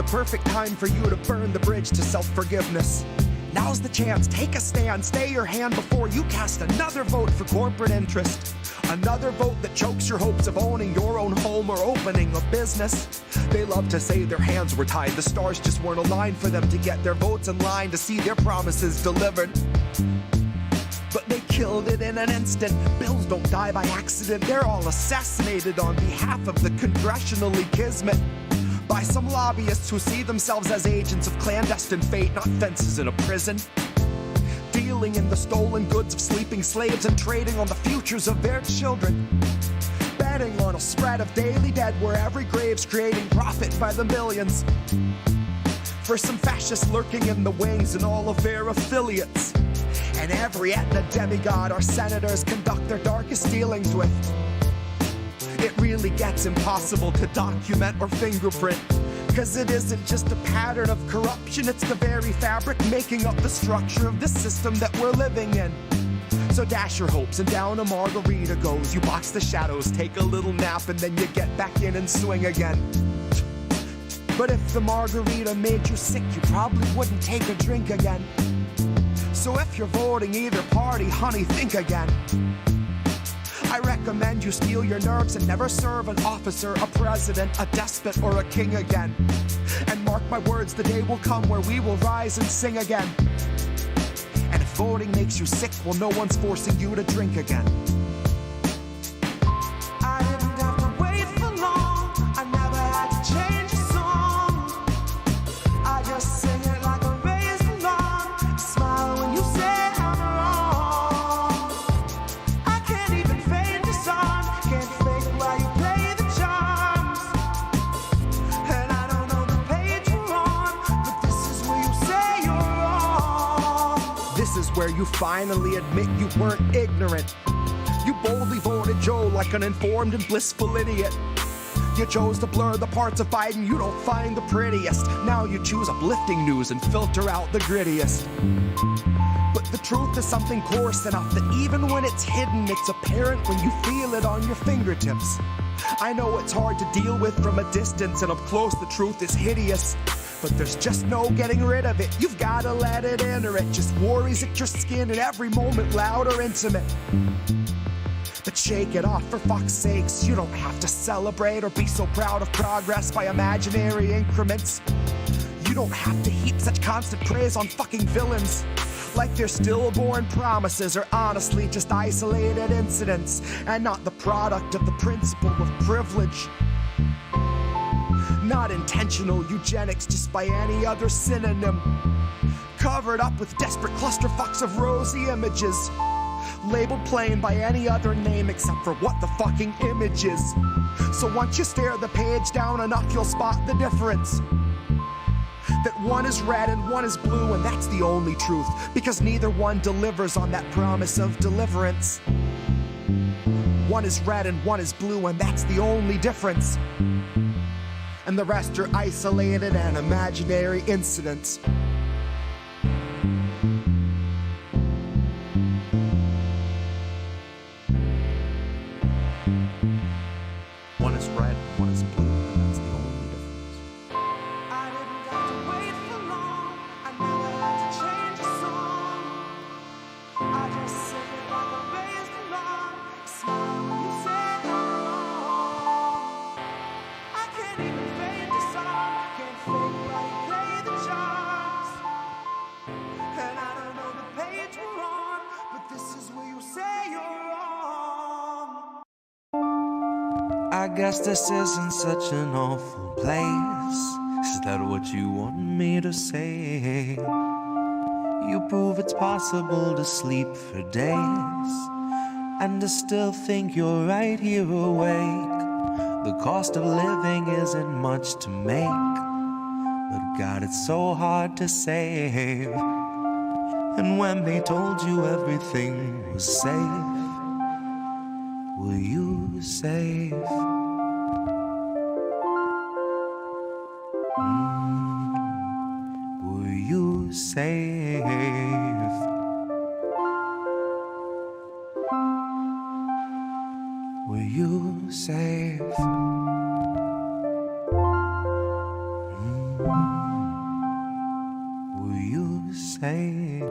perfect time for you to burn the bridge to self-forgiveness. Now's the chance, take a stand, stay your hand before you cast another vote for corporate interest. Another vote that chokes your hopes of owning your own home or opening a business. They love to say their hands were tied, the stars just weren't aligned for them to get their votes in line to see their promises delivered. But they killed it in an instant. Bills don't die by accident, they're all assassinated on behalf of the congressionally kismet. By some lobbyists who see themselves as agents of clandestine fate, not fences in a prison. Dealing in the stolen goods of sleeping slaves and trading on the futures of their children. Betting on a spread of daily dead where every grave's creating profit by the millions. For some fascists lurking in the wings and all of their affiliates. And every Etna demigod our senators conduct their darkest dealings with. It really gets impossible to document or fingerprint. Cause it isn't just a pattern of corruption, it's the very fabric making up the structure of the system that we're living in. So dash your hopes and down a margarita goes. You box the shadows, take a little nap, and then you get back in and swing again. But if the margarita made you sick, you probably wouldn't take a drink again. So if you're voting either party, honey, think again. I recommend you steel your nerves and never serve an officer, a president, a despot, or a king again. And mark my words, the day will come where we will rise and sing again. And if voting makes you sick, well, no one's forcing you to drink again. I didn't have to wait for long, I never had to change a song. I just sing it like a raised along. Smile when you say I'm wrong. I can't even fade the song, can't fake while you play the charms. And I don't know the page we're on, but this is where you say you're wrong. This is where you finally admit you weren't ignorant. You boldly voted Joe like an informed and blissful idiot. You chose to blur the parts of Biden you don't find the prettiest. Now you choose uplifting news and filter out the grittiest. But the truth is something coarse enough that even when it's hidden, it's apparent when you feel it on your fingertips. I know it's hard to deal with from a distance, and up close the truth is hideous. But there's just no getting rid of it. You've gotta let it in or it just worries at your skin at every moment, loud or intimate. But shake it off, for fuck's sakes. You don't have to celebrate or be so proud of progress by imaginary increments. You don't have to heap such constant praise on fucking villains like they're stillborn promises or honestly just isolated incidents and not the product of the principle of privilege. Not intentional eugenics just by any other synonym. Covered up with desperate clusterfucks of rosy images. Labeled plain by any other name except for what the fucking image is. So once you stare the page down enough, you'll spot the difference. That one is red and one is blue, and that's the only truth, because neither one delivers on that promise of deliverance. One is red and one is blue, and that's the only difference. And the rest are isolated and imaginary incidents. One is red, one is blue, and that's the only difference. I didn't have to wait for long, I never had to change a song. I just sing it like a raised alarm. Smile when you say I'm wrong. I can't even fade the song, can't fake while you play the charms. And I don't know the page we're on, but this is where you say you're wrong. I guess this isn't such an awful place. Is that what you want me to say? You prove it's possible to sleep for days and to still think you're right here awake. The cost of living isn't much to make, but God, it's so hard to save. And when they told you everything was safe, were you safe? Were you safe? Were you safe? save?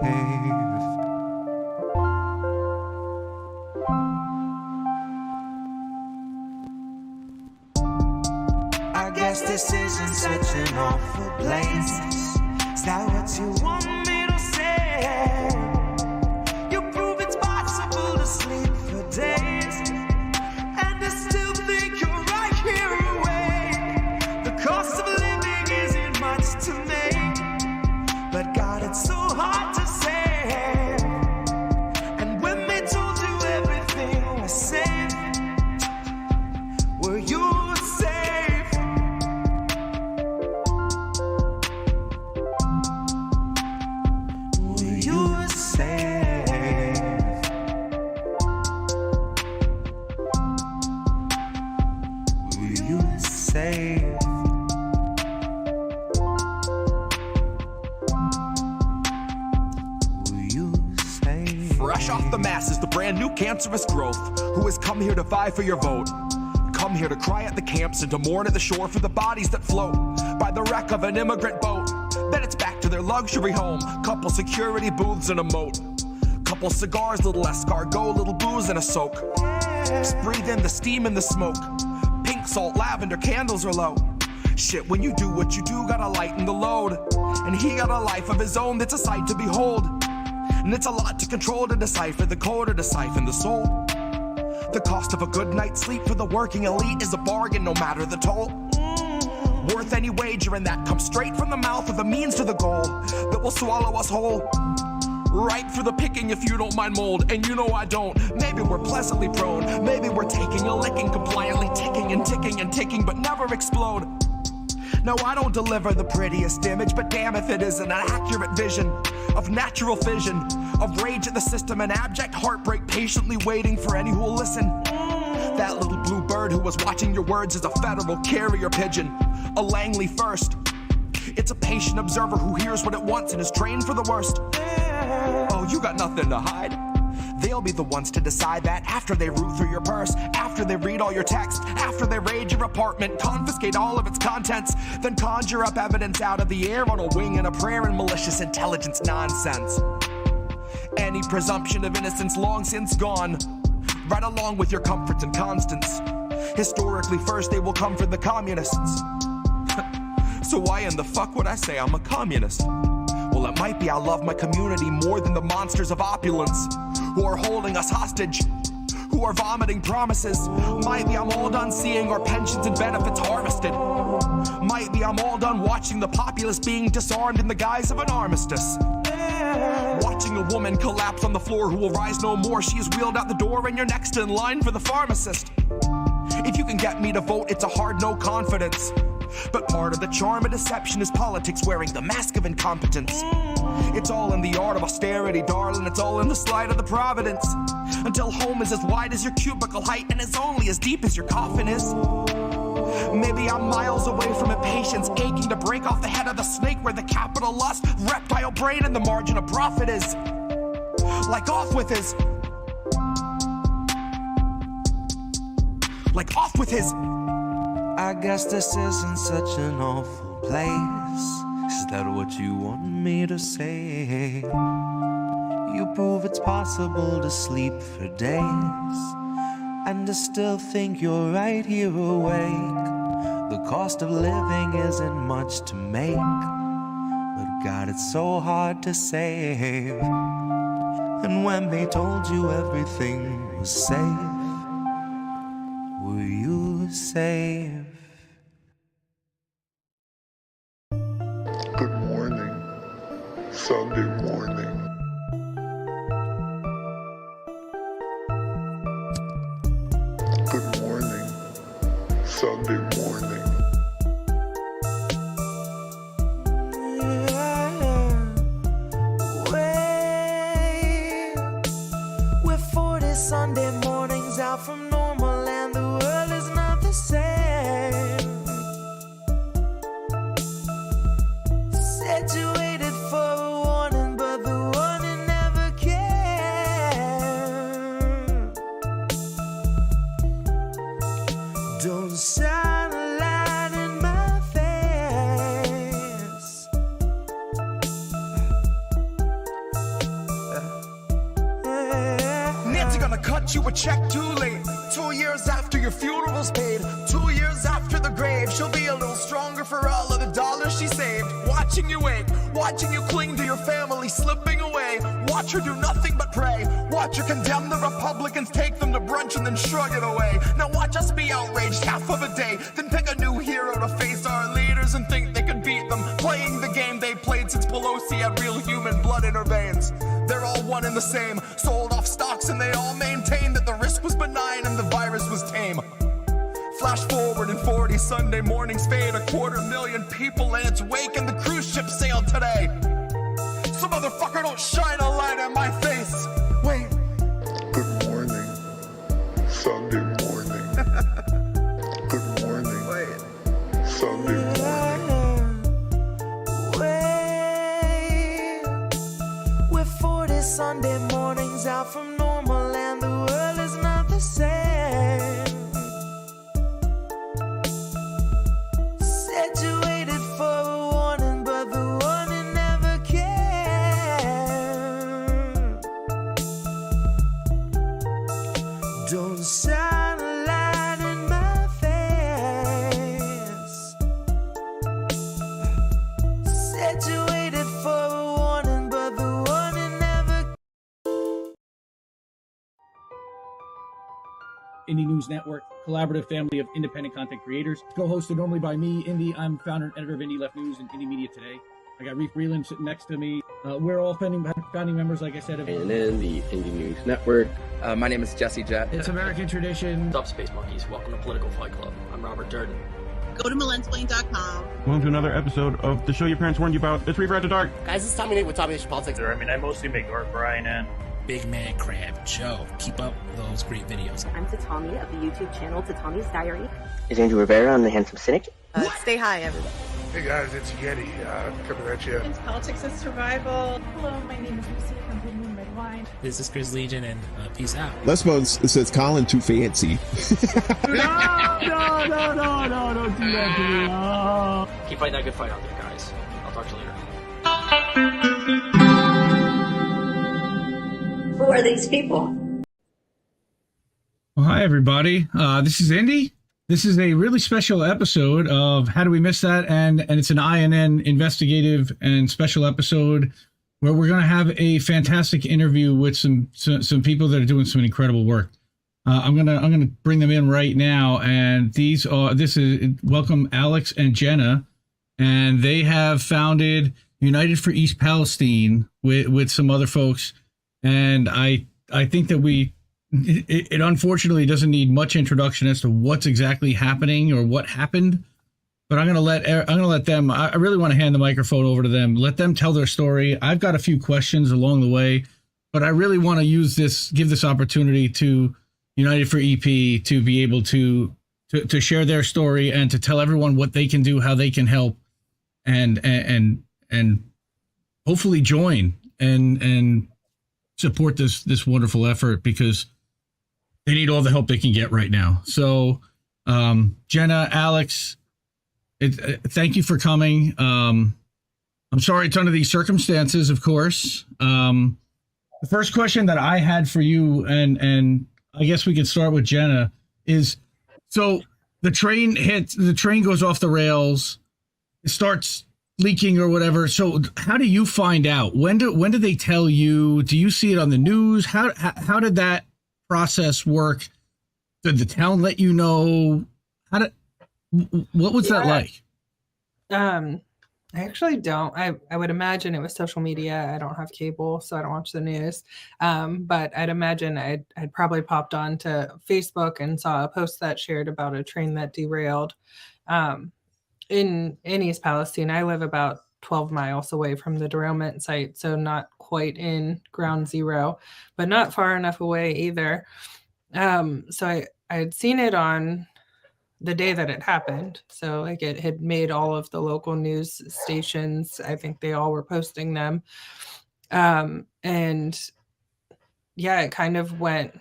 I guess this isn't such an awful place. Is that what you want me to say? You prove it's possible to sleep for days, and I still think you're right here awake. The cost of living isn't much to make, but God, it's so hard to say. And when they told you everything was safe, were you safe? Were you safe? Were you safe? Were you safe? Fresh off the mass is the brand new cancerous growth who has come here to vie for your vote. Come here to cry at the camps and to mourn at the shore for the bodies that float by the wreck of an immigrant boat. Then it's back to their luxury home, couple security booths and a moat. Couple cigars, little escargot, little booze and a soak. Just breathe in the steam and the smoke. Pink salt, lavender, candles are low. Shit, when you do what you do, gotta lighten the load. And he got a life of his own that's a sight to behold. And it's a lot to control, to decipher the code or to siphon the soul. The cost of a good night's sleep for the working elite is a bargain, no matter the toll. Worth any wager, and that comes straight from the mouth of the means to the goal that will swallow us whole. Ripe for the picking if you don't mind mold, and you know I don't. Maybe we're pleasantly prone, maybe we're taking a licking, compliantly ticking and ticking and ticking, but never explode. No, I don't deliver the prettiest image, but damn if it isn't an accurate vision of natural fission, of rage at the system and abject heartbreak, patiently waiting for any who will listen. That little blue bird who was watching your words is a federal carrier pigeon, a Langley first. It's a patient observer who hears what it wants and is trained for the worst. Oh, you got nothing to hide. They'll be the ones to decide that after they root through your purse, after they read all your text, after they raid your apartment, confiscate all of its contents, then conjure up evidence out of the air on a wing and a prayer and malicious intelligence nonsense. Any presumption of innocence long since gone, right along with your comforts and constants. Historically first they will come for the communists. So why in the fuck would I say I'm a communist? Well, it might be I love my community more than the monsters of opulence who are holding us hostage, who are vomiting promises. Might be I'm all done seeing our pensions and benefits harvested. Might be I'm all done watching the populace being disarmed in the guise of an armistice. Watching a woman collapse on the floor who will rise no more. She is wheeled out the door and you're next in line for the pharmacist. If you can get me to vote, it's a hard no confidence. But part of the charm of deception is politics wearing the mask of incompetence. It's all in the art of austerity, darling. It's all in the slide of the providence. Until home is as wide as your cubicle height and is only as deep as your coffin is. Maybe I'm miles away from impatience, aching to break off the head of the snake where the capital lust, reptile brain, and the margin of profit is. Like off with his. Like off with his. I guess this isn't such an awful place. Is that what you want me to say? You prove it's possible to sleep for days, and to still think you're right here awake. The cost of living isn't much to make, but God, it's so hard to save. And when they told you everything was safe, were you safe? Good morning, Sunday morning. Good morning, Sunday morning. We're 40 Sunday mornings out from normal, and the world is not the same. Said you waited for a warning, but the warning never came. Don't shine a light in my face. write you a check too late. 2 years after your funeral's paid, 2 years after the grave, she'll be a little stronger for all of the dollars she saved. Watching you wake, watching you cling to your family slipping away. Watch her do nothing but pray. Watch her condemn the Republicans, take them to brunch and then shrug it away. Now watch us be outraged half of a day, then pick a new hero to face our leaders and think they could beat them, playing the game they played since Pelosi had real human blood in her veins. They're all one and the same, sold off stocks and they all maintain that the risk was benign and the virus was tame. Flash forward in 40 Sunday mornings fade, 250,000 people in its wake, and the cruise ship sailed today. So motherfucker, don't shine a light in my face. Wait. Good morning. Sunday morning. Good morning. Wait. Sunday morning. Wait. We're 40 Sunday mornings out from normal, and the world is not the same. Situated for a warning, but the warning never came. Don't shine a light in my face. Situated for a warning, but the warning never. Indie News Network, collaborative family of independent content creators. Co-hosted normally by me, Indy. I'm founder and editor of Indie Left News and Indie Media Today. I got Reef Breland sitting next to me. We're all founding members, like I said, of And then the Indie News Network. My name is Jesse Jett. It's American Tradition. What's up, Space Monkeys? Welcome to Political Fight Club. I'm Robert Durden. Go to malentsplain.com. Welcome to another episode of the show your parents warned you about. It's Reefer After Dark. Guys, it's Tommy Nate with Tommy Nation Politics. I mean, I mostly make art, Brian, and Big Man Crab Joe. Keep up those great videos. I'm Tatami of the YouTube channel Tatami's Diary. Is Andrew Rivera on The Handsome Cynic? Stay high, everybody. Hey guys, it's Yeti coming at you. It's Politics and Survival. Hello, my name is Lucy from Blue Moon Red Wine. This is Chris Legion, and peace out. Lesbos says Colin too fancy. No, don't do that to me. Oh. Keep fighting that good fight out there, guys. I'll talk to you later. Who are these people? Well, hi, everybody. This is Indy. This is a really special episode of How Do We Miss That? And it's an INN investigative and special episode where we're going to have a fantastic interview with some people that are doing some incredible work. I'm gonna bring them in right now, and this is welcome Alex and Jenna, and they have founded United for East Palestine with some other folks, and I think that it unfortunately doesn't need much introduction as to what's exactly happening or what happened, but I'm gonna let them. I really want to hand the microphone over to them. Let them tell their story. I've got a few questions along the way, but I really want to give this opportunity to United for EP to be able to share their story and to tell everyone what they can do, how they can help, and hopefully join and support this wonderful effort, because they need all the help they can get right now. So, Jenna, Alex, thank you for coming. I'm sorry it's under these circumstances, of course. The first question that I had for you, and I guess we could start with Jenna, is so the train goes off the rails, it starts leaking or whatever. So how do you find out? When do they tell you? Do you see it on the news? How did that process work? Did the town let you know? What was that like? I actually don't. I would imagine it was social media. I don't have cable, so I don't watch the news. But I'd imagine I'd probably popped on to Facebook and saw a post that shared about a train that derailed in East Palestine. I live about 12 miles away from the derailment site, so not quite in ground zero, but not far enough away either. So I had seen it on the day that it happened. So like it had made all of the local news stations. I think they all were posting them. And yeah, it kind of went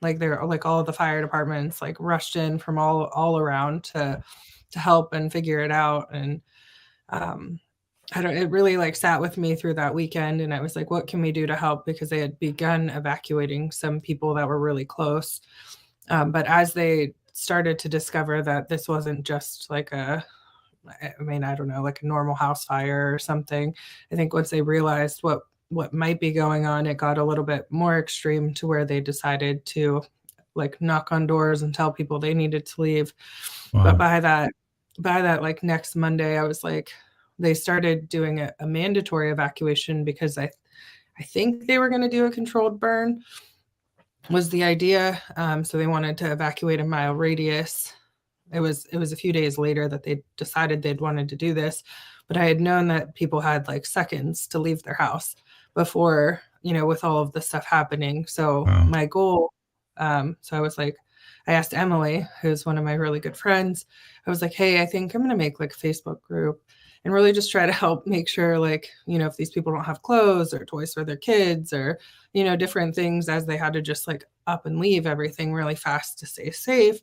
like they're like all of the fire departments like rushed in from all around to help and figure it out. And it really like sat with me through that weekend, and I was like, what can we do to help? Because they had begun evacuating some people that were really close. But as they started to discover that this wasn't just like I don't know, like a normal house fire or something. I think once they realized what might be going on, it got a little bit more extreme to where they decided to like knock on doors and tell people they needed to leave. Wow. But by that like next Monday, I was like, they started doing a mandatory evacuation because I think they were going to do a controlled burn was the idea. So they wanted to evacuate a mile radius. It was a few days later that they decided they'd wanted to do this, but I had known that people had like seconds to leave their house before, with all of the stuff happening. So my goal, so I was like, I asked Emily, who's one of my really good friends, I was like, hey, I think I'm going to make like a Facebook group and really just try to help make sure like, if these people don't have clothes or toys for their kids or, different things as they had to just like up and leave everything really fast to stay safe,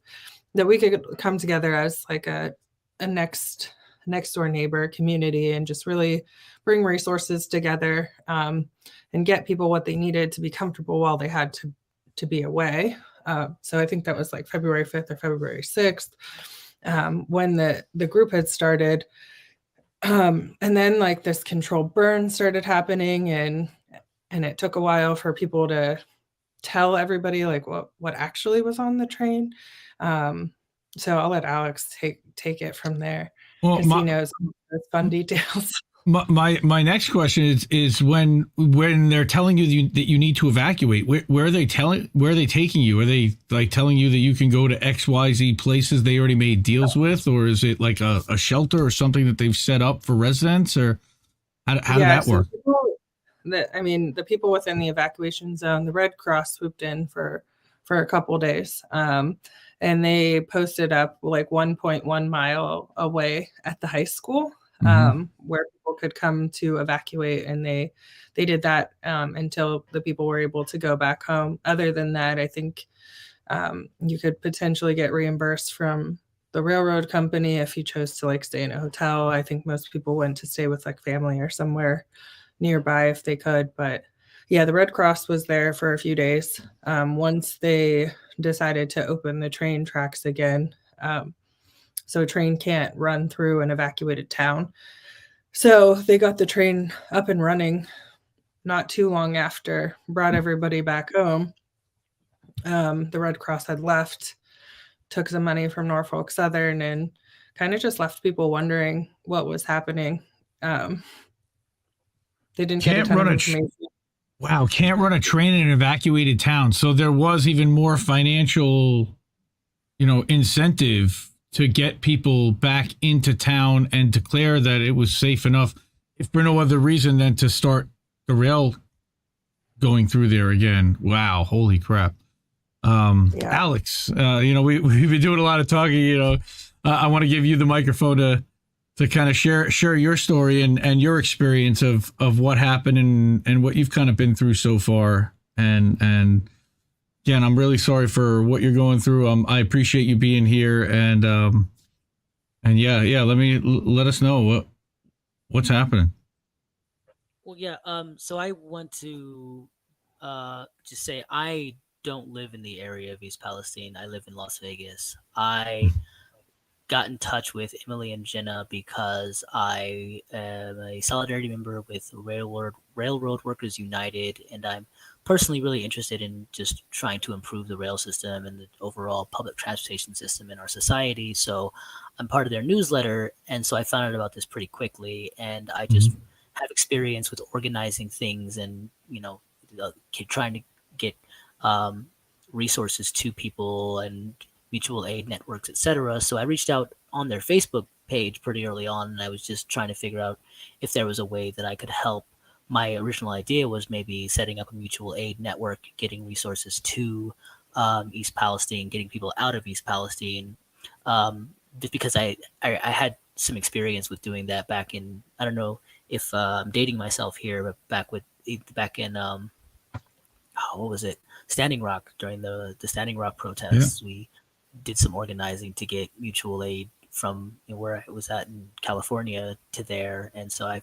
that we could come together as like a next door neighbor community and just really bring resources together and get people what they needed to be comfortable while they had to be away. So I think that was like February 5th or February 6th when the group had started. And then like this controlled burn started happening and it took a while for people to tell everybody like what actually was on the train. So I'll let Alex take it from there because he knows the fun details. My next question is when they're telling you that you need to evacuate, where are they taking you? Are they like telling you that you can go to XYZ places they already made deals with, or is it like a shelter or something that they've set up for residents, or how did that work? The people within the evacuation zone, the Red Cross swooped in for a couple days. And they posted up like 1.1 mile away at the high school where people could come to evacuate. And they did that until the people were able to go back home. Other than that, I think you could potentially get reimbursed from the railroad company if you chose to like stay in a hotel. I think most people went to stay with like family or somewhere nearby if they could. But yeah, the Red Cross was there for a few days. Once they decided to open the train tracks again. So a train can't run through an evacuated town. So they got the train up and running not too long after, brought everybody back home. The Red Cross had left, took some money from Norfolk Southern and kind of just left people wondering what was happening. They didn't get a ton of information. Wow, can't run a train in an evacuated town. So there was even more financial, incentive to get people back into town and declare that it was safe enough, if for no other reason than to start the rail going through there again. Wow, holy crap. Alex, we've been doing a lot of talking, I want to give you the microphone to kind of share your story and your experience of what happened and what you've kind of been through so far. And again, I'm really sorry for what you're going through. I appreciate you being here and let us know what's happening. Well, yeah. So I want to just say I don't live in the area of East Palestine. I live in Las Vegas. I got in touch with Emily and Jenna because I am a solidarity member with Railroad Workers United, and I'm personally really interested in just trying to improve the rail system and the overall public transportation system in our society. So I'm part of their newsletter, and so I found out about this pretty quickly, and I just have experience with organizing things and, trying to get resources to people and mutual aid networks, etc. So I reached out on their Facebook page pretty early on, and I was just trying to figure out if there was a way that I could help. My original idea was maybe setting up a mutual aid network, getting resources to East Palestine, getting people out of East Palestine, just because I had some experience with doing that back in, I don't know if I'm dating myself here, but back in what was it? Standing Rock, during the Standing Rock protests. Yeah. We did some organizing to get mutual aid from where I was at in California to there, and so I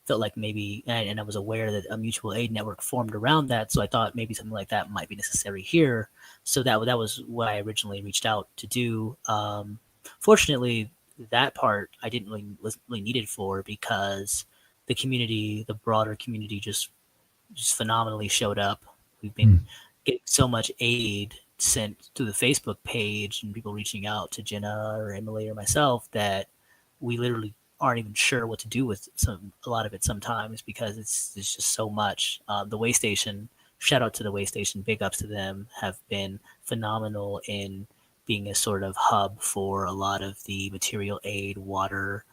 felt like maybe, and I was aware that a mutual aid network formed around that, so I thought maybe something like that might be necessary here. So that was what I originally reached out to do. Fortunately, that part I didn't really need it for, because the community, the broader community, just phenomenally showed up. We've been getting so much aid sent to the Facebook page and people reaching out to Jenna or Emily or myself that we literally aren't even sure what to do with a lot of it sometimes, because it's just so much. The way station, shout out to the way station, big ups to them, have been phenomenal in being a sort of hub for a lot of the material aid, water,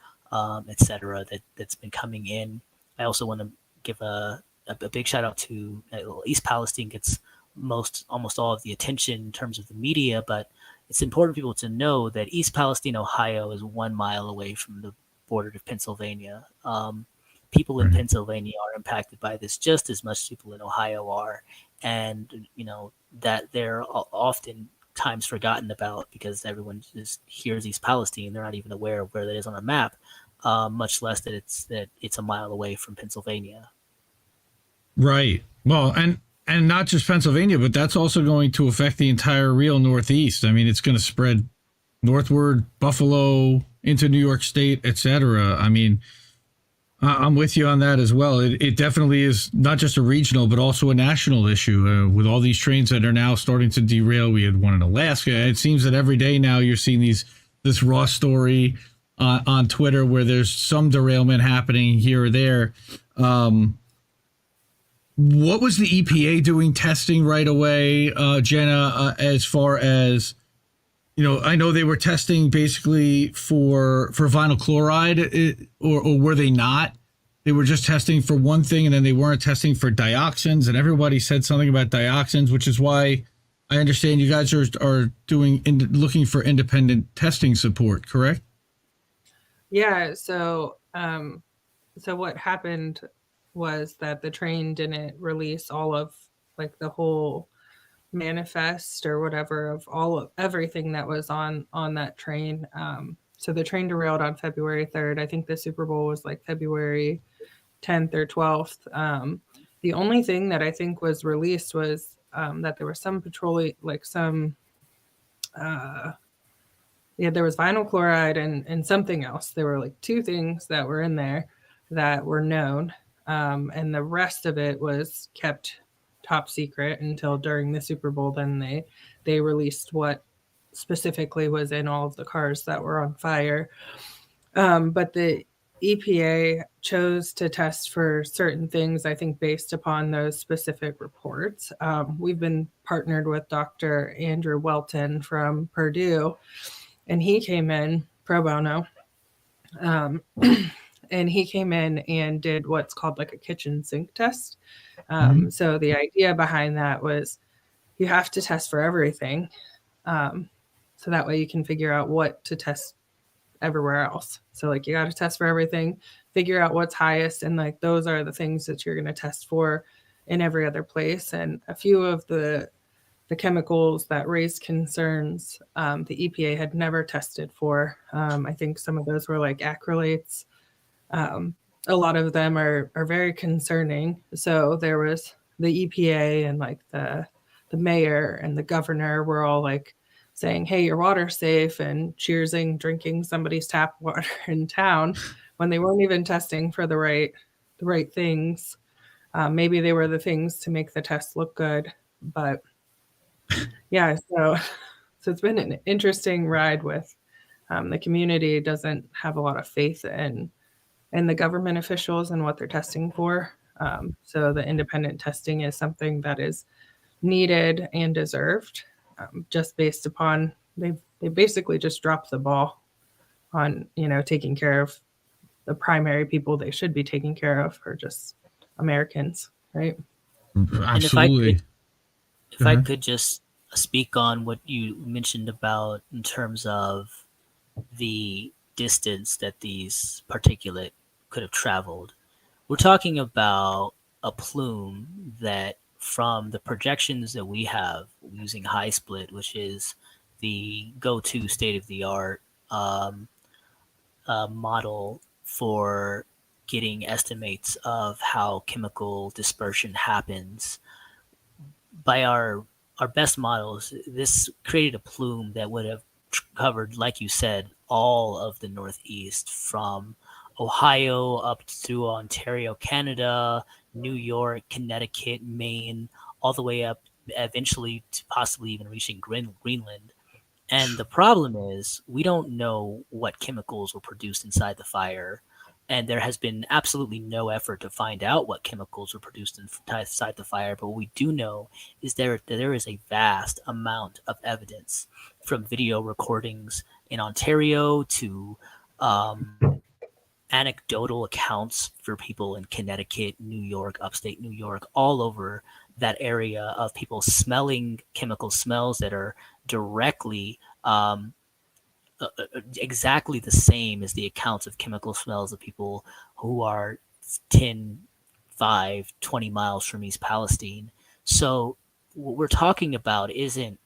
etc. that's been coming in. I also want to give a big shout out to East Palestine. Gets almost all of the attention in terms of the media, but it's important for people to know that East Palestine, Ohio is 1 mile away from the border to Pennsylvania. People in Pennsylvania are impacted by this just as much as people in Ohio are, and that they're often times forgotten about because everyone just hears East Palestine. They're not even aware of where that is on a map, much less that it's a mile away from Pennsylvania. Right. Well, and not just Pennsylvania, but that's also going to affect the entire real Northeast. I mean, it's going to spread northward, Buffalo, into New York State, etc. I mean, I'm with you on that as well. It definitely is not just a regional, but also a national issue with all these trains that are now starting to derail. We had one in Alaska. It seems that every day now you're seeing this raw story on Twitter where there's some derailment happening here or there. What was the EPA doing testing right away, Jenna, as far as, I know they were testing basically for vinyl chloride, or were they not? They were just testing for one thing, and then they weren't testing for dioxins, and everybody said something about dioxins, which is why I understand you guys are looking for independent testing support, correct? Yeah. So what happened was that the train didn't release all of the whole manifest or whatever of everything that was on that train. So the train derailed on February 3rd. I think the Super Bowl was February 10th or 12th. The only thing that I think was released was that there was some petroleum, there was vinyl chloride and something else. There were 2 things that were in there that were known. And the rest of it was kept top secret until during the Super Bowl. Then they released what specifically was in all of the cars that were on fire. But the EPA chose to test for certain things, I think, based upon those specific reports. We've been partnered with Dr. Andrew Welton from Purdue, and he came in pro bono. And he came in and did what's called a kitchen sink test. So the idea behind that was you have to test for everything. So that way you can figure out what to test everywhere else. So you got to test for everything, figure out what's highest. And those are the things that you're going to test for in every other place. And a few of the chemicals that raised concerns, the EPA had never tested for. I think some of those were acrylates. A lot of them are very concerning. So there was the EPA and the mayor and the governor were all saying, hey, your water's safe, and cheersing drinking somebody's tap water in town when they weren't even testing for the right things. Maybe they were the things to make the test look good, but yeah, so it's been an interesting ride with the community doesn't have a lot of faith in the government officials and what they're testing for. So the independent testing is something that is needed and deserved, just based upon they basically just dropped the ball on taking care of the primary people they should be taking care of, are just Americans, right? Absolutely. And if I could just speak on what you mentioned about in terms of the distance that these particulate could have traveled. We're talking about a plume that, from the projections that we have using high split, which is the go-to state-of-the-art model for getting estimates of how chemical dispersion happens. By our best models, this created a plume that would have covered, like you said, all of the Northeast from Ohio up through Ontario, Canada, New York, Connecticut, Maine, all the way up eventually to possibly even reaching Greenland. And the problem is we don't know what chemicals were produced inside the fire. And there has been absolutely no effort to find out what chemicals were produced inside the fire. But what we do know is that there is a vast amount of evidence, from video recordings in Ontario to anecdotal accounts for people in Connecticut, New York, upstate New York, all over that area, of people smelling chemical smells that are directly exactly the same as the accounts of chemical smells of people who are 10, 5, 20 miles from East Palestine. So what we're talking about isn't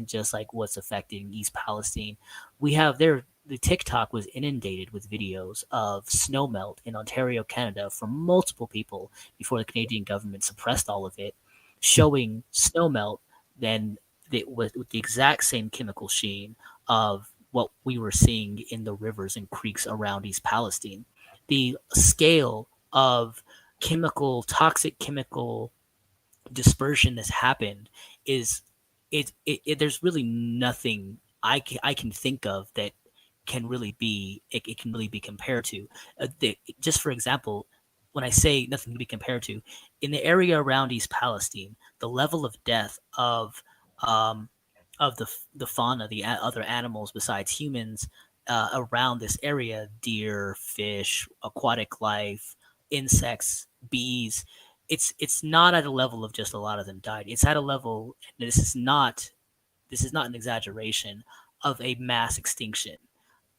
just like what's affecting East Palestine. We have the TikTok was inundated with videos of snowmelt in Ontario, Canada, from multiple people before the Canadian government suppressed all of it, showing snowmelt then with the exact same chemical sheen of what we were seeing in the rivers and creeks around East Palestine. The scale of toxic chemical dispersion that's happened is there's really nothing I can think of that can really be it can really be compared to. Just for example, when I say nothing to be compared to, in the area around East Palestine, the level of death of the fauna, the other animals besides humans around this area, deer, fish, aquatic life, insects, bees, it's not at a level of just a lot of them died. It's at a level, and this is not an exaggeration, of a mass extinction.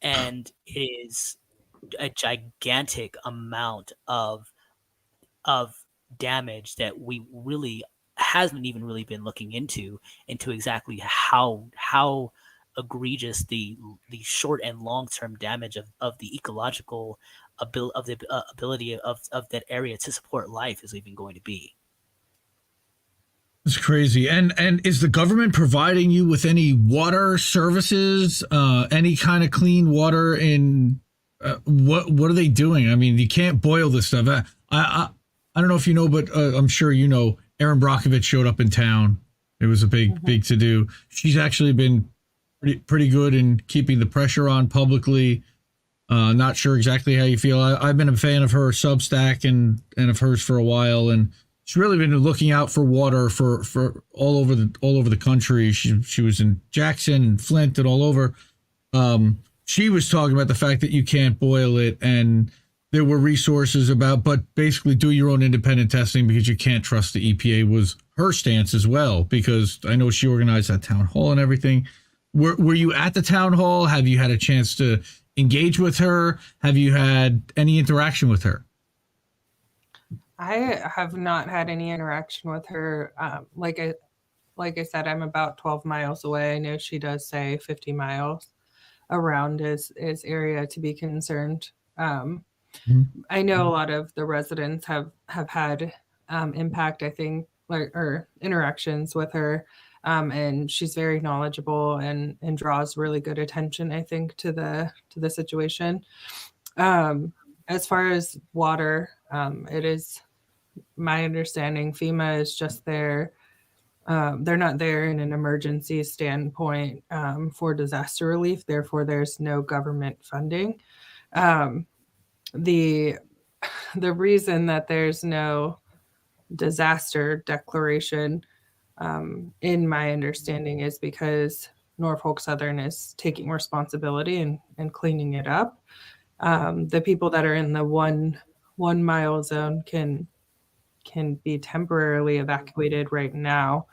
And it is a gigantic amount of damage that we really hasn't even really been looking into exactly how egregious the short and long term damage of the ecological ability of that area to support life is even going to be. It's crazy. And is the government providing you with any water services, any kind of clean water? In what are they doing? I mean, you can't boil this stuff. I don't know if you know, but I'm sure you know, Erin Brockovich showed up in town. It was a big to do. She's actually been pretty good in keeping the pressure on publicly. Not sure exactly how you feel. I've been a fan of her Substack and of hers for a while, and she's really been looking out for water for all over the country. She was in Jackson and Flint and all over. She was talking about the fact that you can't boil it, and there were resources but basically do your own independent testing because you can't trust the EPA was her stance as well, because I know she organized that town hall and everything. Were you at the town hall? Have you had a chance to engage with her? Have you had any interaction with her? I have not had any interaction with her. Like I said, I'm about 12 miles away. I know she does say 50 miles around is area to be concerned. I know a lot of the residents have had impact, I think, or interactions with her, and she's very knowledgeable and draws really good attention, I think, to the situation. As far as water, it is my understanding FEMA is just there. They're not there in an emergency standpoint for disaster relief. Therefore, there's no government funding. The reason that there's no disaster declaration, in my understanding, is because Norfolk Southern is taking responsibility and cleaning it up. The people that are in the 1 mile zone can be temporarily evacuated right now,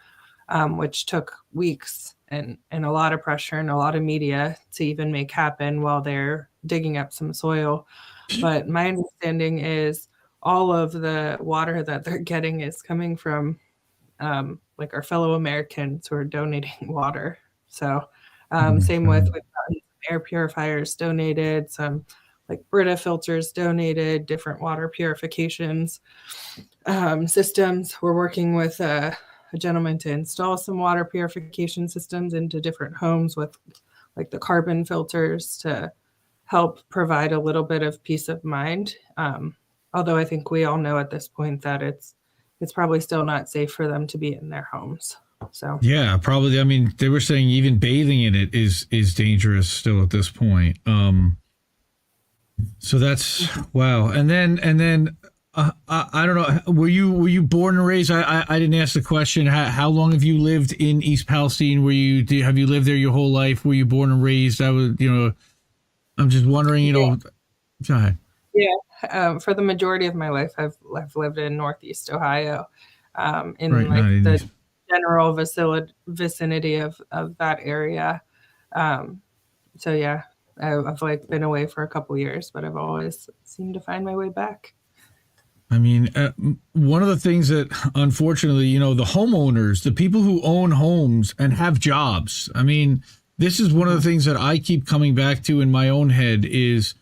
which took weeks and a lot of pressure and a lot of media to even make happen while they're digging up some soil. But my understanding is all of the water that they're getting is coming from like our fellow Americans who are donating water. So same with we've gotten air purifiers donated, some like Brita filters donated, different water purifications systems. We're working with a gentleman to install some water purification systems into different homes with like the carbon filters to help provide a little bit of peace of mind. Although I think we all know at this point that it's probably still not safe for them to be in their homes. So yeah, probably. I mean, they were saying even bathing in it is dangerous still at this point. So that's wow. And then I don't know. Were you born and raised? I didn't ask the question. How long have you lived in East Palestine? Have you lived there your whole life? Were you born and raised? I'm just wondering. Go ahead. Yeah, for the majority of my life, I've lived in Northeast Ohio, in the general vicinity of that area. So yeah, I've like been away for a couple years, but I've always seemed to find my way back. I mean, one of the things that, unfortunately, the homeowners, the people who own homes and have jobs, I mean, this is one of the things that I keep coming back to in my own head is,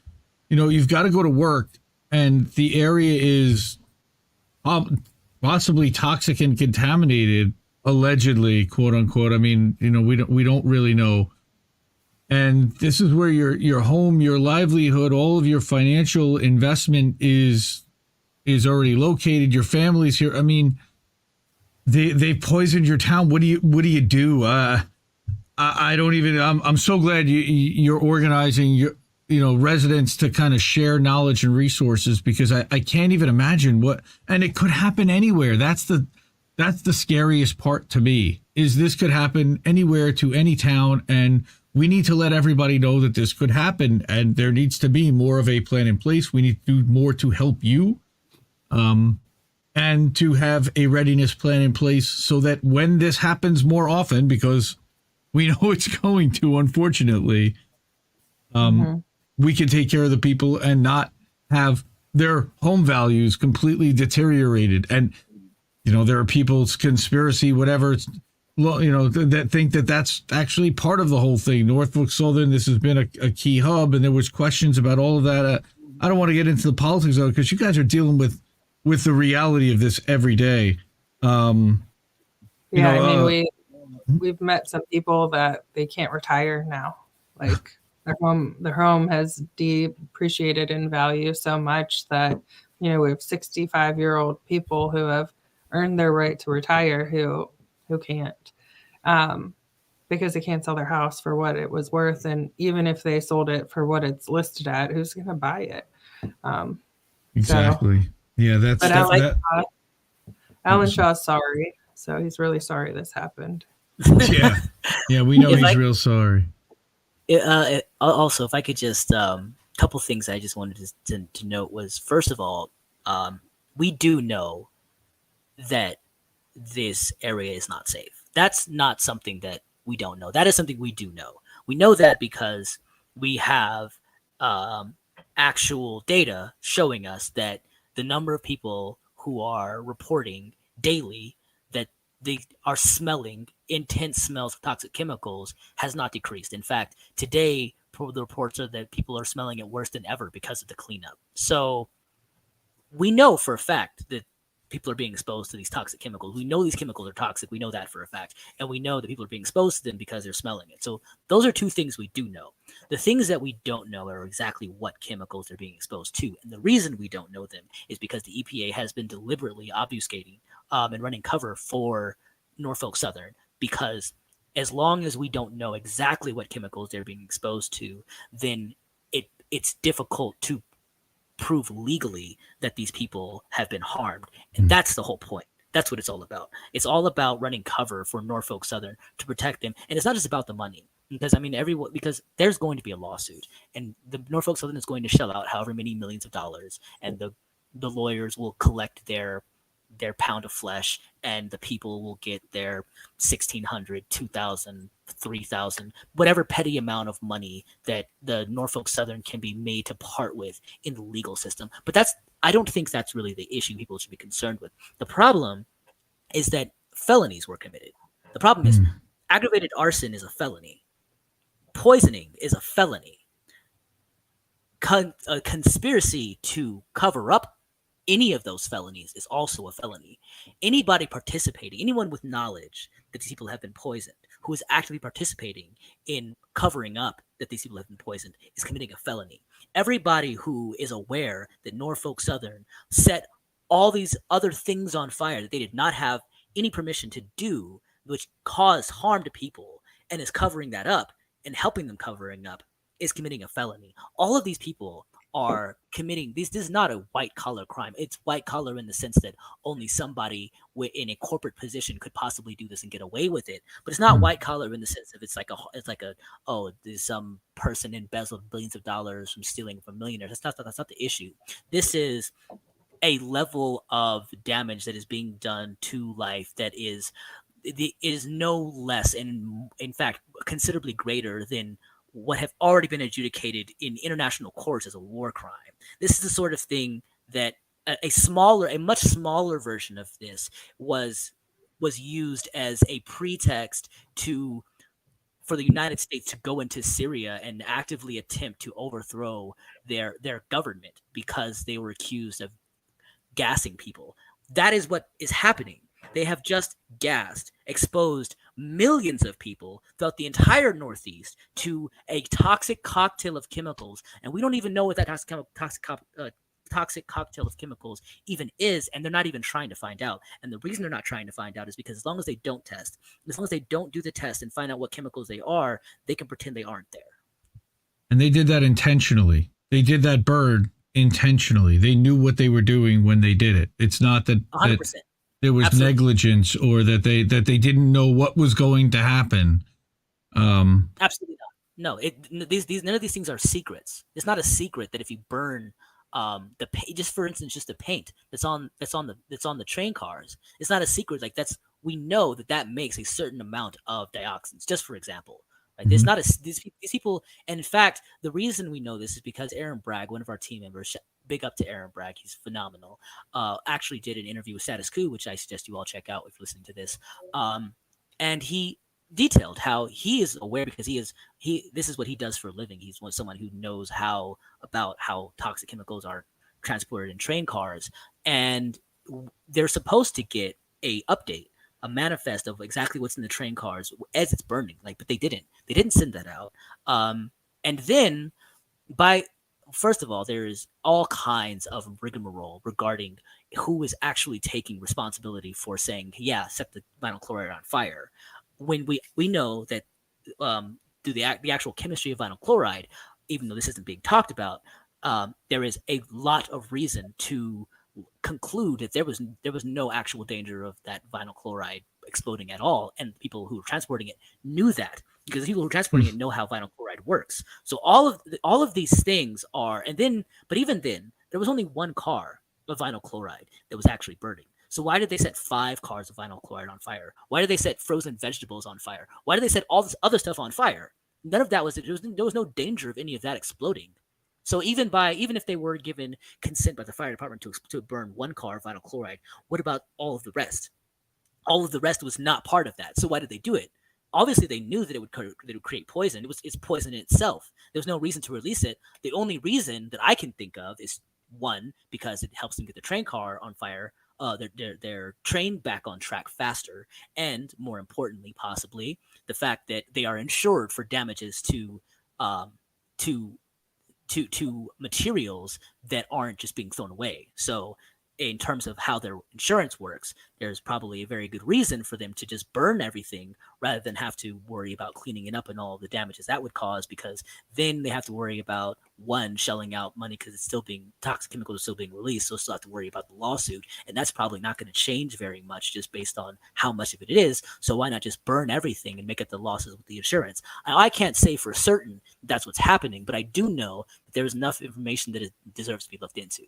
you've got to go to work and the area is possibly toxic and contaminated, allegedly, quote unquote. I mean, we don't really know. And this is where your home, your livelihood, all of your financial investment is already located. Your family's here. I mean, they poisoned your town. What do you do? I don't even. I'm so glad you're organizing your residents to kind of share knowledge and resources, because I can't even imagine and it could happen anywhere. That's the scariest part to me, is this could happen anywhere to any town, and we need to let everybody know that this could happen, and there needs to be more of a plan in place. We need to do more to help you. And to have a readiness plan in place so that when this happens more often, because we know it's going to, unfortunately, we can take care of the people and not have their home values completely deteriorated. And, there are people's conspiracy, whatever, that think that that's actually part of the whole thing. Norfolk Southern, this has been a key hub, and there was questions about all of that. I don't want to get into the politics of it, because you guys are dealing with the reality of this every day. We've met some people that they can't retire now. Like their home has depreciated in value so much that, we have 65-year-old people who have earned their right to retire who can't, because they can't sell their house for what it was worth. And even if they sold it for what it's listed at, who's going to buy it? Exactly. Yeah, that's. But Alan Shaw's sorry, so he's really sorry this happened. Yeah, we know he's real sorry. Also, if I could just couple things I just wanted to note was, first of all, we do know that this area is not safe. That's not something that we don't know. That is something we do know. We know that because we have actual data showing us that the number of people who are reporting daily that they are smelling intense smells of toxic chemicals has not decreased. In fact, today, the reports are that people are smelling it worse than ever because of the cleanup. So we know for a fact that people are being exposed to these toxic chemicals. We know these chemicals are toxic. We know that for a fact. And we know that people are being exposed to them because they're smelling it. So those are two things we do know. The things that we don't know are exactly what chemicals they're being exposed to. And the reason we don't know them is because the EPA has been deliberately obfuscating and running cover for Norfolk Southern, because as long as we don't know exactly what chemicals they're being exposed to, then it's difficult to prove legally that these people have been harmed. And that's the whole point. That's what it's all about. It's all about running cover for Norfolk Southern to protect them. And it's not just about the money, because because there's going to be a lawsuit, and the Norfolk Southern is going to shell out however many millions of dollars, and the lawyers will collect their pound of flesh, and the people will get their $1,600, $2,000, $3,000, whatever petty amount of money that the Norfolk Southern can be made to part with in the legal system. But I don't think that's really the issue people should be concerned with. The problem is that felonies were committed. The problem is aggravated arson is a felony. poisoning is a felony. A conspiracy to cover up any of those felonies is also a felony. Anybody participating, anyone with knowledge that these people have been poisoned, who is actively participating in covering up that these people have been poisoned, is committing a felony. Everybody who is aware that Norfolk Southern set all these other things on fire that they did not have any permission to do, which caused harm to people, and is covering that up and helping them covering up, is committing a felony. All of these people are committing this is not a white collar crime. It's white collar in the sense that only somebody in a corporate position could possibly do this and get away with it. But it's not white collar in the sense of it's like there's some person embezzled billions of dollars from stealing from millionaires. That's not the issue. This is a level of damage that is being done to life that is no less, and in fact considerably greater than what have already been adjudicated in international courts as a war crime. This is the sort of thing that a much smaller version of this was used as a pretext for the United States to go into Syria and actively attempt to overthrow their government because they were accused of gassing people. That is what is happening. They have just exposed millions of people throughout the entire Northeast to a toxic cocktail of chemicals, and we don't even know what that toxic cocktail of chemicals even is, and they're not even trying to find out. And the reason they're not trying to find out is because as long as they don't test, as long as they don't do the test and find out what chemicals they are, they can pretend they aren't there. And they did that intentionally. They did that burn intentionally. They knew what they were doing when they did it. It's not that 100%. There was Absolutely. negligence or that they didn't know what was going to happen. Absolutely not. No, these none of these things are secrets. It's not a secret that if you burn the paint, just for instance, just the paint that's on the train cars, it's not a secret. Like we know that makes a certain amount of dioxins. Just for example, right? There's not these people, and in fact, the reason we know this is because Aaron Bragg, one of our team members. Big up to Aaron Bragg. He's phenomenal. Actually did an interview with Status Quo, which I suggest you all check out if you're listening to this. And he detailed how he is aware because this is what he does for a living. He's someone who knows about how toxic chemicals are transported in train cars. And they're supposed to get a manifest of exactly what's in the train cars as it's burning. But they didn't send that out. And then first of all, there's all kinds of rigmarole regarding who is actually taking responsibility for saying, set the vinyl chloride on fire. When we know that through the actual chemistry of vinyl chloride, even though this isn't being talked about, there is a lot of reason to conclude that there was no actual danger of that vinyl chloride exploding at all, and the people who were transporting it knew that. Because the people who are transporting it know how vinyl chloride works. So all of these things but even then, there was only one car of vinyl chloride that was actually burning. So why did they set 5 cars of vinyl chloride on fire? Why did they set frozen vegetables on fire? Why did they set all this other stuff on fire? None of that there was no danger of any of that exploding. So even if they were given consent by the fire department to burn 1 car of vinyl chloride, what about all of the rest? All of the rest was not part of that. So why did they do it? Obviously, they knew that it would create poison. It's poison in itself. There was no reason to release it. The only reason that I can think of is, one, because it helps them get the train car on fire, their train back on track faster, and more importantly, possibly the fact that they are insured for damages to materials that aren't just being thrown away. So in terms of how their insurance works, there's probably a very good reason for them to just burn everything rather than have to worry about cleaning it up and all the damages that would cause, because then they have to worry about, one, shelling out money because toxic chemicals are still being released, so still have to worry about the lawsuit, and that's probably not going to change very much just based on how much of it is. So why not just burn everything and make up the losses with the insurance? I can't say for certain that's what's happening, but I do know that there's enough information that it deserves to be looked into.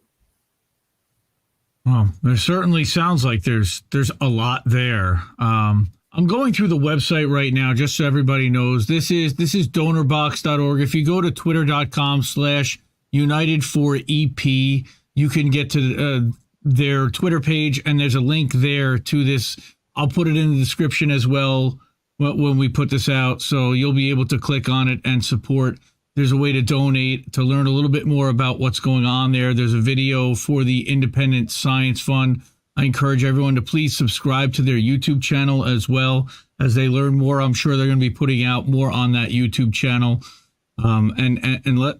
Well, there certainly sounds like there's a lot there. I'm going through the website right now just so everybody knows. This is donorbox.org. If you go to twitter.com/United4EP, you can get to their Twitter page, and there's a link there to this. I'll put it in the description as well. when we put this out. So you'll be able to click on it and support. There's a way to donate to learn a little bit more about what's going on there. There's a video for the Independent Science Fund. I encourage everyone to please subscribe to their YouTube channel as well. As they learn more, I'm sure they're going to be putting out more on that YouTube channel.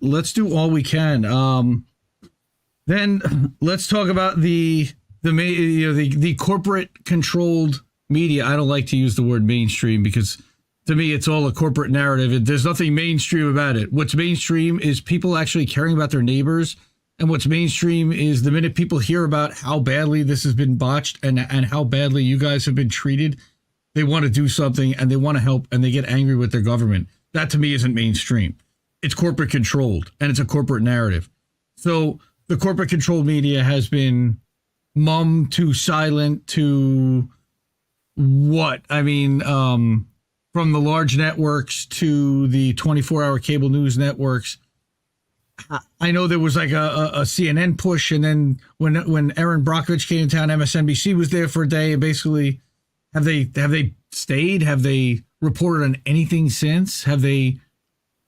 Let's do all we can. Then let's talk about the corporate controlled media. I don't like to use the word mainstream because to me it's all a corporate narrative. There's nothing mainstream about it. What's mainstream is people actually caring about their neighbors. And what's mainstream is the minute people hear about how badly this has been botched and how badly you guys have been treated, they want to do something and they want to help and they get angry with their government. That to me isn't mainstream. It's corporate controlled and it's a corporate narrative. So the corporate controlled media has been mum to silent to what? I mean, from the large networks to the 24-hour cable news networks. I know there was like a CNN push, and then when Erin Brockovich came to town, MSNBC was there for a day. And basically, have they stayed? Have they reported on anything since? Have they?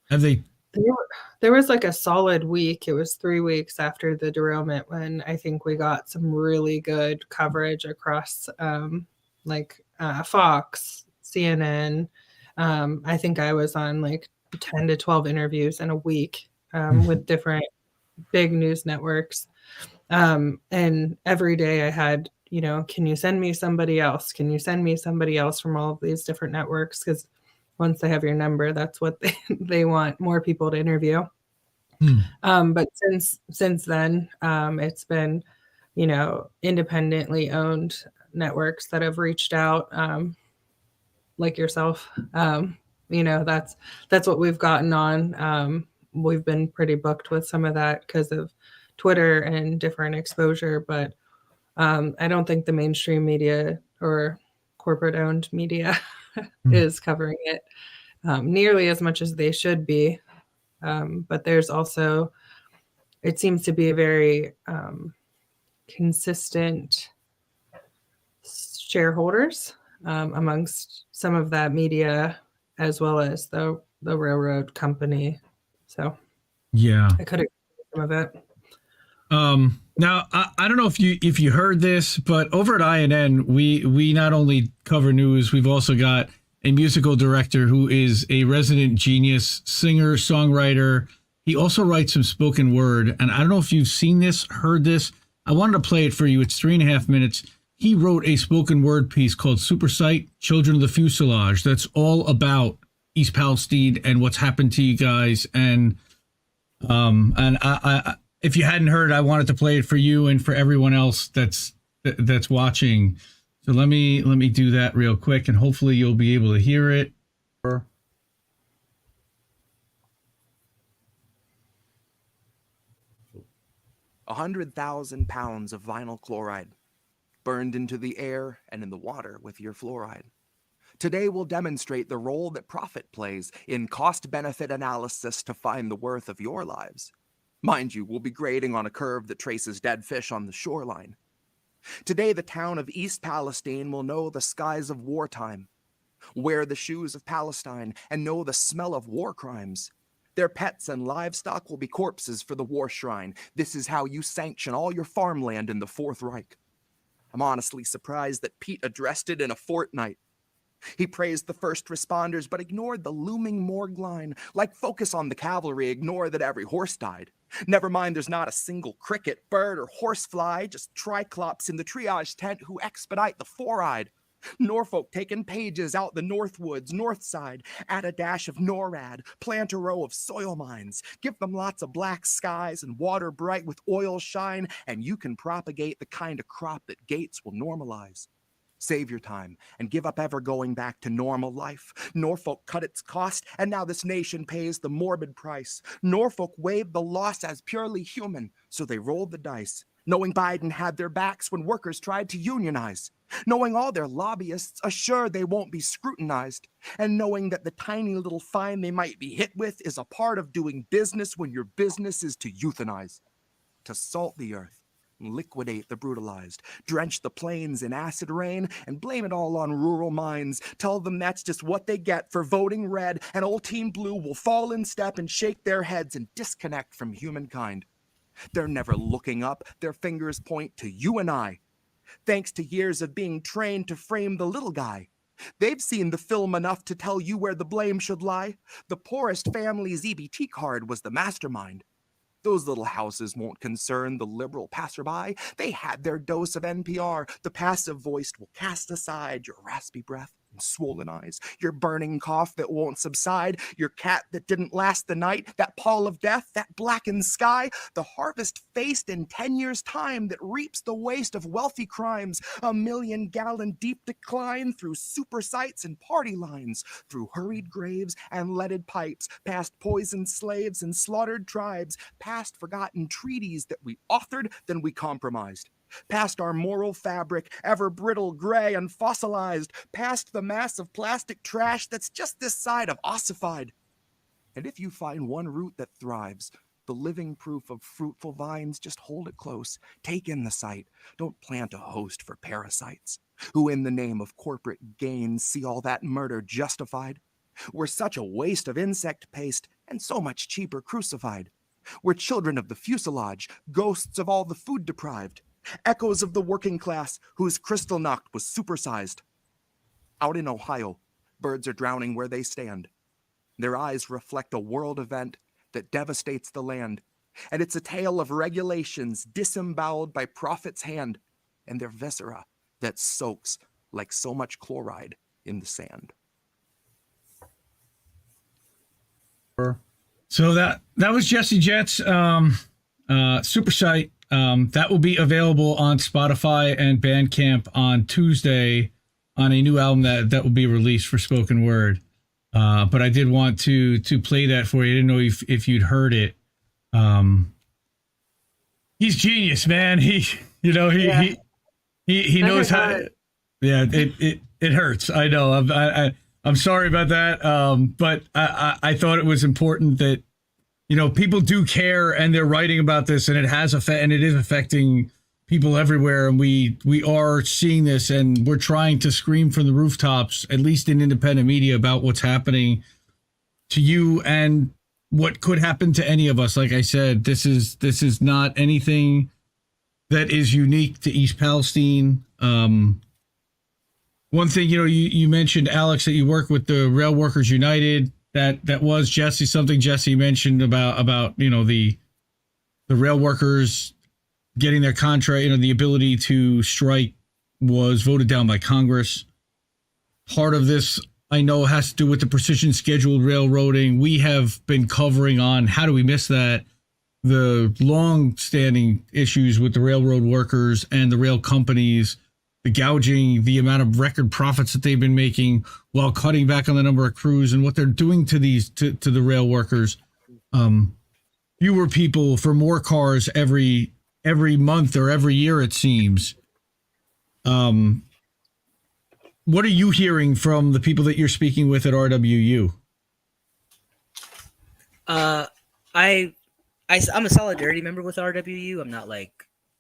There was like a solid week. It was 3 weeks after the derailment when I think we got some really good coverage across Fox, CNN. I think I was on like 10 to 12 interviews in a week with different big news networks. And every day I had, can you send me somebody else? Can you send me somebody else from all of these different networks? Because once they have your number, that's what they want more people to interview. But since then, it's been, independently owned networks that have reached out, like yourself. That's what we've gotten on. We've been pretty booked with some of that because of Twitter and different exposure, but I don't think the mainstream media or corporate owned media is covering it nearly as much as they should be. But there's also, it seems to be a very consistent shareholders amongst some of that media, as well as the railroad company. So yeah, I could have some of it. Now I don't know if you heard this, but over at INN, we not only cover news, we've also got a musical director who is a resident genius, singer, songwriter. He also writes some spoken word. And I don't know if you've seen this, heard this. I wanted to play it for you. It's 3.5 minutes. He wrote a spoken word piece called Super Sight, Children of the Fuselage. That's all about East Palestine and what's happened to you guys. And I if you hadn't heard, I wanted to play it for you and for everyone else that's watching. So let me do that real quick, and hopefully you'll be able to hear it. 100,000 pounds of vinyl chloride burned into the air and in the water with your fluoride. Today we'll demonstrate the role that profit plays in cost-benefit analysis to find the worth of your lives. Mind you, we'll be grading on a curve that traces dead fish on the shoreline. Today the town of East Palestine will know the skies of wartime, wear the shoes of Palestine, and know the smell of war crimes. Their pets and livestock will be corpses for the war shrine. This is how you sanction all your farmland in the Fourth Reich. I'm honestly surprised that Pete addressed it in a fortnight. He praised the first responders, but ignored the looming morgue line. Like focus on the cavalry, ignore that every horse died. Never mind there's not a single cricket, bird, or horsefly, just triclops in the triage tent who expedite the four-eyed. Norfolk taking pages out the Northwoods, north side, add a dash of NORAD, plant a row of soil mines, give them lots of black skies and water bright with oil shine, and you can propagate the kind of crop that Gates will normalize. Save your time and give up ever going back to normal life. Norfolk cut its cost, and now this nation pays the morbid price. Norfolk waived the loss as purely human, so they rolled the dice, knowing Biden had their backs when workers tried to unionize, knowing all their lobbyists assure they won't be scrutinized, and knowing that the tiny little fine they might be hit with is a part of doing business when your business is to euthanize, to salt the earth, Liquidate the brutalized, drench the plains in acid rain, and blame it all on rural minds. Tell them that's just what they get for voting red, and old Team Blue will fall in step and shake their heads and disconnect from humankind. They're never looking up, their fingers point to you and I. Thanks to years of being trained to frame the little guy. They've seen the film enough to tell you where the blame should lie. The poorest family's EBT card was the mastermind. Those little houses won't concern the liberal passerby. They had their dose of NPR. The passive-voiced will cast aside your raspy breath and swollen eyes, your burning cough that won't subside, your cat that didn't last the night, that pall of death, that blackened sky, the harvest faced in 10 years' time that reaps the waste of wealthy crimes, a million-gallon deep decline through super sites and party lines, through hurried graves and leaded pipes, past poisoned slaves and slaughtered tribes, past forgotten treaties that we authored, then we compromised. Past our moral fabric, ever brittle, gray, and fossilized, past the mass of plastic trash that's just this side of ossified. And if you find one root that thrives, the living proof of fruitful vines, just hold it close, take in the sight, don't plant a host for parasites, who in the name of corporate gain see all that murder justified. We're such a waste of insect paste, and so much cheaper crucified. We're children of the fuselage, ghosts of all the food deprived, echoes of the working class whose Kristallnacht was supersized. Out in Ohio, birds are drowning where they stand. Their eyes reflect a world event that devastates the land, and it's a tale of regulations disemboweled by prophet's hand, and their viscera that soaks like so much chloride in the sand. So that was Jesse Jett's super site. That will be available on Spotify and Bandcamp on Tuesday on a new album that will be released for spoken word. But I did want to play that for you. I didn't know if you'd heard it. He's genius, man. He knows how. Yeah, it hurts. I know. I'm sorry about that. But I thought it was important that, people do care and they're writing about this, and it is affecting people everywhere. And we are seeing this, and we're trying to scream from the rooftops, at least in independent media, about what's happening to you and what could happen to any of us. Like I said, this is not anything that is unique to East Palestine. One thing, you mentioned, Alex, that you work with the Rail Workers United. That was something Jesse mentioned about the rail workers getting their contract, the ability to strike was voted down by Congress. Part of this, I know, has to do with the precision scheduled railroading. We have been covering on how do we miss that, the long-standing issues with the railroad workers and the rail companies, the gouging, the amount of record profits that they've been making while cutting back on the number of crews, and what they're doing to the rail workers. Fewer people for more cars every month or every year, it seems. What are you hearing from the people that you're speaking with at RWU? I'm a solidarity member with RWU. I'm not like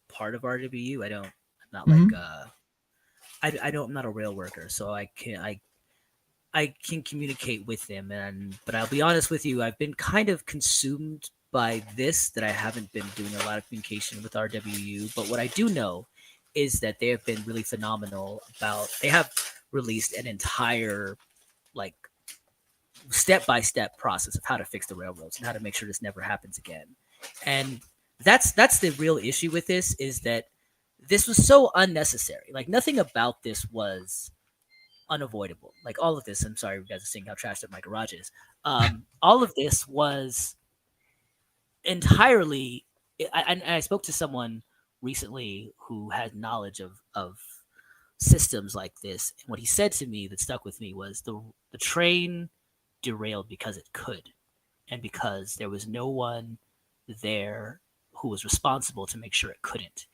part of RWU. I'm not a rail worker, so I can communicate with them. But I'll be honest with you, I've been kind of consumed by this, that I haven't been doing a lot of communication with RWU. But what I do know is that they have been really phenomenal they have released an entire step-by-step process of how to fix the railroads and how to make sure this never happens again. And that's the real issue with this, is that this was so unnecessary. Nothing about this was unavoidable. All of this, I'm sorry you guys are seeing how trashed up my garage is. All of this was entirely, I spoke to someone recently who had knowledge of systems like this. And what he said to me that stuck with me was the train derailed because it could, and because there was no one there who was responsible to make sure it couldn't.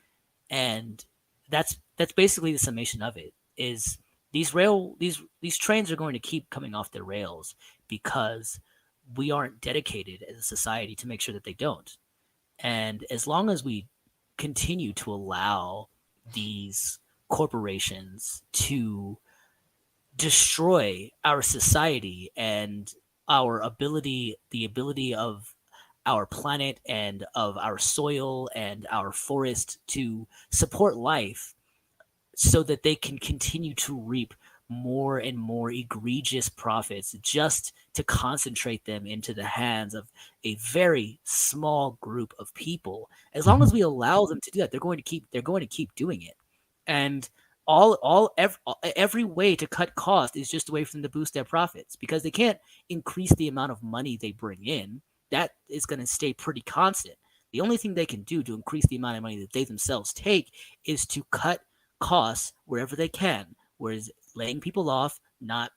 And that's basically the summation of it, is these trains are going to keep coming off their rails because we aren't dedicated as a society to make sure that they don't. And as long as we continue to allow these corporations to destroy our society and our ability, the ability of our planet and of our soil and our forest to support life, so that they can continue to reap more and more egregious profits just to concentrate them into the hands of a very small group of people. As long as we allow them to do that, they're going to keep doing it. And every way to cut cost is just a way for them to boost their profits, because they can't increase the amount of money they bring in. That is going to stay pretty constant. The only thing they can do to increase the amount of money that they themselves take is to cut costs wherever they can, whereas laying people off, not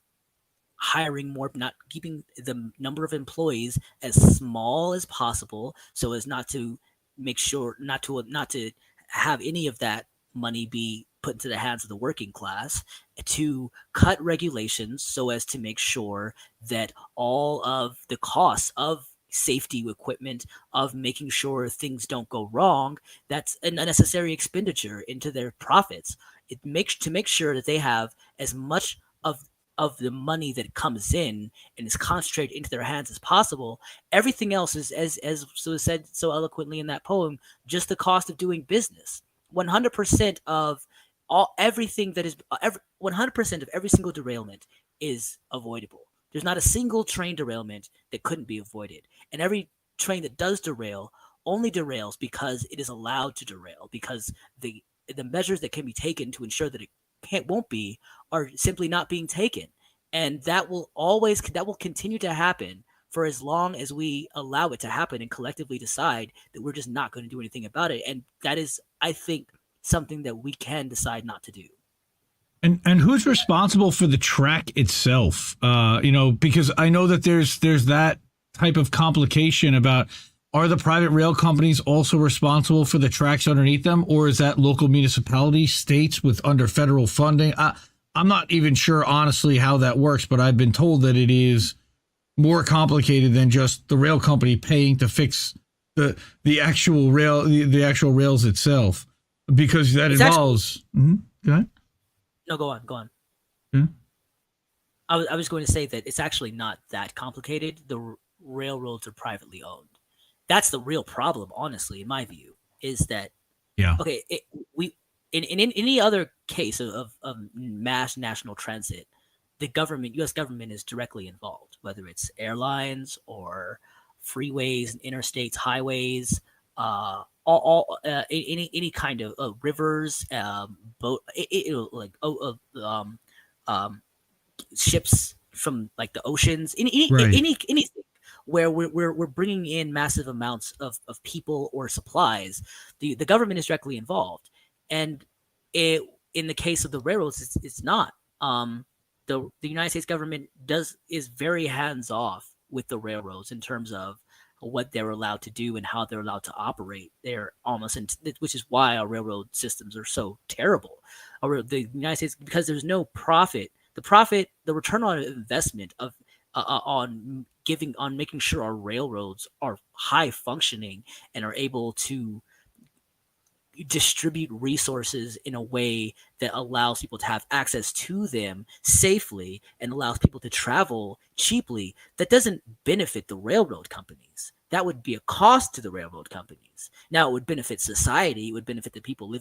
hiring more, not keeping the number of employees as small as possible, so as not to make sure not to have any of that money be put into the hands of the working class, to cut regulations so as to make sure that all of the costs of safety equipment, of making sure things don't go wrong, that's an unnecessary expenditure into their profits. It makes to make sure that they have as much of the money that comes in and is concentrated into their hands as possible. Everything else is, as so said so eloquently in that poem, just the cost of doing business. 100% of everything that is 100% of every single derailment is avoidable. There's not a single train derailment that couldn't be avoided. And every train that does derail only derails because it is allowed to derail, because the measures that can be taken to ensure that it won't be are simply not being taken. And that will continue to happen for as long as we allow it to happen and collectively decide that we're just not going to do anything about it. And that is, I think, something that we can decide not to do. And who's responsible for the track itself? Because I know that there's that type of complication about, are the private rail companies also responsible for the tracks underneath them, or is that local municipalities, states with under federal funding? I'm not even sure, honestly, how that works, but I've been told that it is more complicated than just the rail company paying to fix the actual rails itself, because that involves. Go ahead. No, go on. Yeah. I was going to say that it's actually not that complicated. The railroads are privately owned. That's the real problem, honestly, in my view, is that, okay, in any other case of mass national transit, the government, U.S. government, is directly involved, whether it's airlines or freeways, interstates, highways, any kind of rivers, boat, ships from like the oceans, anything where we're bringing in massive amounts of people or supplies. The government is directly involved, and in the case of the railroads, it's not. The United States government is very hands off with the railroads in terms of what they're allowed to do and how they're allowed to operate. They're almost, which is why our railroad systems are so terrible. The United States, because there's no profit. The return on investment of on making sure our railroads are high functioning and are able to distribute resources in a way that allows people to have access to them safely and allows people to travel cheaply, that doesn't benefit the railroad companies. That would be a cost to the railroad companies. Now, it would benefit society. It would benefit the people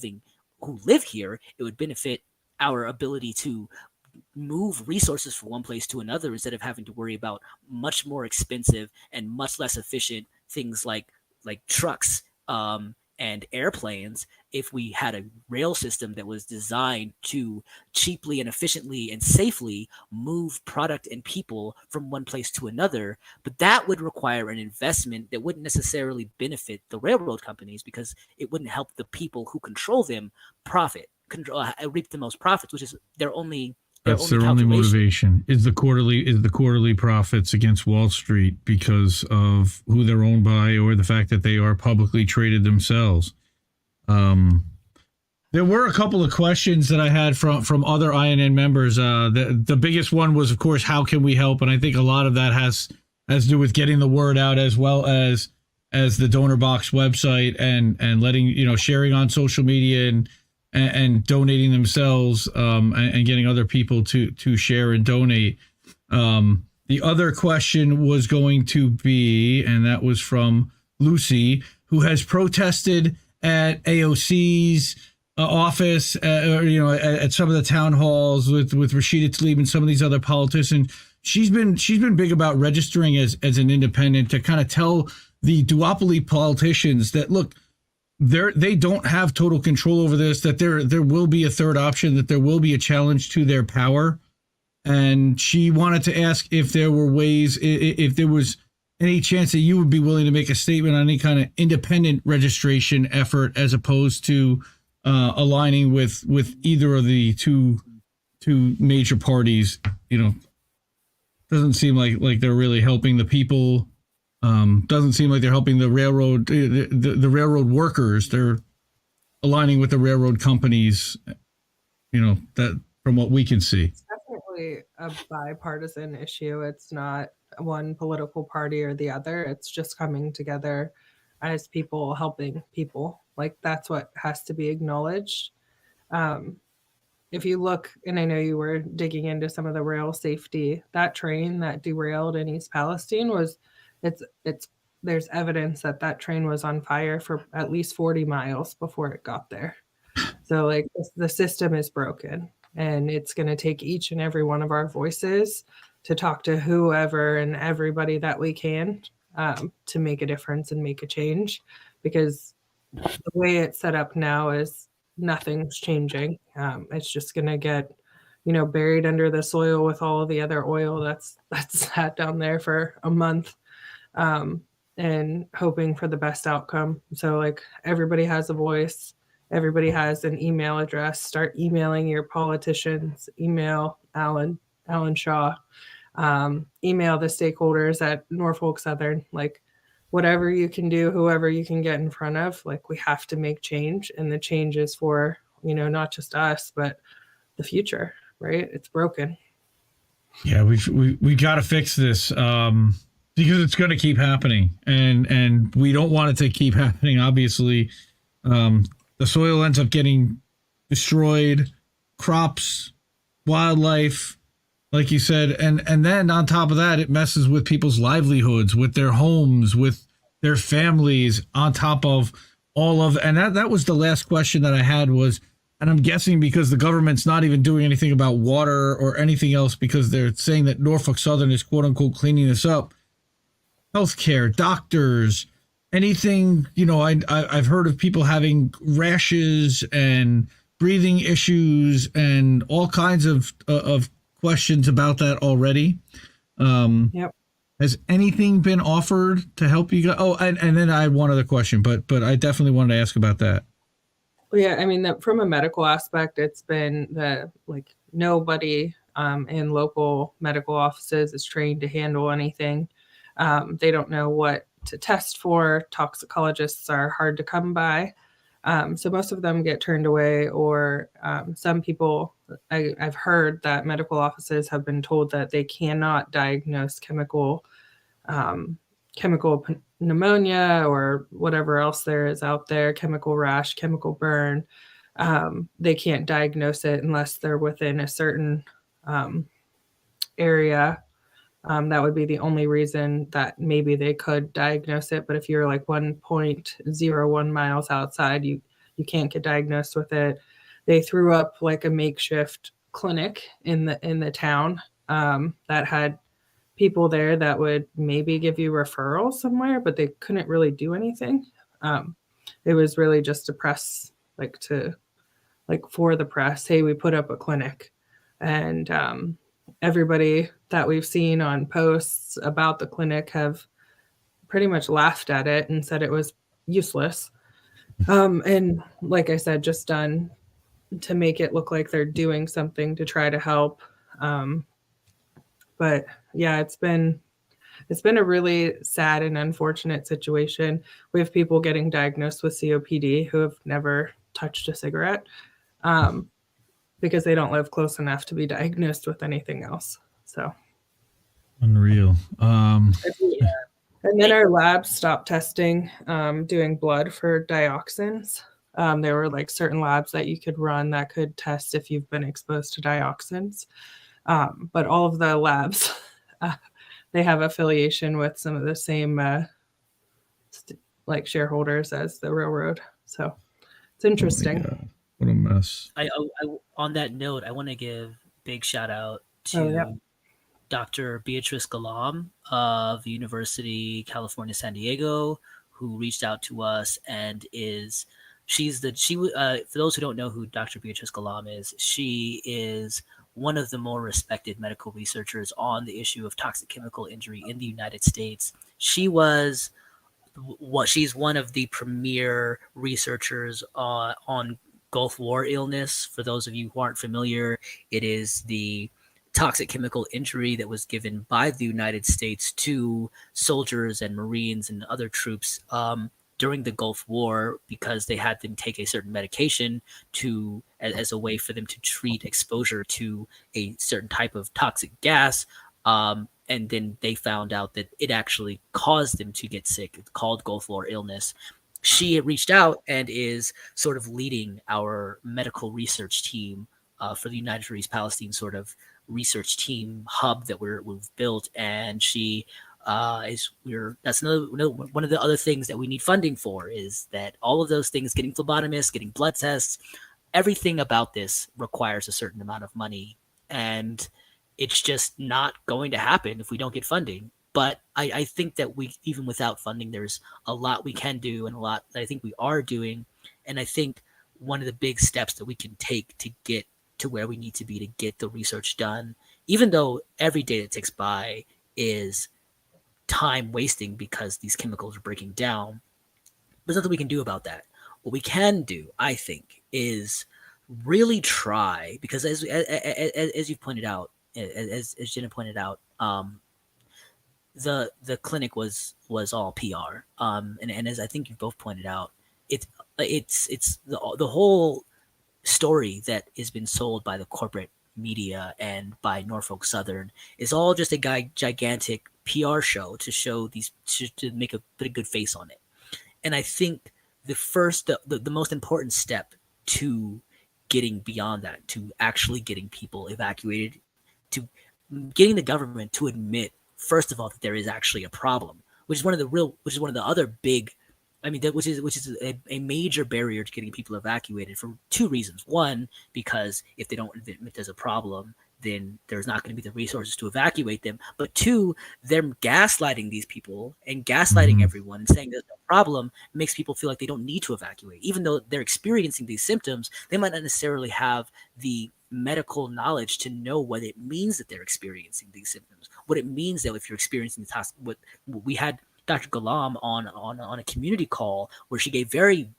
who live here. It would benefit our ability to move resources from one place to another instead of having to worry about much more expensive and much less efficient things like trucks and airplanes. If we had a rail system that was designed to cheaply and efficiently and safely move product and people from one place to another, but that would require an investment that wouldn't necessarily benefit the railroad companies, because it wouldn't help the people who control them reap the most profits, which is their only. That's their only motivation is the quarterly profits against Wall Street, because of who they're owned by or the fact that they are publicly traded themselves. There were a couple of questions that I had from other INN members. The biggest one was, of course, how can we help? And I think a lot of that has to do with getting the word out, as well as as the Donor Box website and letting, sharing on social media and donating themselves and getting other people to share and donate. The other question was going to be, and that was from Lucy, who has protested at AOC's office, at some of the town halls with Rashida Tlaib and some of these other politicians. She's been big about registering as an independent to kind of tell the duopoly politicians that, look, they don't have total control over this, that there will be a third option, that there will be a challenge to their power. And she wanted to ask if there were ways, if there was any chance that you would be willing to make a statement on any kind of independent registration effort as opposed to aligning with either of the two major parties. Doesn't seem like they're really helping the people. Doesn't seem like they're helping the railroad, the railroad workers. They're aligning with the railroad companies, that from what we can see. It's definitely a bipartisan issue. It's not one political party or the other. It's just coming together as people helping people. Like, that's what has to be acknowledged. If you look, and I know you were digging into some of the rail safety, that train that derailed in East Palestine there's evidence that train was on fire for at least 40 miles before it got there. So like the system is broken, and it's going to take each and every one of our voices to talk to whoever and everybody that we can to make a difference and make a change, because the way it's set up now is nothing's changing. It's just going to get, buried under the soil with all of the other oil that's sat down there for a month, and hoping for the best outcome. So like everybody has a voice, everybody has an email address. Start emailing your politicians, email Alan Shaw, email the stakeholders at Norfolk Southern, like whatever you can do, whoever you can get in front of. Like, we have to make change, and the change is for, not just us, but the future, right? It's broken. Yeah, we got to fix this because it's going to keep happening, and we don't want it to keep happening. Obviously, the soil ends up getting destroyed, crops, wildlife, like you said, and then on top of that, it messes with people's livelihoods, with their homes, with their families, on top of all of, and that was the last question that I had was, and I'm guessing because the government's not even doing anything about water or anything else, because they're saying that Norfolk Southern is quote unquote cleaning this up. Healthcare, doctors, anything, I've heard of people having rashes and breathing issues and all kinds of questions about that already. Yep. Has anything been offered to help you guys? Oh, and then I had one other question, but I definitely wanted to ask about that. Well, yeah, I mean, from a medical aspect, it's been nobody in local medical offices is trained to handle anything. They don't know what to test for. Toxicologists are hard to come by. So most of them get turned away, or some people, I've heard that medical offices have been told that they cannot diagnose chemical pneumonia or whatever else there is out there, chemical rash, chemical burn. They can't diagnose it unless they're within a certain area. That would be the only reason that maybe they could diagnose it. But if you're like 1.01 miles outside, you can't get diagnosed with it. They threw up like a makeshift clinic in the town that had people there that would maybe give you referrals somewhere, but they couldn't really do anything. It was really just a press, for the press, hey, we put up a clinic. And everybody that we've seen on posts about the clinic have pretty much laughed at it and said it was useless. And like I said, just done to make it look like they're doing something to try to help. But yeah, it's been a really sad and unfortunate situation. We have people getting diagnosed with COPD who have never touched a cigarette because they don't live close enough to be diagnosed with anything else. So unreal. And then our labs stopped testing, doing blood for dioxins. There were like certain labs that you could run that could test if you've been exposed to dioxins. But all of the labs, they have affiliation with some of the same like shareholders as the railroad. So it's interesting. What a mess. I on that note, I want to give big shout out to Dr. Beatrice Galam of the University California San Diego, who reached out to us and for those who don't know who Dr. Beatrice Galam is, she is one of the more respected medical researchers on the issue of toxic chemical injury in the United States. She's one of the premier researchers on Gulf War illness. For those of you who aren't familiar, it is the toxic chemical injury that was given by the United States to soldiers and Marines and other troops during the Gulf War, because they had them take a certain medication as a way for them to treat exposure to a certain type of toxic gas. And then they found out that it actually caused them to get sick. It's called Gulf War illness. She had reached out and is sort of leading our medical research team for the United for East Palestine sort of research team hub that we've built. And she that's one of the other things that we need funding for, is that all of those things, getting phlebotomists, getting blood tests, everything about this requires a certain amount of money. And it's just not going to happen if we don't get funding. But I think that even without funding, there's a lot we can do and a lot that I think we are doing. And I think one of the big steps that we can take to get to where we need to be to get the research done, even though every day that ticks by is time wasting because these chemicals are breaking down, there's nothing we can do about that. What we can do, I think, is really try, because as you've pointed out, as Jenna pointed out, the clinic was all PR, and as I think you both pointed out, it's the whole story that has been sold by the corporate media and by Norfolk Southern is all just a gigantic PR show to show these to make put a good face on it. And I think the most important step to getting beyond that, to actually getting people evacuated, to getting the government to admit, first of all, that there is actually a problem, which is one of the other big, which is a major barrier to getting people evacuated for two reasons. One, because if they don't admit there's a problem, then there's not going to be the resources to evacuate them. But two, them gaslighting these people and gaslighting everyone and saying there's no problem makes people feel like they don't need to evacuate. Even though they're experiencing these symptoms, they might not necessarily have the medical knowledge to know what it means that they're experiencing these symptoms, what it means that if you're experiencing the toxic, what we had Dr. Galam on a community call where she gave very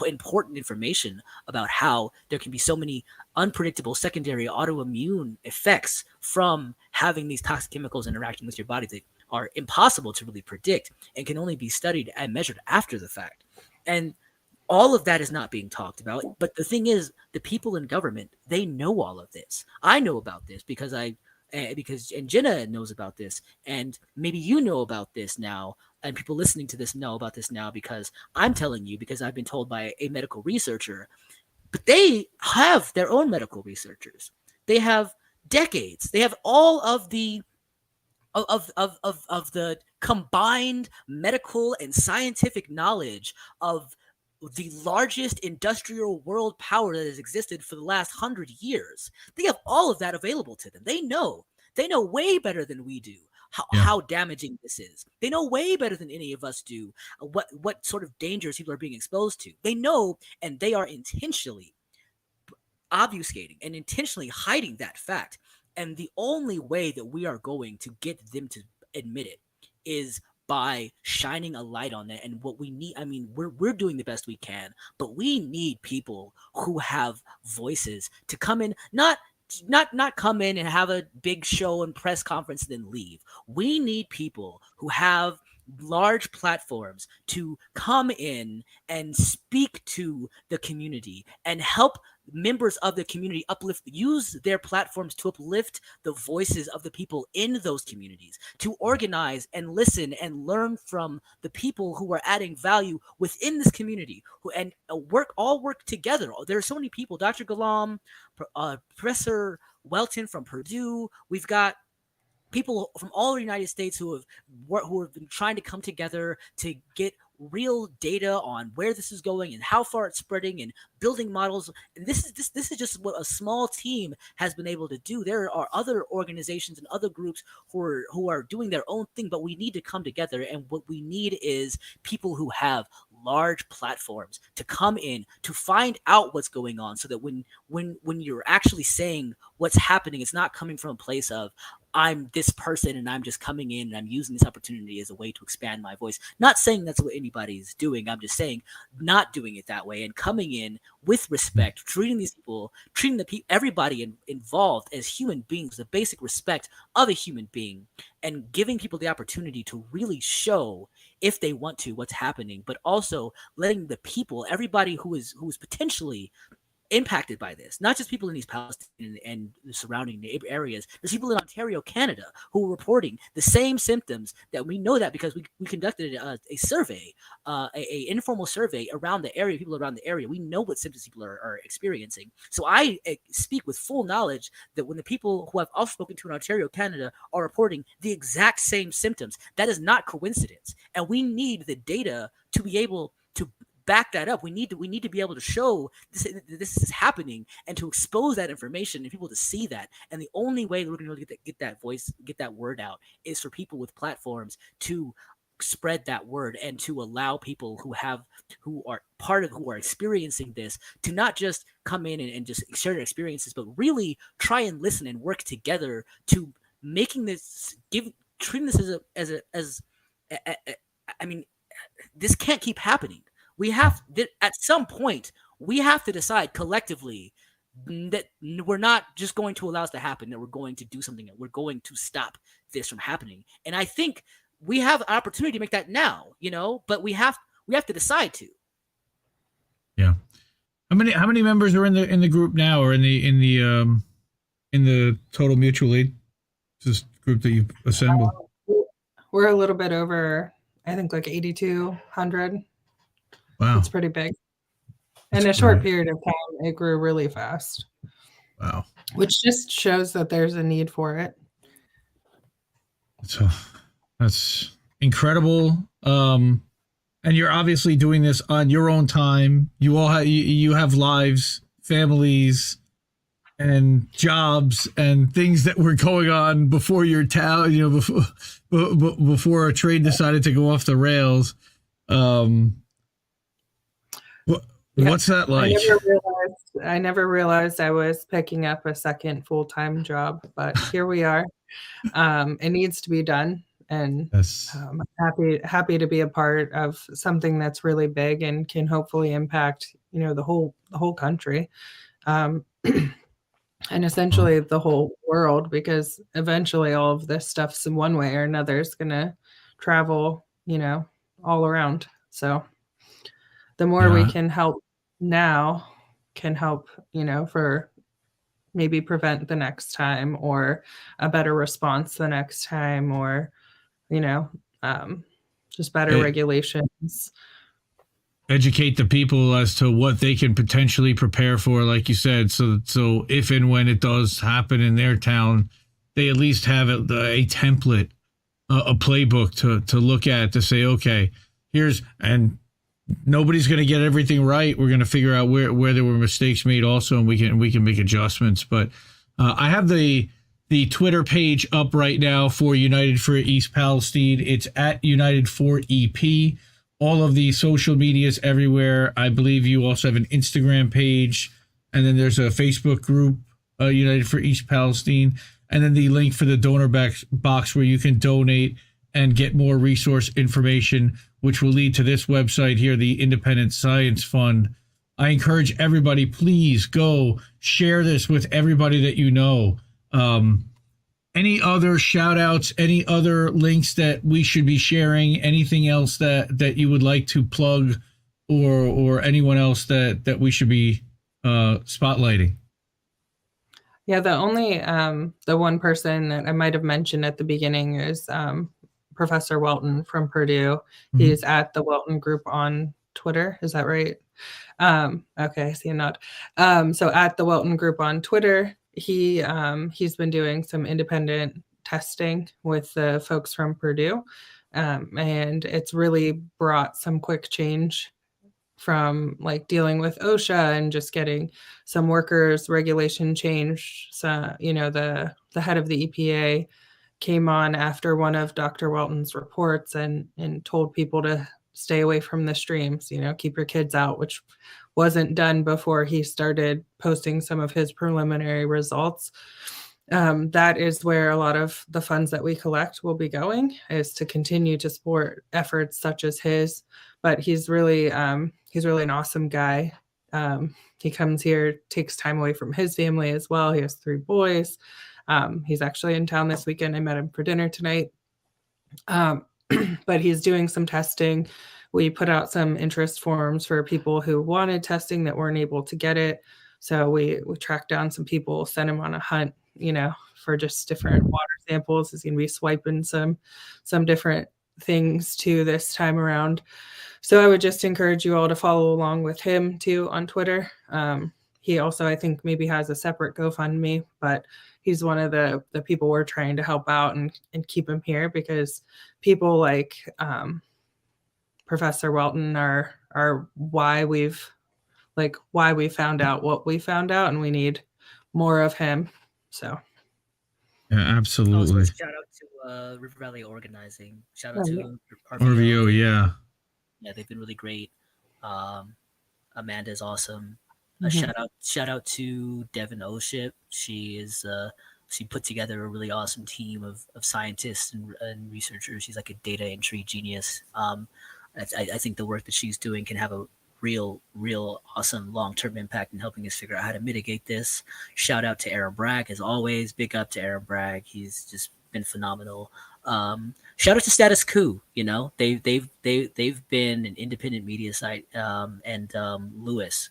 important information about how there can be so many unpredictable secondary autoimmune effects from having these toxic chemicals interacting with your body that are impossible to really predict and can only be studied and measured after the fact. And all of that is not being talked about. But the thing is, the people in government, they know all of this. I know about this because Jenna knows about this, and maybe you know about this now, and people listening to this know about this now because I'm telling you, because I've been told by a medical researcher. But they have their own medical researchers. They have decades. They have all of the the combined medical and scientific knowledge of the largest industrial world power that has existed for the last 100 years. They have all of that available to them. They know way better than we do how damaging this is. They know way better than any of us do what sort of dangers people are being exposed to. They know, and they are intentionally obfuscating and intentionally hiding that fact. And the only way that we are going to get them to admit it is by shining a light on it. And what we need, we're doing the best we can, but we need people who have voices to come in, not come in and have a big show and press conference and then leave. We need people who have large platforms to come in and speak to the community and help members of the community use their platforms to uplift the voices of the people in those communities, to organize and listen and learn from the people who are adding value within this community, and work together. There are so many people, Dr. Ghulam, Professor Welton from Purdue. We've got people from all the United States who have been trying to come together to get real data on where this is going and how far it's spreading, and building models. And this is just what a small team has been able to do. There are other organizations and other groups who are doing their own thing, but we need to come together. And what we need is people who have large platforms to come in to find out what's going on, so that when you're actually saying what's happening, it's not coming from a place of, I'm this person and I'm just coming in and I'm using this opportunity as a way to expand my voice. Not saying that's what anybody is doing. I'm just saying not doing it that way, and coming in with respect, treating these people, everybody involved as human beings, the basic respect of a human being, and giving people the opportunity to really show, if they want to, what's happening, but also letting the people, everybody who is potentially impacted by this, not just people in East Palestine and the surrounding areas. There's people in Ontario, Canada, who are reporting the same symptoms. That we know that because we conducted a survey, a informal survey around the area, people around the area. We know what symptoms people are experiencing. So I speak with full knowledge that when the people who I've also spoken to in Ontario, Canada, are reporting the exact same symptoms, that is not coincidence. And we need the data to be able to back that up. We need to be able to show this is happening, and to expose that information and people to see that. And the only way that we're going to get that word out is for people with platforms to spread that word, and to allow people who are experiencing this to not just come in and just share their experiences, but really try and listen and work together to treating this I mean, this can't keep happening. We have at some point we have to decide collectively that we're not just going to allow this to happen, that we're going to do something, that we're going to stop this from happening. And I think we have an opportunity to make that now, but we have to decide to. Yeah. How many members are in the group now, or in the Total Mutual Aid, this group that you've assembled? We're a little bit over, I think, like 8,200. Wow. It's pretty big. In a short period of time, it grew really fast. Wow. Which just shows that there's a need for it. So that's incredible. And you're obviously doing this on your own time. You all you have lives, families, and jobs, and things that were going on before your town, before a train decided to go off the rails. What's that like? I never realized I was picking up a second full-time job, but here we are. It needs to be done, and I'm happy to be a part of something that's really big and can hopefully impact, the whole country, and essentially the whole world, because eventually all of this stuff's in one way or another is going to travel, all around. So the more we can help now can help, for maybe prevent the next time, or a better response the next time, or, just better regulations. Educate the people as to what they can potentially prepare for, like you said, so if and when it does happen in their town, they at least have a template, a playbook to look at, to say, okay, and nobody's going to get everything right. We're going to figure out where there were mistakes made also, and we can make adjustments. But I have the Twitter page up right now for United for East Palestine. It's at United for EP. All of the social medias everywhere. I believe you also have an Instagram page, and then there's a Facebook group, United for East Palestine, and then the link for the donor box where you can donate and get more resource information, which will lead to this website here, the Independent Science Fund. I encourage everybody, please go share this with everybody that you know. Any other shout outs, any other links that we should be sharing, anything else that you would like to plug, or anyone else that we should be spotlighting. Yeah, the only the one person that I might have mentioned at the beginning is Professor Welton from Purdue. Mm-hmm. He's at the Welton Group on Twitter. Is that right? Okay, I see a nod. So at the Welton Group on Twitter, he's been doing some independent testing with the folks from Purdue, and it's really brought some quick change from like dealing with OSHA and just getting some workers regulation changed. So, the head of the EPA came on after one of Dr. Welton's reports and told people to stay away from the streams, keep your kids out, which wasn't done before he started posting some of his preliminary results. That is where a lot of the funds that we collect will be going, is to continue to support efforts such as his. But he's really an awesome guy. He comes here, takes time away from his family as well. He has 3 boys. He's actually in town this weekend. I met him for dinner tonight. But he's doing some testing. We put out some interest forms for people who wanted testing that weren't able to get it. So we tracked down some people, sent him on a hunt, for just different water samples. He's going to be swiping some different things too this time around. So I would just encourage you all to follow along with him too on Twitter. He also, I think, maybe has a separate GoFundMe, but he's one of the people we're trying to help out and keep him here, because people like Professor Welton are why we found out what we found out, and we need more of him. So yeah, absolutely. Also, shout out to River Valley Organizing. Shout out to RVO, yeah. Yeah, they've been really great. Amanda's awesome. Mm-hmm. Shout out to Devin Oship. She put together a really awesome team of scientists and researchers. She's like a data entry genius. I think the work that she's doing can have a real awesome long-term impact in helping us figure out how to mitigate this. Shout out to Aaron Bragg, as always. Big up to Aaron Bragg. He's just been phenomenal. Shout out to Status Quo. They've been an independent media site, and Lewis,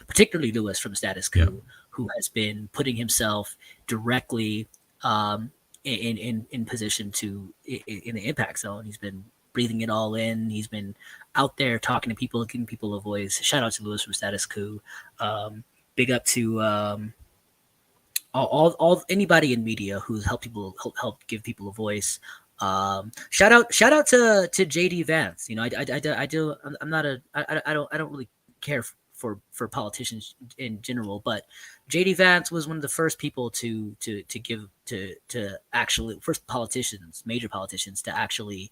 particularly Lewis from Status Quo, who has been putting himself directly in position in the impact zone. He's been breathing it all in. He's been out there talking to people, giving people a voice. Shout out to Lewis from Status Quo. Big up to all anybody in media who's helped give people a voice. Shout out to JD Vance. I don't really care for politicians in general, but JD Vance was one of the first people to actually major politicians to actually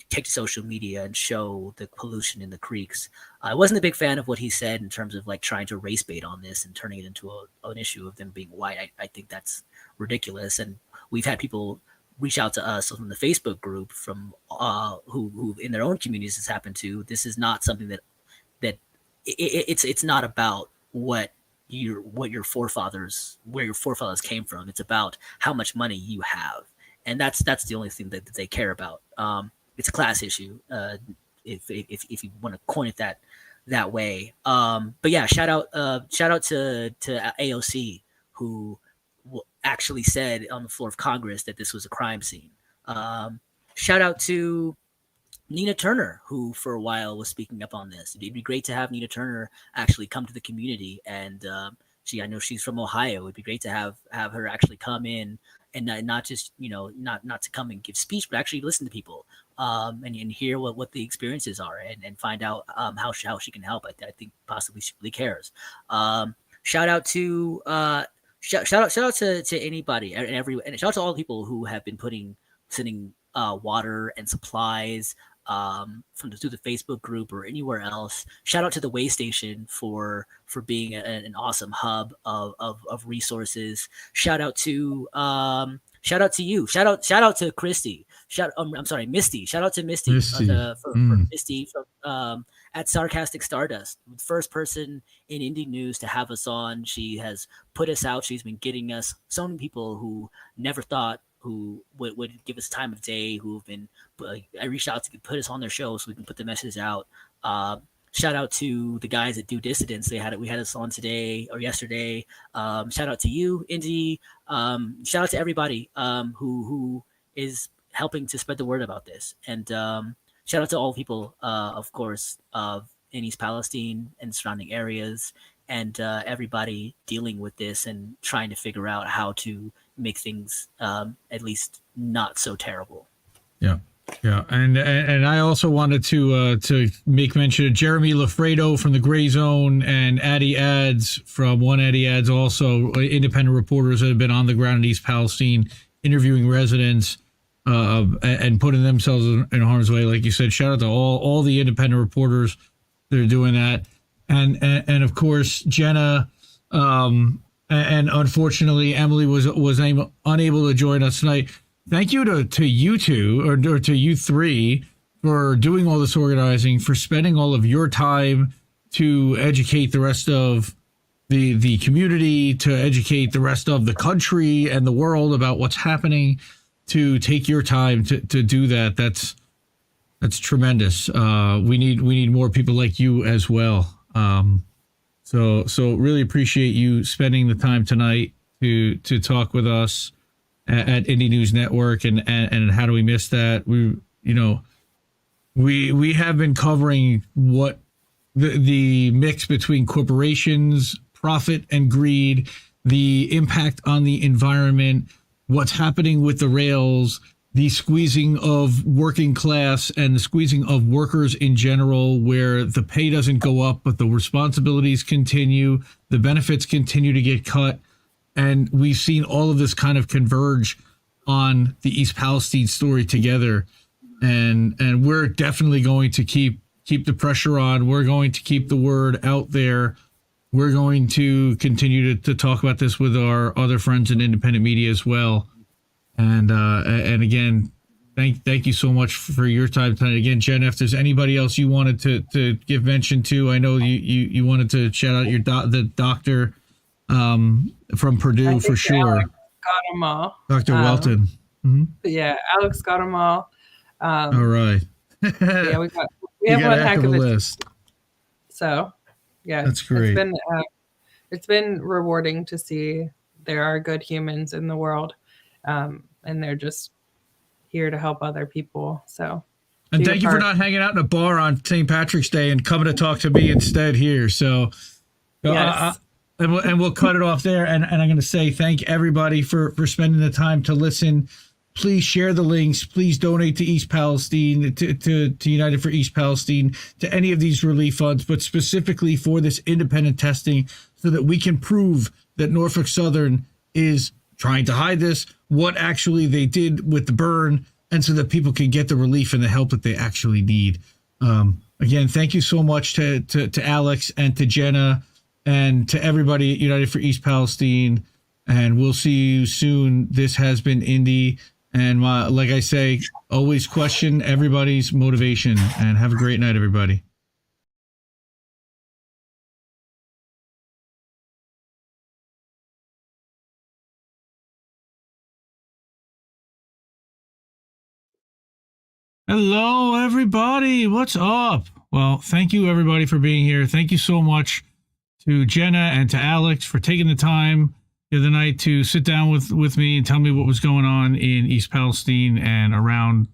take to social media and show the pollution in the creeks. I wasn't a big fan of what he said in terms of like trying to race bait on this and turning it into an issue of them being white. I think that's ridiculous. And we've had people reach out to us on the Facebook group from who in their own communities has happened to. This is not something that it's not about where your forefathers came from. It's about how much money you have. And that's the only thing that they care about. It's a class issue, if you want to coin it that way. But yeah, shout out to AOC, who actually said on the floor of Congress that this was a crime scene. Shout out to Nina Turner, who for a while was speaking up on this. It'd be great to have Nina Turner actually come to the community, and I know she's from Ohio. It'd be great to have her actually come in and not just not to come and give speech, but actually listen to people and hear what the experiences are and find out how she can help. I think possibly she really cares. Shout out to anybody and shout out to all the people who have been sending water and supplies through the Facebook group or anywhere else. Shout out to the Way Station for being an awesome hub of resources. Shout out to you. Shout out to Christy. Misty. Shout out to Misty. For Misty from at Sarcastic Stardust, first person in indie news to have us on. She has put us out. She's been getting us so many people who never thought who would give us time of day, who've been, I reached out to put us on their show so we can put the message out. shout out to the guys at Do Dissidents. We had us on today or yesterday. Shout out to you, Indy. Shout out to everybody who is helping to spread the word about this. And shout out to all people, of course, in East Palestine and surrounding areas, and everybody dealing with this and trying to figure out how to make things at least not so terrible. Yeah. Yeah, and I also wanted to make mention of Jeremy Lafredo from the Gray Zone and Addy Ads from One Addy Ads, also independent reporters that have been on the ground in East Palestine, interviewing residents and putting themselves in harm's way. Like you said, shout out to all the independent reporters that are doing that, and of course Jenna, and unfortunately Emily was unable to join us tonight. Thank you to you two, or to you three, for doing all this organizing, for spending all of your time to educate the rest of the community, to educate the rest of the country and the world about what's happening, to take your time to do that. That's tremendous. We need more people like you as well. So really appreciate you spending the time tonight to talk with us at Indie News Network, and how do we miss that? We have been covering what the mix between corporations, profit and greed, the impact on the environment, what's happening with the rails, the squeezing of working class and the squeezing of workers in general, where the pay doesn't go up, but the responsibilities continue, the benefits continue to get cut. And we've seen all of this kind of converge on the East Palestine story together. And we're definitely going to keep the pressure on. We're going to keep the word out there. We're going to continue to talk about this with our other friends in independent media as well. And again, thank you so much for your time tonight. Again, Jen, if there's anybody else you wanted to give mention to, I know you wanted to shout out the doctor from Purdue for sure. Alex got them all. Dr. Welton. Mm-hmm. Yeah, Alex got them all. All right. Yeah, we have one heck of a list. So, yeah, that's great. It's been rewarding to see there are good humans in the world, and they're just here to help other people. So, and thank you for not hanging out in a bar on St. Patrick's Day and coming to talk to me instead here. So, yes. And we'll cut it off there. And I'm going to say thank everybody for spending the time to listen. Please share the links. Please donate to East Palestine, to United for East Palestine, to any of these relief funds, but specifically for this independent testing so that we can prove that Norfolk Southern is trying to hide this, what actually they did with the burn, and so that people can get the relief and the help that they actually need. Again, thank you so much to Alex and to Jenna, and to everybody at United for East Palestine. And we'll see you soon. This has been Indy. And like I say, always question everybody's motivation. And have a great night, everybody. Hello, everybody. What's up? Well, thank you, everybody, for being here. Thank you so much to Jenna and to Alex for taking the time the other night to sit down with me and tell me what was going on in East Palestine and around,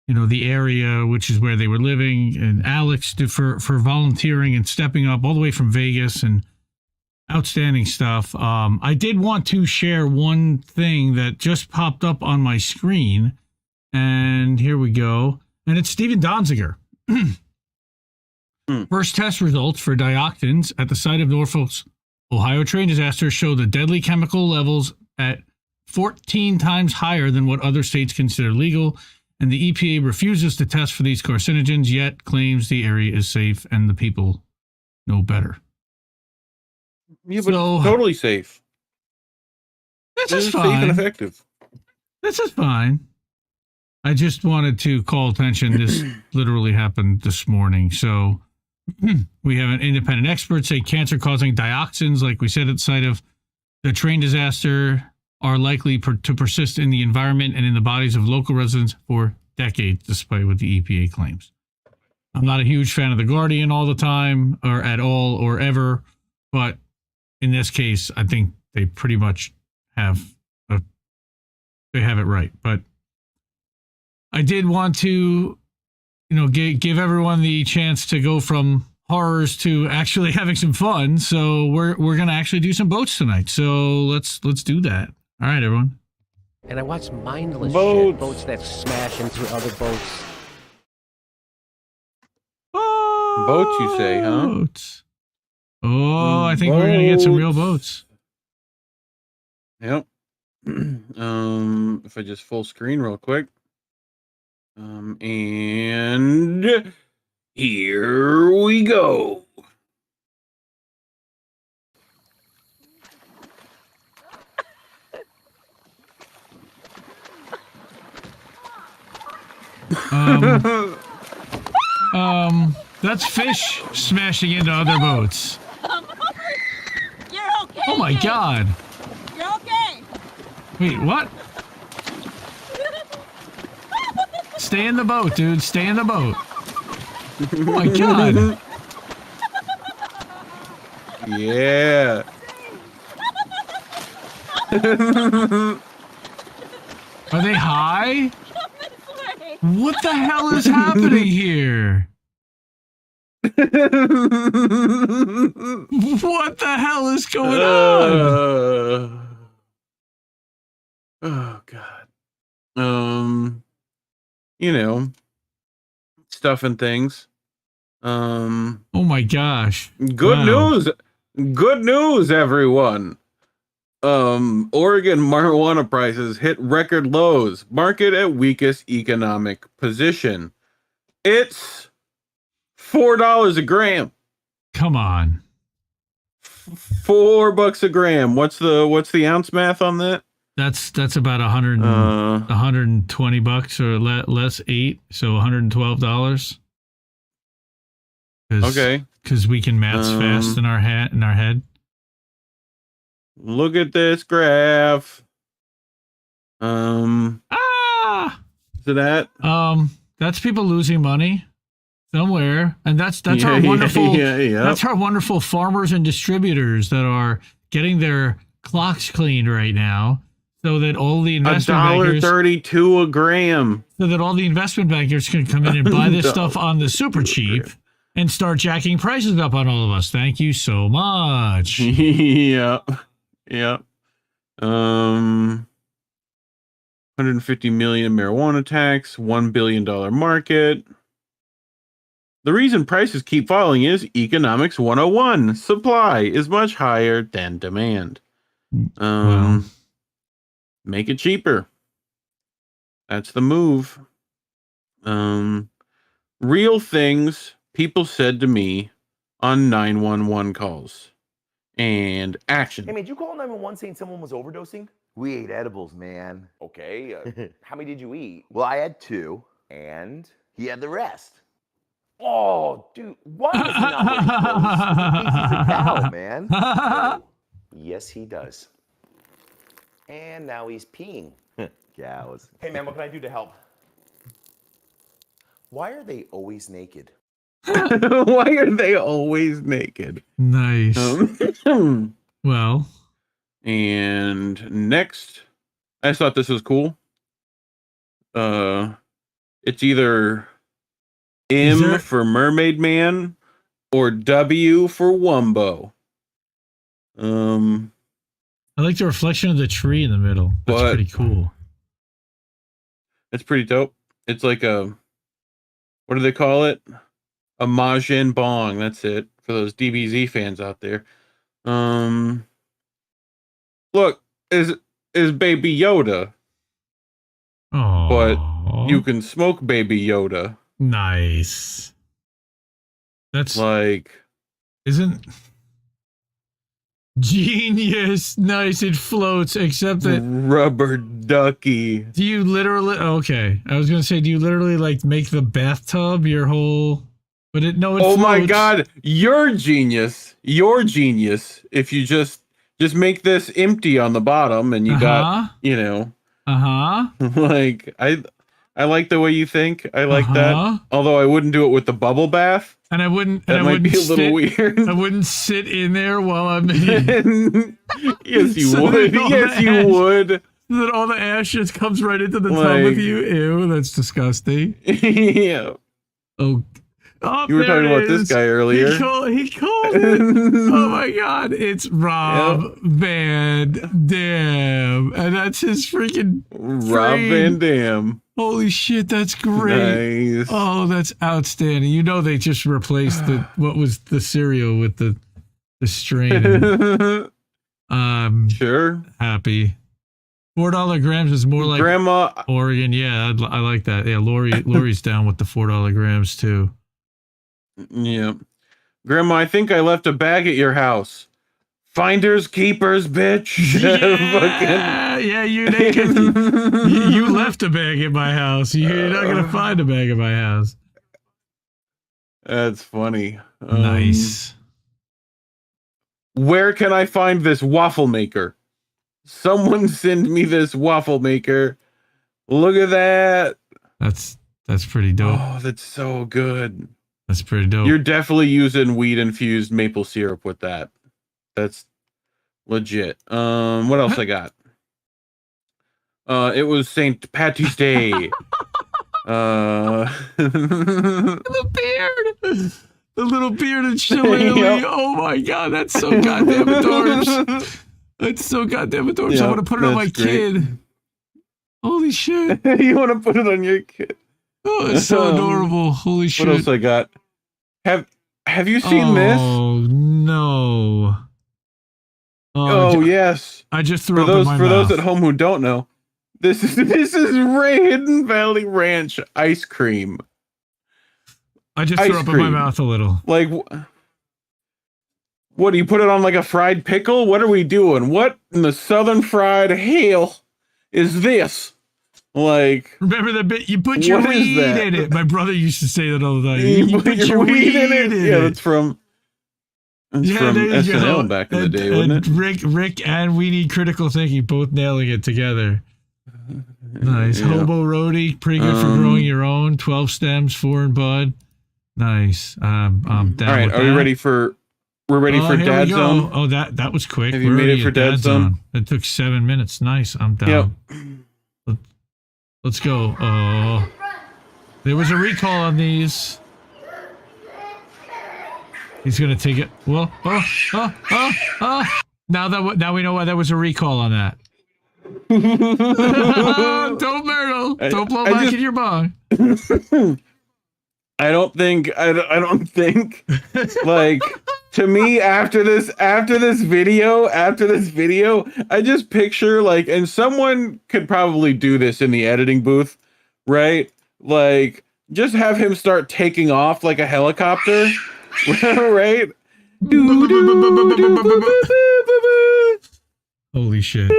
the area, which is where they were living. And Alex for volunteering and stepping up all the way from Vegas, and outstanding stuff. I did want to share one thing that just popped up on my screen, and here we go. And it's Steven Donziger. First test results for dioxins at the site of Norfolk's Ohio train disaster show the deadly chemical levels at 14 times higher than what other states consider legal, and the EPA refuses to test for these carcinogens, yet claims the area is safe and the people know better. Yeah, but totally safe. This is fine. Safe and effective. This is fine. I just wanted to call attention. This literally happened this morning. So we have an independent expert say cancer-causing dioxins, like we said at the site of the train disaster, are likely to persist in the environment and in the bodies of local residents for decades, despite what the EPA claims. I'm not a huge fan of the Guardian all the time or at all or ever, but in this case, I think they pretty much have they have it right. But I did want to, give everyone the chance to go from horrors to actually having some fun. So we're gonna actually do some boats tonight. So let's do that. All right, everyone. And I watch mindless Boats. shit, boats that smash into other boats. Boats, you say, huh? Boats. Oh, I think we're gonna get some real boats. Yep. If I just full screen real quick. And here we go. That's fish smashing into other boats. You're okay. Oh my God. You're okay. Wait, what? Stay in the boat, dude. Stay in the boat. Oh my God. Yeah. Are they high? What the hell is happening here? What the hell is going on? Oh God. Stuff and things. Oh my gosh. Good news. Good news, everyone. Oregon marijuana prices hit record lows. Market at weakest economic position. It's $4 a gram. Come on. $4 a gram. What's the ounce math on that? That's about 120 bucks or less 8, so $112. Okay. Because we can maths fast in our head. Look at this graph. So that that's people losing money somewhere, and that's our wonderful that's our wonderful farmers and distributors that are getting their clocks cleaned right now, so that all the investment bankers $1.32 a gram, so that all the investment bankers can come in and buy this stuff on the super cheap and start jacking prices up on all of us. Thank you so much. Yeah. 150 million marijuana tax, $1 billion market. The reason prices keep falling is economics 101. Supply is much higher than demand. Make it cheaper. That's the move. Real things people said to me on 911 calls. And action. Hey, man, did you call 911 saying someone was overdosing? We ate edibles, man. Okay. How many did you eat? Well, I had 2. And? He had the rest. Oh, dude. Why does he not wear clothes? He thinks he's a cow, man. Oh, yes, he does. And now he's peeing. Cows. Hey, man, what can I do to help? Why are they always naked? Why are they always naked? Nice. Well. And next, I just thought this was cool. It's either M for Mermaid Man or W for Wumbo. I like the reflection of the tree in the middle. That's pretty cool. It's pretty dope. It's like what do they call it? A Majin Bong. That's it for those DBZ fans out there. Look, is Baby Yoda. Oh, but you can smoke Baby Yoda. Nice. That's like, isn't genius? Nice. It floats, except that rubber ducky. Do you literally? Okay, I was gonna say, do you literally like make the bathtub your whole? But it no. It oh floats. My God, you're genius. You're genius. If you just make this empty on the bottom, and you got like I like the way you think. I like that. Although I wouldn't do it with the bubble bath. And I wouldn't. That might be a little weird. I wouldn't sit in there while I'm in. Yes, you would. Yes, you would. So that all the ash just comes right into the tub with you. Ew, that's disgusting. Yeah. Oh, you were talking about this guy earlier. He called it. Oh my God, it's Rob Van Dam, and that's his freaking Rob Van Dam. Holy shit, that's great. Nice. Oh, that's outstanding. You know they just replaced what was the cereal with the strain. Sure. Happy. $4 grams is more like Grandma Oregon. Yeah, I like that. Yeah, Lori's down with the $4 grams too. Yeah. Grandma, I think I left a bag at your house. Finders keepers, bitch. Yeah, you naked. You left a bag at my house. You're not gonna find a bag at my house. That's funny. Nice. Where can I find this waffle maker? Someone send me this waffle maker. Look at that. That's pretty dope. Oh, that's so good. That's pretty dope. You're definitely using weed infused maple syrup with that. That's legit. What else I got? It was St. Patty's Day. The beard. The little bearded shillelagh. Yep. Oh my God, that's so goddamn adorbs. That's so goddamn adorbs. Yep, I want to put it on my kid. Holy shit. You want to put it on your kid? Oh, it's so adorable. Holy shit. What else I got? Have you seen this? Oh, no. Oh, yes. I just threw up in my mouth. Those at home who don't know, this is Hidden Valley Ranch ice cream. I just threw up in my mouth a little. Like, what, do you put it on like a fried pickle? What are we doing? What in the Southern fried hell is this? Like, remember the bit you put your weed in it? My brother used to say that all the time. You put your weed in it. Yeah, that's from SNL back in the day, wasn't it? Rick and We Need Critical Thinking both nailing it together. Nice. Yeah. Hobo Roadie, pretty good for growing your own. 12 stems, 4 in bud. Nice. I'm down. All right, with are we ready for? We're ready for Dad Zone. Oh, that was quick. Have you made it for Dad Zone? It took 7 minutes. Nice. I'm down. Yep. Let's go. Oh, there was a recall on these. He's gonna take it. Well, Now we know why there was a recall on that. Don't Myrtle. Don't blow back in your bong. I don't think like, to me, after this video, I just picture like, and someone could probably do this in the editing booth, right? Like, just have him start taking off like a helicopter, right? Holy shit.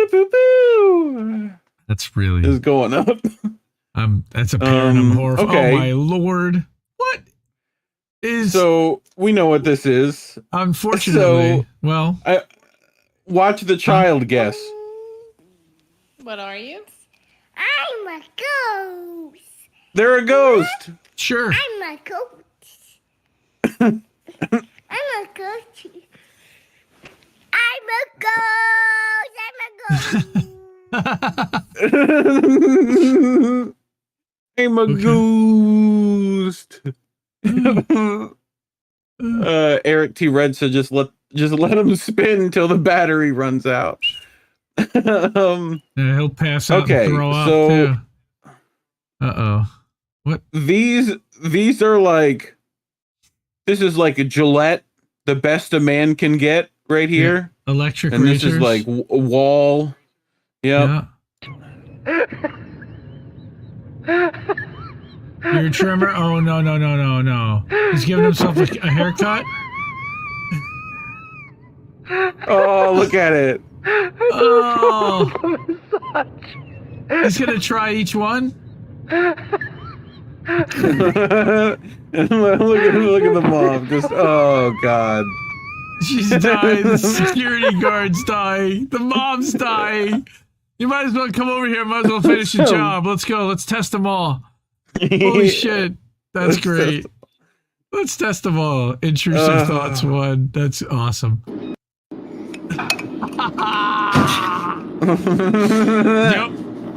That's really is going up. That's a paranormal horror. Okay. Oh my lord. What is so we know what this is. Unfortunately. So, watch the child guess. What are you? I'm a ghost. They're a ghost. Sure. I'm a ghost. I'm a ghost. I'm a ghost. I'm a ghost. Eric T. Red said just let him spin until the battery runs out. He'll pass out and throw up too. What? These are like, this is like a Gillette, the best a man can get right here. Yeah. Electric and razors. This is like a wall. Yep. Yeah. Your trimmer? Oh, no. He's giving himself a haircut? Oh, look at it. Oh. He's going to try each one? look at the mom. Just, oh, God. She's dying. The security guard's dying. The mom's dying. You might as well come over here. Might as well finish your job. Let's go. Let's test them all. Holy shit. That's great. Let's test them all. Intrusive thoughts 1. That's awesome.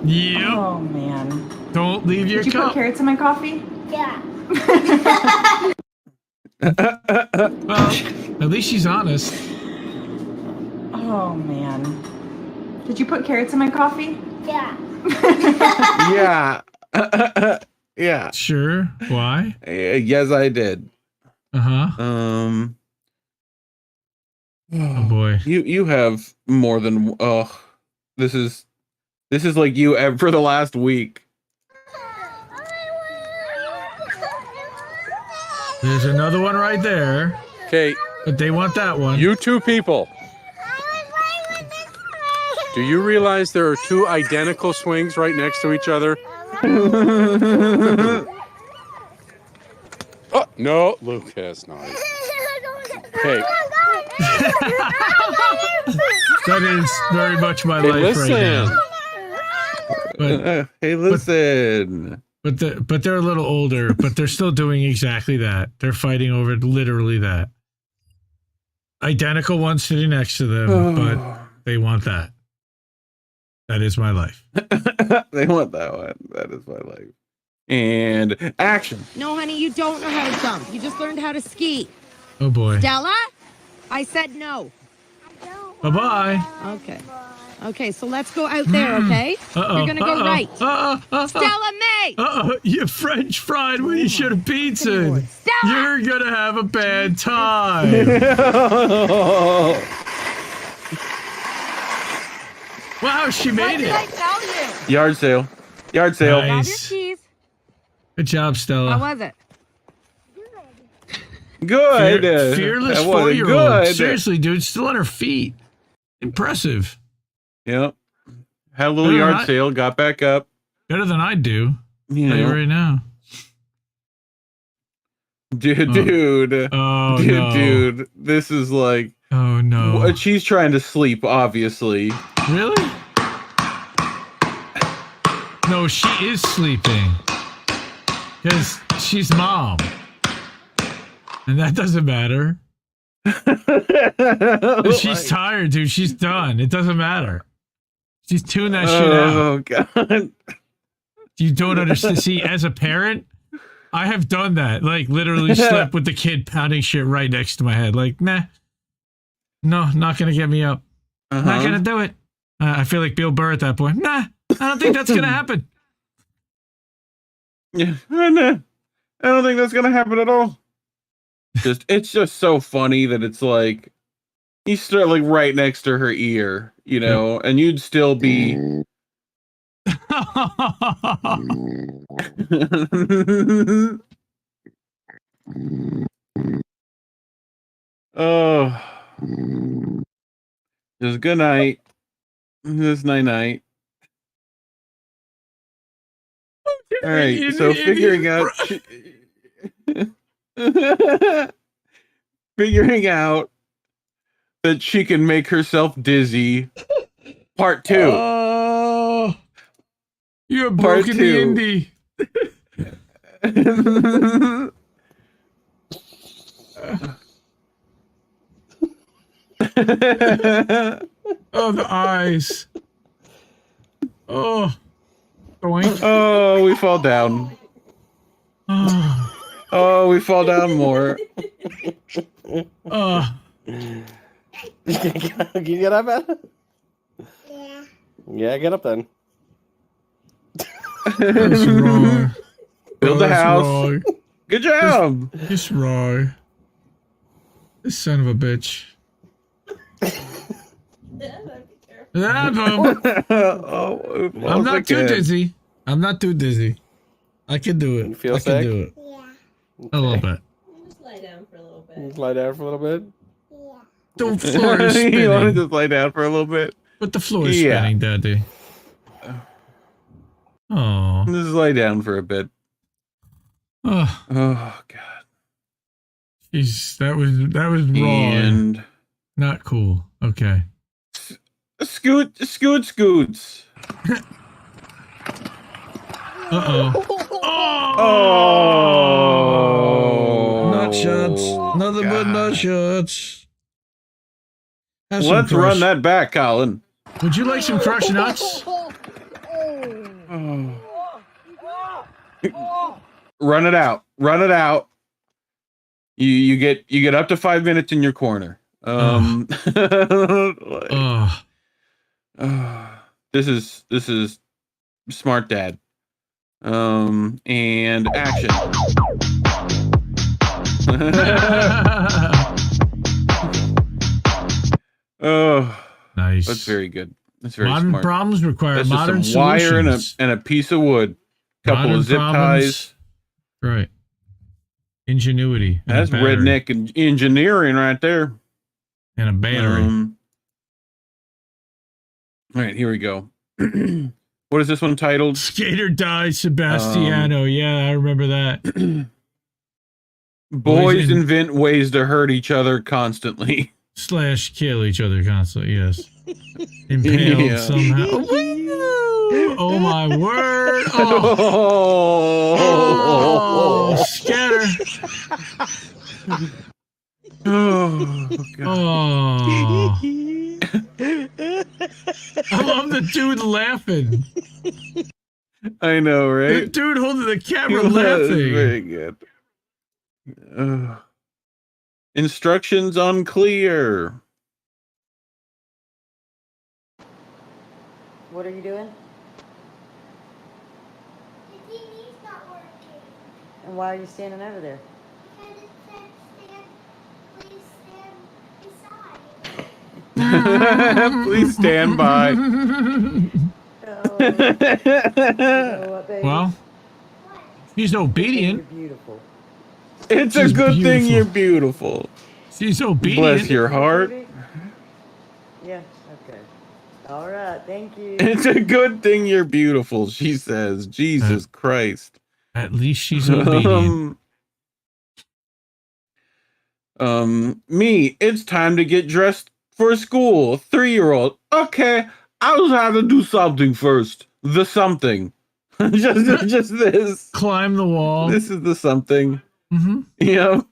Yep. Oh, man. Don't leave your Did you cup. put carrots in my coffee? Yeah. Well, at least she's honest. Oh, man. Did you put carrots in my coffee? Yeah. Yeah. Yeah. Sure. Why? Yes, I did. Uh-huh. Oh boy. You have more than this is like you for the last week. There's another one right there. Okay. But they want that one. You two people. Do you realize there are 2 identical swings right next to each other? Oh, no, Lucas, not. Okay. That is very much my life right now. But, hey, listen. But they're a little older, but they're still doing exactly that. They're fighting over literally that. Identical one sitting next to them, but they want that. That is my life. They want that one. That is my life. And action. No, honey, you don't know how to jump. You just learned how to ski. Oh boy. Stella? I said no. Bye-bye. Okay. Okay, so let's go out there, okay? You're gonna go right. Stella May! You French fried when you should have pizza. You're gonna have a bad time. Wow, she made What did it. I tell you? Yard sale. Yard sale. Grab your Nice. keys. Good job, Stella. How was it? Good. Fearless That wasn't 4-year-old. good. Seriously, dude, still on her feet. Impressive. Yep. Had a little yard sale, got back up. Better than I do. You Tell you know. right now. Dude. Oh, no. Dude. This is like. Oh, no. She's trying to sleep, obviously. Really? No, she is sleeping. Because she's mom. And that doesn't matter. She's tired, dude. She's done. It doesn't matter. She's tuned that shit out. Oh, God. You don't understand. See, as a parent, I have done that. Like, literally slept with the kid pounding shit right next to my head. Like, nah. No, not going to get me up. Not going to do it. I feel like Bill Burr at that point. Nah, I don't think that's going to happen. Yeah, I don't think that's going to happen at all. It's just so funny that it's like you start like right next to her ear, you know, and you'd still be. Oh, just good night. Just night. All right, so figuring out. Figuring out that she can make herself dizzy. Part 2. Oh, you have broken the indie. Oh, the eyes. Oh. Boink. Oh, we fall down. Oh, we fall down more. Can you get up, Anna? Yeah. Yeah, get up then. That's wrong. Build a house. Wrong. Good job. It's wrong. This son of a bitch. I'm not too dizzy. I'm not too dizzy. I can do it. You feel I sick? can do it. Yeah. A little bit. Just lie down for a little bit. Just lie down for a little bit. The floor is spinning. You want to just lay down for a little bit? But the floor is spinning, Daddy. Oh. Just lay down for a bit. Oh. Oh God. Jeez, that was wrong. And not cool. Okay. Scoots. Uh-oh. Oh, nut shots. Nothing but nut shots. Have some Let's crush. run that back, Colin. Would you like some crushed nuts? Run it out. Run it out. You get up to 5 minutes in your corner. This is smart dad. And action. Oh, nice. That's very good. That's very modern smart. problems require That's modern just some wire solutions. and a piece of wood. Couple Modern of zip problems, ties. Right. Ingenuity. And That's a battery. redneck engineering right there. And a battery. All right, here we go. What is this one titled? Skater dies, Sebastiano. Yeah, I remember that. Boys invent ways to hurt each other constantly. / kill each other constantly, yes. Impaled somehow. Oh my word. Oh, scatter. Oh, God. I love the dude laughing. I know, right? The dude holding the camera That's laughing. very good. Instructions unclear. What are you doing? The TV's not working. And why are you standing over there? Because it said stand, please stand beside. Please stand by. Well, he's obedient. You're beautiful. It's a good thing you're beautiful. She's obedient. Bless your heart. Yeah, okay. All right, thank you. It's a good thing you're beautiful, she says. Jesus Christ. At least she's obedient. Me, it's time to get dressed for school. 3-year-old. Okay, I'll have to do something first. The something. just this. Climb the wall. This is the something. Mm-hmm. Yeah.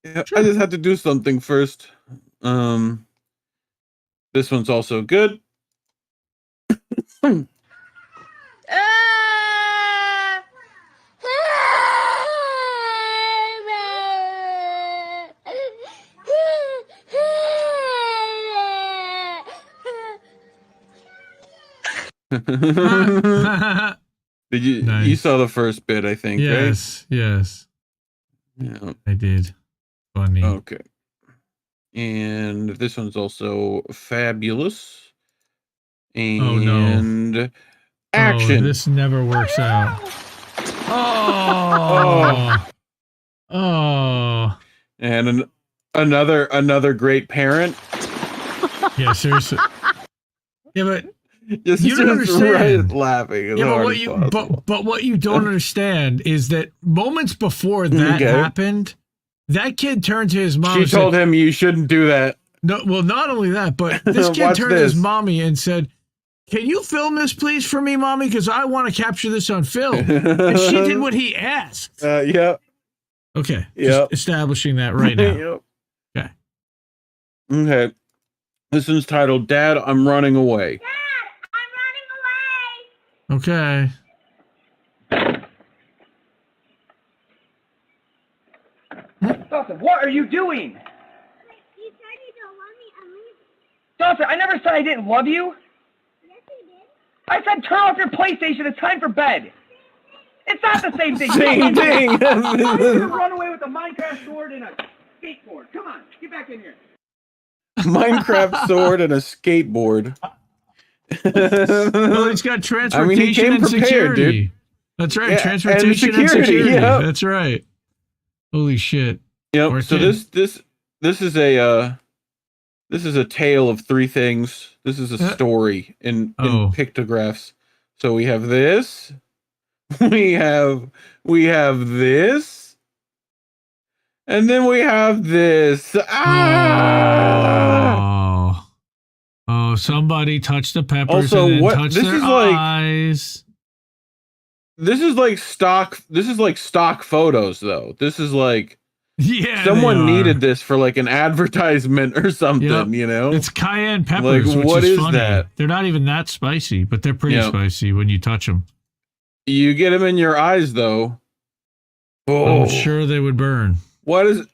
Sure. I just had to do something first. This one's also good. Did you? Nice. You saw the first bit, I think. Yes, right? yes. Yeah, I did. Funny. Okay. And this one's also fabulous. And action. Oh, this never works out. Oh. Oh. And another great parent. Yeah, seriously. Yeah, but Just you don't understand. Right laughing. As Yeah, hard but what you don't understand is that moments before that happened, that kid turned to his mom. She told him you shouldn't do that. No, well, not only that, but this kid Watch turned to his this. mommy and said, "Can you film this, please, for me, mommy? Because I want to capture this on film." And she did what he asked. Yeah. Okay. Yep. Just establishing that right now. Yep. Okay. This one's titled "Dad, I'm Running Away." Okay. Dawson, what are you doing? You said you don't love me. I'm leaving. Dawson, I never said I didn't love you. Yes, you did. I said turn off your PlayStation. It's time for bed. It's not the same thing. Same thing. I'm gonna run away with a Minecraft sword and a skateboard. Come on, get back in here. Minecraft sword and a skateboard. Well, he's got transportation he came and prepared, security. dude. That's right. Yeah, Transportation and security. Yep. That's right. Holy shit. Yep. So this is a tale of three things. This is a story in pictographs. So we have this. We have this. And then we have this. Oh, somebody touched the peppers Also, and then what touched this their is like eyes. This is like stock. This is like stock photos, though. This is like someone needed this for like an advertisement or something. Yep. You know, it's cayenne peppers. Like, which what is is funny. that? They're not even that spicy, but they're pretty spicy when you touch them. You get them in your eyes, though. Oh, I'm sure they would burn. What is?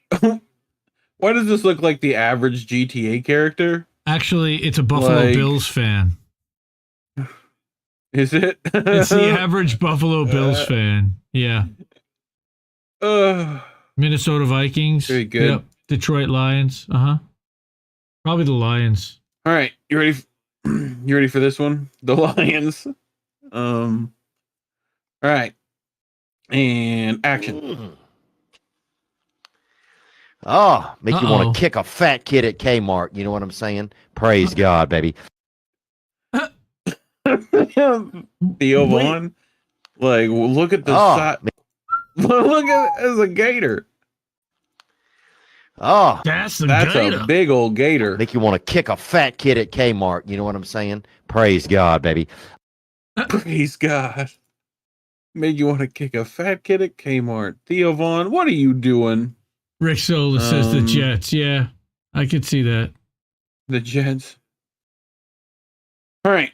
Why does this look like the average GTA character? Actually, it's a Buffalo Bills fan. Is it? It's the average Buffalo Bills fan. Yeah. Minnesota Vikings. Very good. Yep. Detroit Lions. Probably the Lions. All right, you ready? You ready for this one? The Lions. All right, and action. Oh, make you want to kick a fat kid at Kmart. You know what I'm saying? Praise God, baby. Theo Vaughn. Like, look at the side. Look at it as a gator. Oh, that's a big old gator. Make you want to kick a fat kid at Kmart. You know what I'm saying? Praise God, baby. Praise God. Make you want to kick a fat kid at Kmart. Theo Vaughn, what are you doing? Rick Sola says the Jets. Yeah, I could see that. The Jets. All right.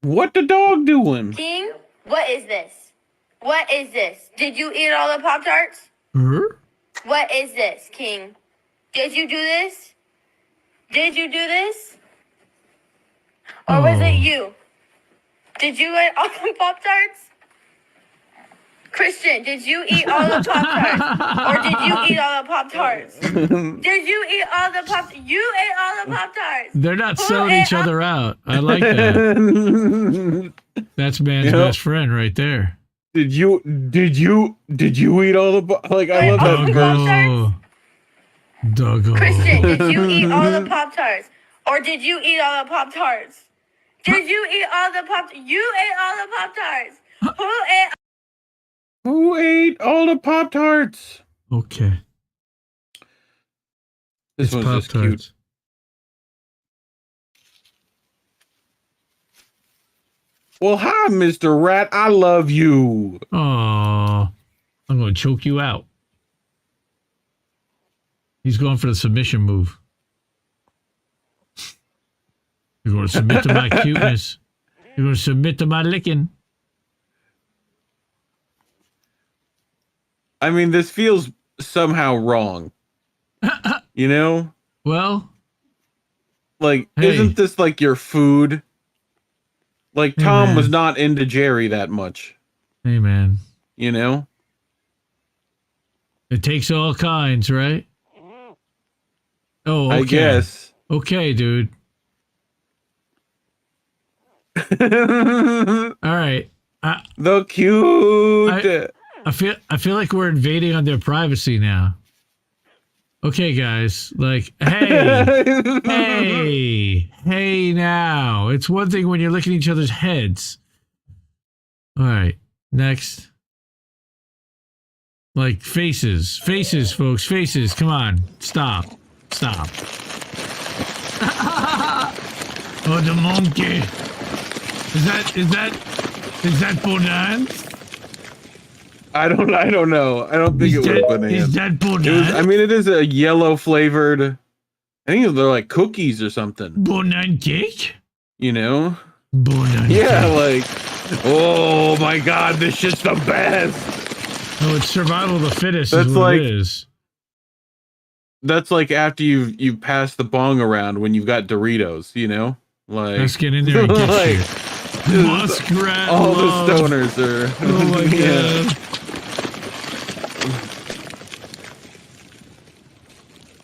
What the dog doing? King, what is this? What is this? Did you eat all the Pop-Tarts? What is this, King? Did you do this? Did you do this? Or was it you? Did you eat all the Pop-Tarts? Christian, did you eat all the Pop-Tarts? Or did you eat all the Pop-Tarts? Did you eat all the Pop-Tarts? You ate all the Pop-Tarts. They're not selling each other out. I like that. That's man's best friend right there. Did you eat all the like? I love that verse. Doggo. Christian, did you eat all the Pop-Tarts? Or did you eat all the Pop-Tarts? Did you eat all the Pop-Tarts? You ate all the Pop-Tarts. Who ate all the Pop-Tarts? Okay. This one's just cute. Well, hi, Mr. Rat. I love you. Oh, I'm going to choke you out. He's going for the submission move. You're going to submit to my cuteness. You're going to submit to my licking. I mean, this feels somehow wrong. You know? Well, like, isn't this like your food? Like, Tom was not into Jerry that much. Hey, man. You know? It takes all kinds, right? Oh, okay. I guess. Okay, dude. All right. The cute. I feel like we're invading on their privacy now. Okay, guys. Like, hey now. It's one thing when you're looking at each other's heads. All right. Next. Like faces, folks, faces. Come on. Stop. Oh, the monkey. Is that Bonan? I don't know. I don't think it was banana. Is that Bonan? I mean, it is a yellow flavored. I think they're like cookies or something. Bonan cake? You know? Bonan yeah, cake. like, oh my God, this shit's the best. No, it's survival of the fittest. That's is what it is. That's like after you pass the bong around when you've got Doritos, you know? Like, let's get in there and get like, shit. Muskrat all love. the stoners are. Oh my God.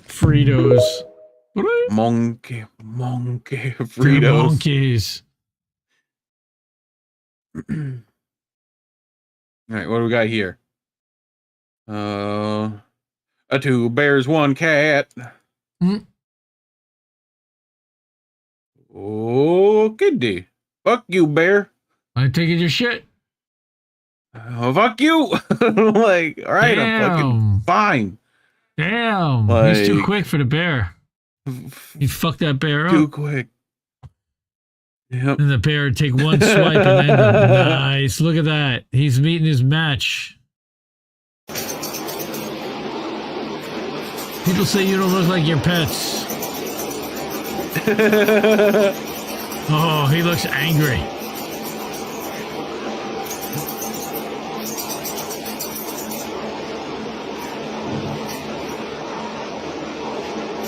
Fritos. Monkey Fritos. They're monkeys. All right, what do we got here? A 2 bears, 1 cat. Oh, kitty. Fuck you, bear. I taking your shit. Oh, fuck you. Like, all right, I'm fucking fine. Damn. Like, he's too quick for the bear. He fucked that bear up. Too quick. Yep. And the bear would take one swipe and end him. Nice. Look at that. He's meeting his match. People say you don't look like your pets. Oh, he looks angry.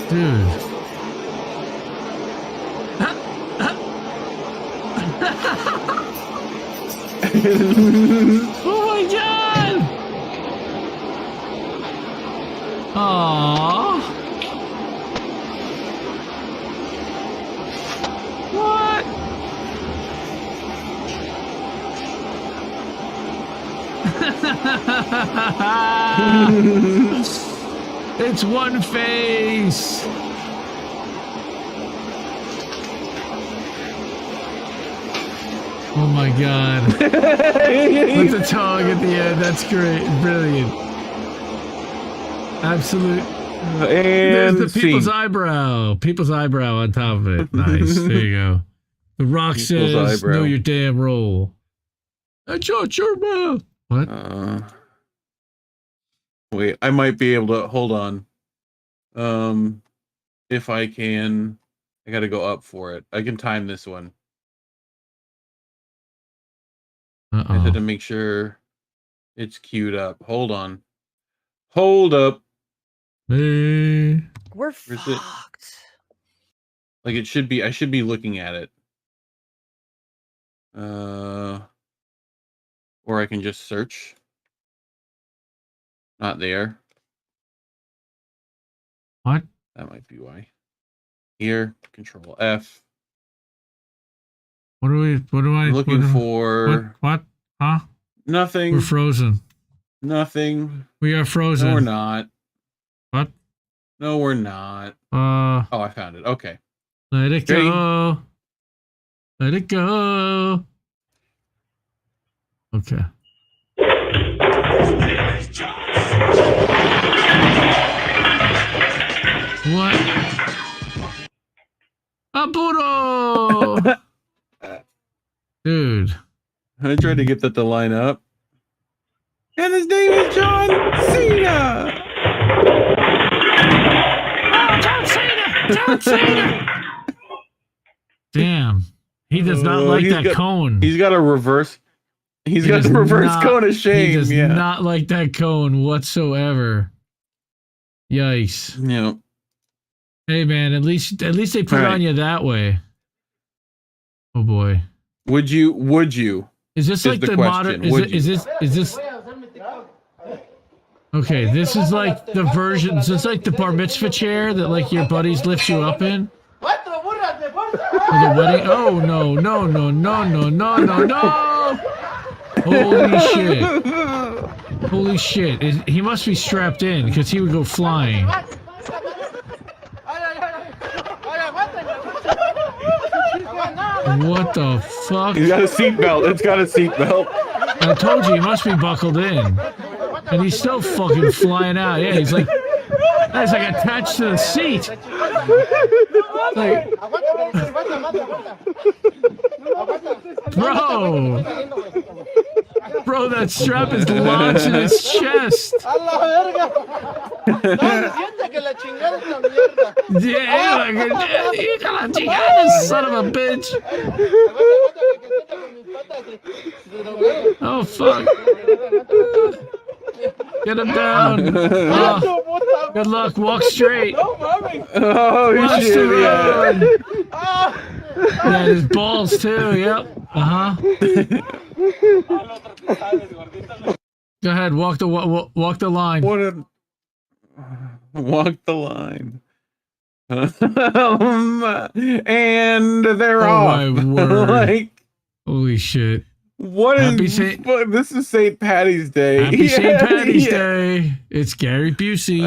Dude. Oh my god! Aww. What? It's one face. Oh my god. With the tongue at the end. That's great. Brilliant. Absolute. There's the people's eyebrow. People's eyebrow on top of it. Nice. There you go. The Rock People's says, eyebrow. know your damn role. That's your mouth. What? Wait, I might be able to hold on. If I can, I gotta go up for it. I can time this one. I had to make sure it's queued up. Hold on. Hold up. Hey. We're Where's it? fucked. Like it should be. I should be looking at it. Or I can just search. Not there. What? That might be why. Here, Control F. What am I Looking for? What? Huh? Nothing. We're frozen. Nothing. We are frozen. No, we're not. What? No, we're not. Oh, I found it. Okay. let it go. Let it go. Okay. What? Apuro! Dude. I tried to get that to line up. And his name is John Cena! Oh, John Cena! John Cena! Damn. He does not like he's that got- cone. He's got a reverse. He's He got does the reverse not- cone of shame. He does yeah. not like that cone whatsoever. Yikes. Yeah. Hey man, at least they put All it right. on you that way. Oh boy. Would you? Is this like the modern is this okay, this is like the version, so it's like the bar mitzvah chair that like your buddies lift you up in? Or the wedding? Oh no, no, no, no, no, no, no, no! Holy shit. Holy shit. He must be strapped in because he would go flying. What the fuck? He's got a seatbelt. It's got a seatbelt. I told you, he must be buckled in. And he's still fucking flying out. Yeah, he's like attached to the seat. Like, bro, that strap is lodged in his chest. Yeah, son of a bitch. Oh fuck. Get him down. Oh, good luck. Walk straight. Oh Watch shit! the Yeah. road. Yeah, his balls too. Yep. Go ahead. Walk the line. Walk the line. And they're Oh off. my word. Like, holy shit. what is this is St. Patty's Day. Happy St. Yeah, Patty's yeah. Day. It's Gary Busey.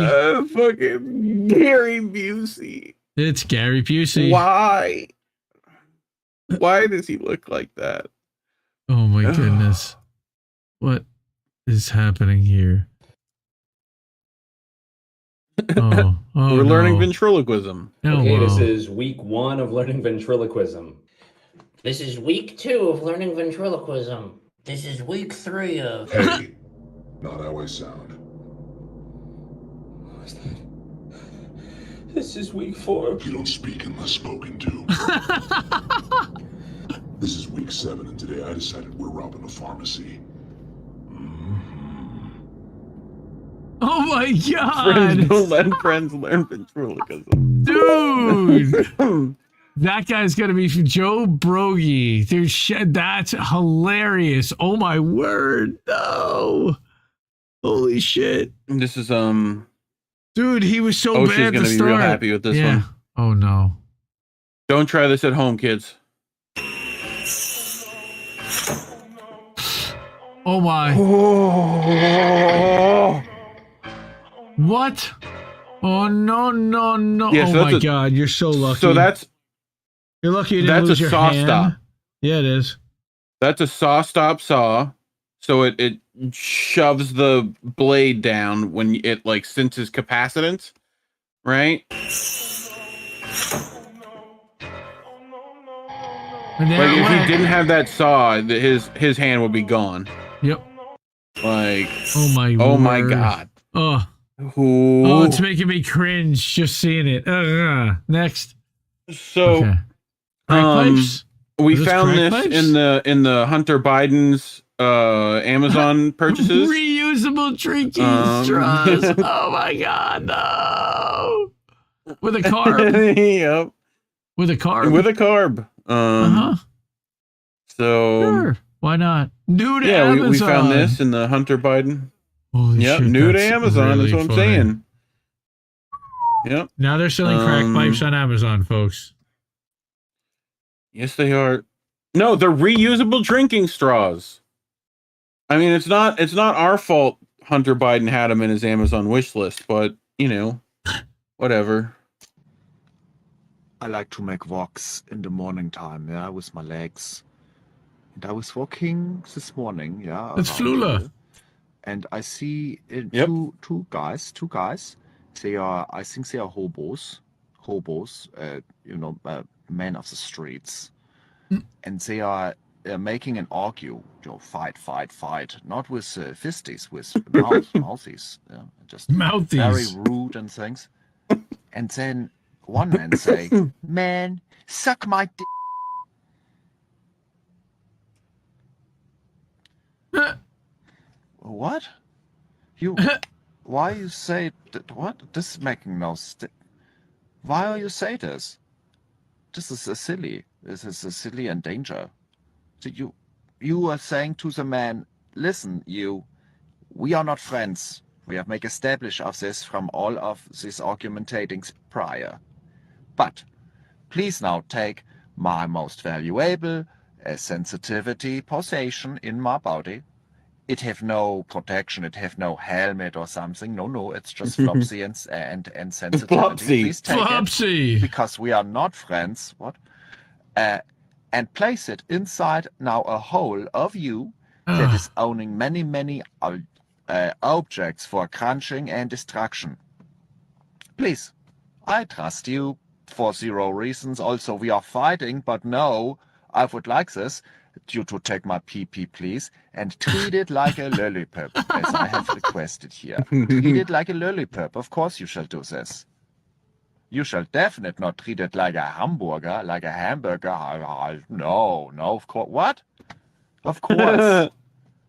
Fucking Gary Busey. It's Gary Busey. Why? Why does he look like that? Oh my goodness. What is happening here? Oh, We're learning no. ventriloquism. Oh, Okay, this wow. is week 1 of learning ventriloquism. This is week 2 of learning ventriloquism. This is week 3 of... Hey, not how I sound. What's that? This is week 4. You don't speak unless spoken to. This is week 7, and today I decided we're robbing a pharmacy. Oh my god! Friends don't let friends learn ventriloquism. Dude! That guy's gonna be Joe Brogy. Dude, that's hilarious. Oh my word. No. Holy shit. This is, Dude, he was so Osha's bad to gonna be start. real happy with this one. Oh no. Don't try this at home, kids. Oh my. What? Oh no, no, no. Yeah, so oh my god, you're so lucky. So you're lucky you didn't lose a your saw hand. stop. Yeah, it is. That's a saw stop saw. So it shoves the blade down when it like senses capacitance, right? Like if he didn't have that saw, his hand would be gone. Yep. Like oh my word. God. Oh. Ooh. Oh, it's making me cringe just seeing it. Next. So pipes? we Is found crack this pipes? in the Hunter Biden's Amazon purchases. Reusable drinking straws. Oh my god, no. With a carb. Yep. With a carb. With a carb. So sure. Why not? New to yeah, Amazon. we found this in the Hunter Biden. Holy yep, shit, new to that's Amazon. really That's what I'm funny. saying. Yep. Now they're selling crack pipes on Amazon, folks. Yes, they are. No, they're reusable drinking straws. I mean, it's not our fault Hunter Biden had them in his Amazon wish list, but you know, whatever. I like to make walks in the morning time, yeah, with my legs. And I was walking this morning, yeah. That's around Flula. here, and I see two guys. They are, I think they are hobos, men of the streets. And they are making an argue, fight, not with fisties, with mouthies, just Mouthies. very rude and things. And then one man say, "Man, suck my dick." What? You? Why you say that? What? This is making no sense. Why are you say this? This is silly. This is silly and danger. So you are saying to the man, listen, we are not friends. We have make established of this from all of these argumentatings prior. But please now take my most valuable sensitivity possession in my body. It have no protection. It have no helmet or something. No. It's just flopsy and sensitivity. Flopsy. Please take Flopsy. it because we are not friends. What? And place it inside now a hole of you that is owning many objects for crunching and destruction. Please, I trust you for 0 reasons. Also, we are fighting, but no, I would like this. You to take my pee-pee, please, and treat it like a lollipop, as I have requested here. Treat it like a lollipop. Of course you shall do this. You shall definitely not treat it like a hamburger, No, of course. What? Of course.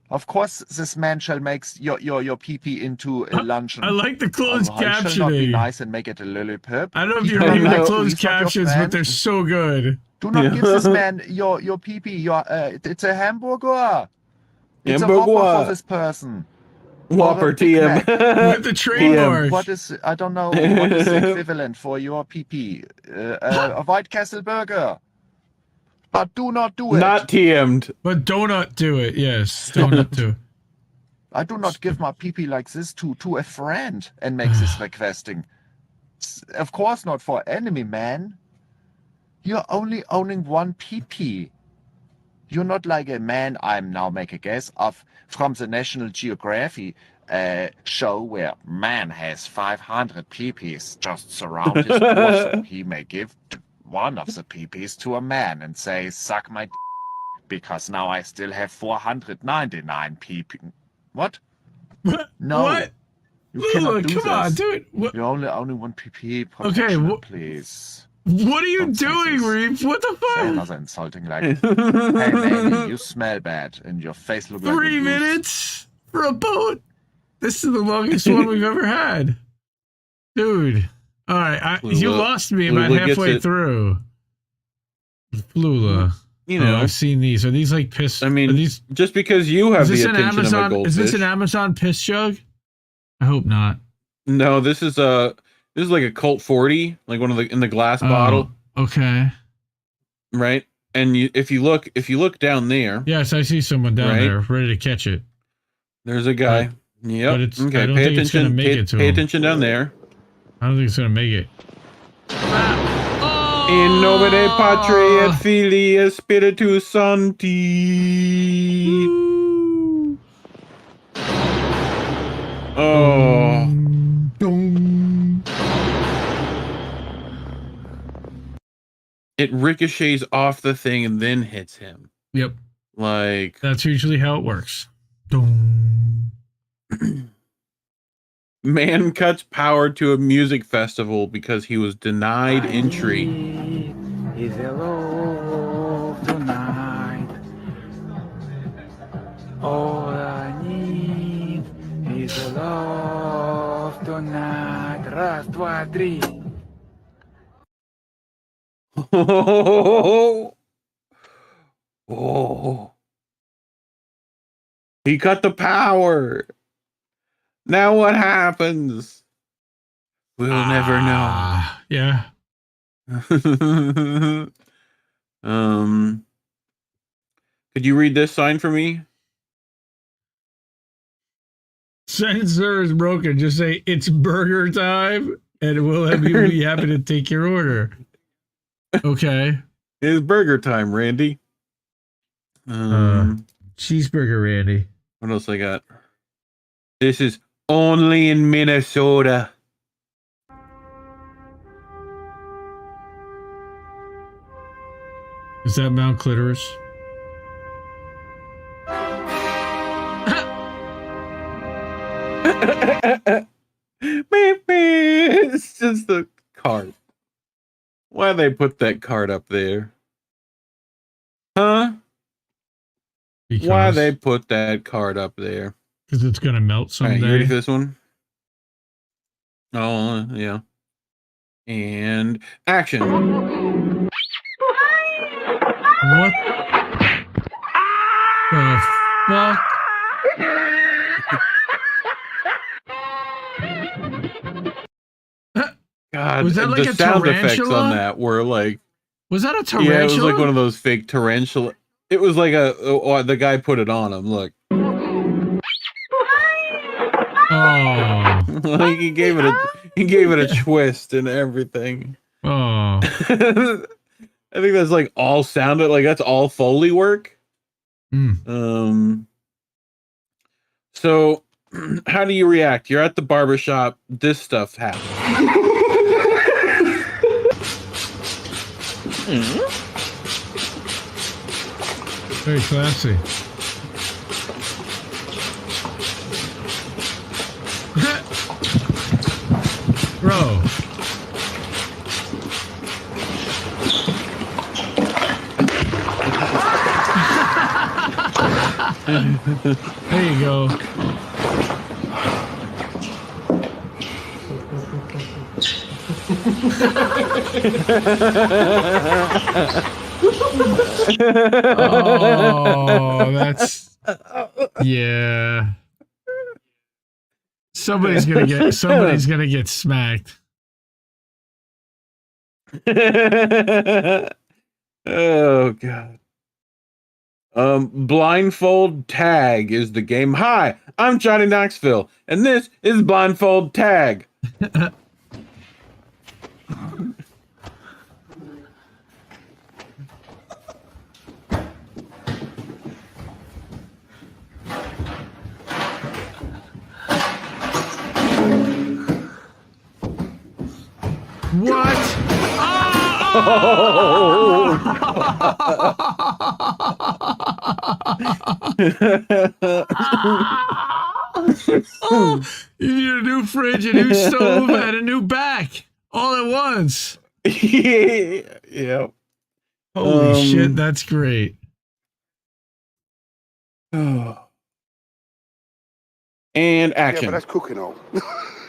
Of course, this man shall make your pee-pee into a luncheon. I like the closed He shall not be captioning. nice and make it a lollipop. I don't know if He you're shall reading the not closed squeeze up your captions, but friend. they're so good. Do not give this man your pee-pee. It's a hamburger. It's a Whopper for this person. Whopper Or a Big TM. Mac. With the trademark. What is, I don't know, what is the equivalent for your pee-pee? A White Castle burger. But do not do it. Not TM'd. But donut do it, yes. Donut do it. I do not give my pee-pee like this to a friend and make this requesting. Of course not for enemy, man. You're only owning one pee-pee. You're not like a man, I'm now make a guess, from the National Geographic show where man has 500 pee-pees just surround his torso. He may give one of the peepees to a man and say, suck my d because now I still have 499 peepee. What? No. What? You cannot do come on, this. dude. What? You only want PP protection, please. What are you doing, Reef? What the Say fuck? another insulting like, hey, baby, you smell bad and your face looks like 3 minutes for a boat? This is the longest one we've ever had. Dude. All right, you lost me about halfway through. Flula. You know, I've seen these. Are these like piss? I mean, these, just because you have the attention of a goldfish. Is this an Amazon piss jug? I hope not. No, this is like a Colt 40, like one of the in the glass bottle. Okay. Right, and if you look down there. Yes, I see someone down there ready to catch it. There's a guy. Yep. But it's, okay. I don't Pay think it's gonna attention. make it to pay him. attention down there. I don't think it's gonna make it. In nomine Patri et Filii et Spiritus Sancti. Oh. It ricochets off the thing and then hits him. Yep. Like, that's usually how it works. Man cuts power to a music festival because he was denied entry. Is alone tonight. All I need is a love tonight. Раз, два, три. Oh. He cut the power. Now what happens? We'll never know. Yeah. Could you read this sign for me? Sensor is broken. Just say it's burger time, and we'll have you be happy to take your order. Okay. It's burger time, Randy. Cheeseburger, Randy. What else I got? This is only in Minnesota. Is that Mount Clitoris? It's just the card. Why they put that card up there? Huh? Because. Why they put that card up there? Because it's going to melt someday. All right, you ready for this one? Oh, yeah. And action. What the fuck? God, was that like the a sound tarantula? effects on that were like... Was that a tarantula? Yeah, it was like one of those fake tarantula. It was like the guy put it on him. Look. Oh. Like he gave it a twist and everything. Oh. I think that's like all sounded like that's all Foley work. So how do you react? You're at the barbershop, this stuff happens. Very classy. Bro. There you go. Oh, that's yeah. Somebody's gonna get smacked. Oh god. Blindfold tag is the game. Hi, I'm Johnny Knoxville, and this is Blindfold Tag. What? Oh! Oh, you need a new fridge, a new stove, and a new back all at once. Yeah. Holy shit, that's great. And action. Yeah, but that's cooking oil.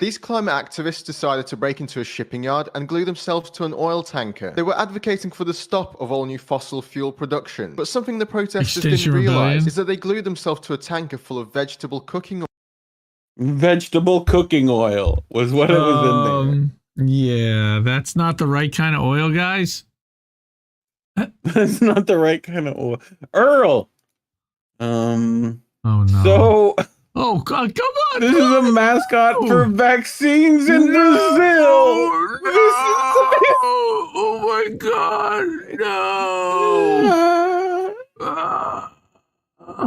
These climate activists decided to break into a shipping yard and glue themselves to an oil tanker. They were advocating for the stop of all new fossil fuel production. But something the protesters Extinction didn't realize Rebellion. is that they glued themselves to a tanker full of vegetable cooking oil. Vegetable cooking oil was what it was in there. Yeah, that's not the right kind of oil, guys. That's not the right kind of oil. Earl. Oh no. So oh God, come on. This is a mascot for vaccines in Brazil. Oh my God, no.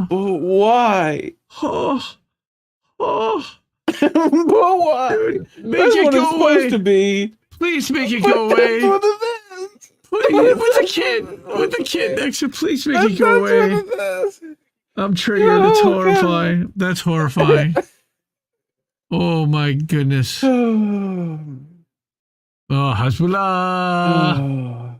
Why? Oh. Why? Dude, make That's it what go it's away. supposed to be. Please make it go away. Please, with the kid next to, please make it go away. I'm triggered. It's horrifying. That's horrifying. Oh my goodness. Oh, Hezbollah.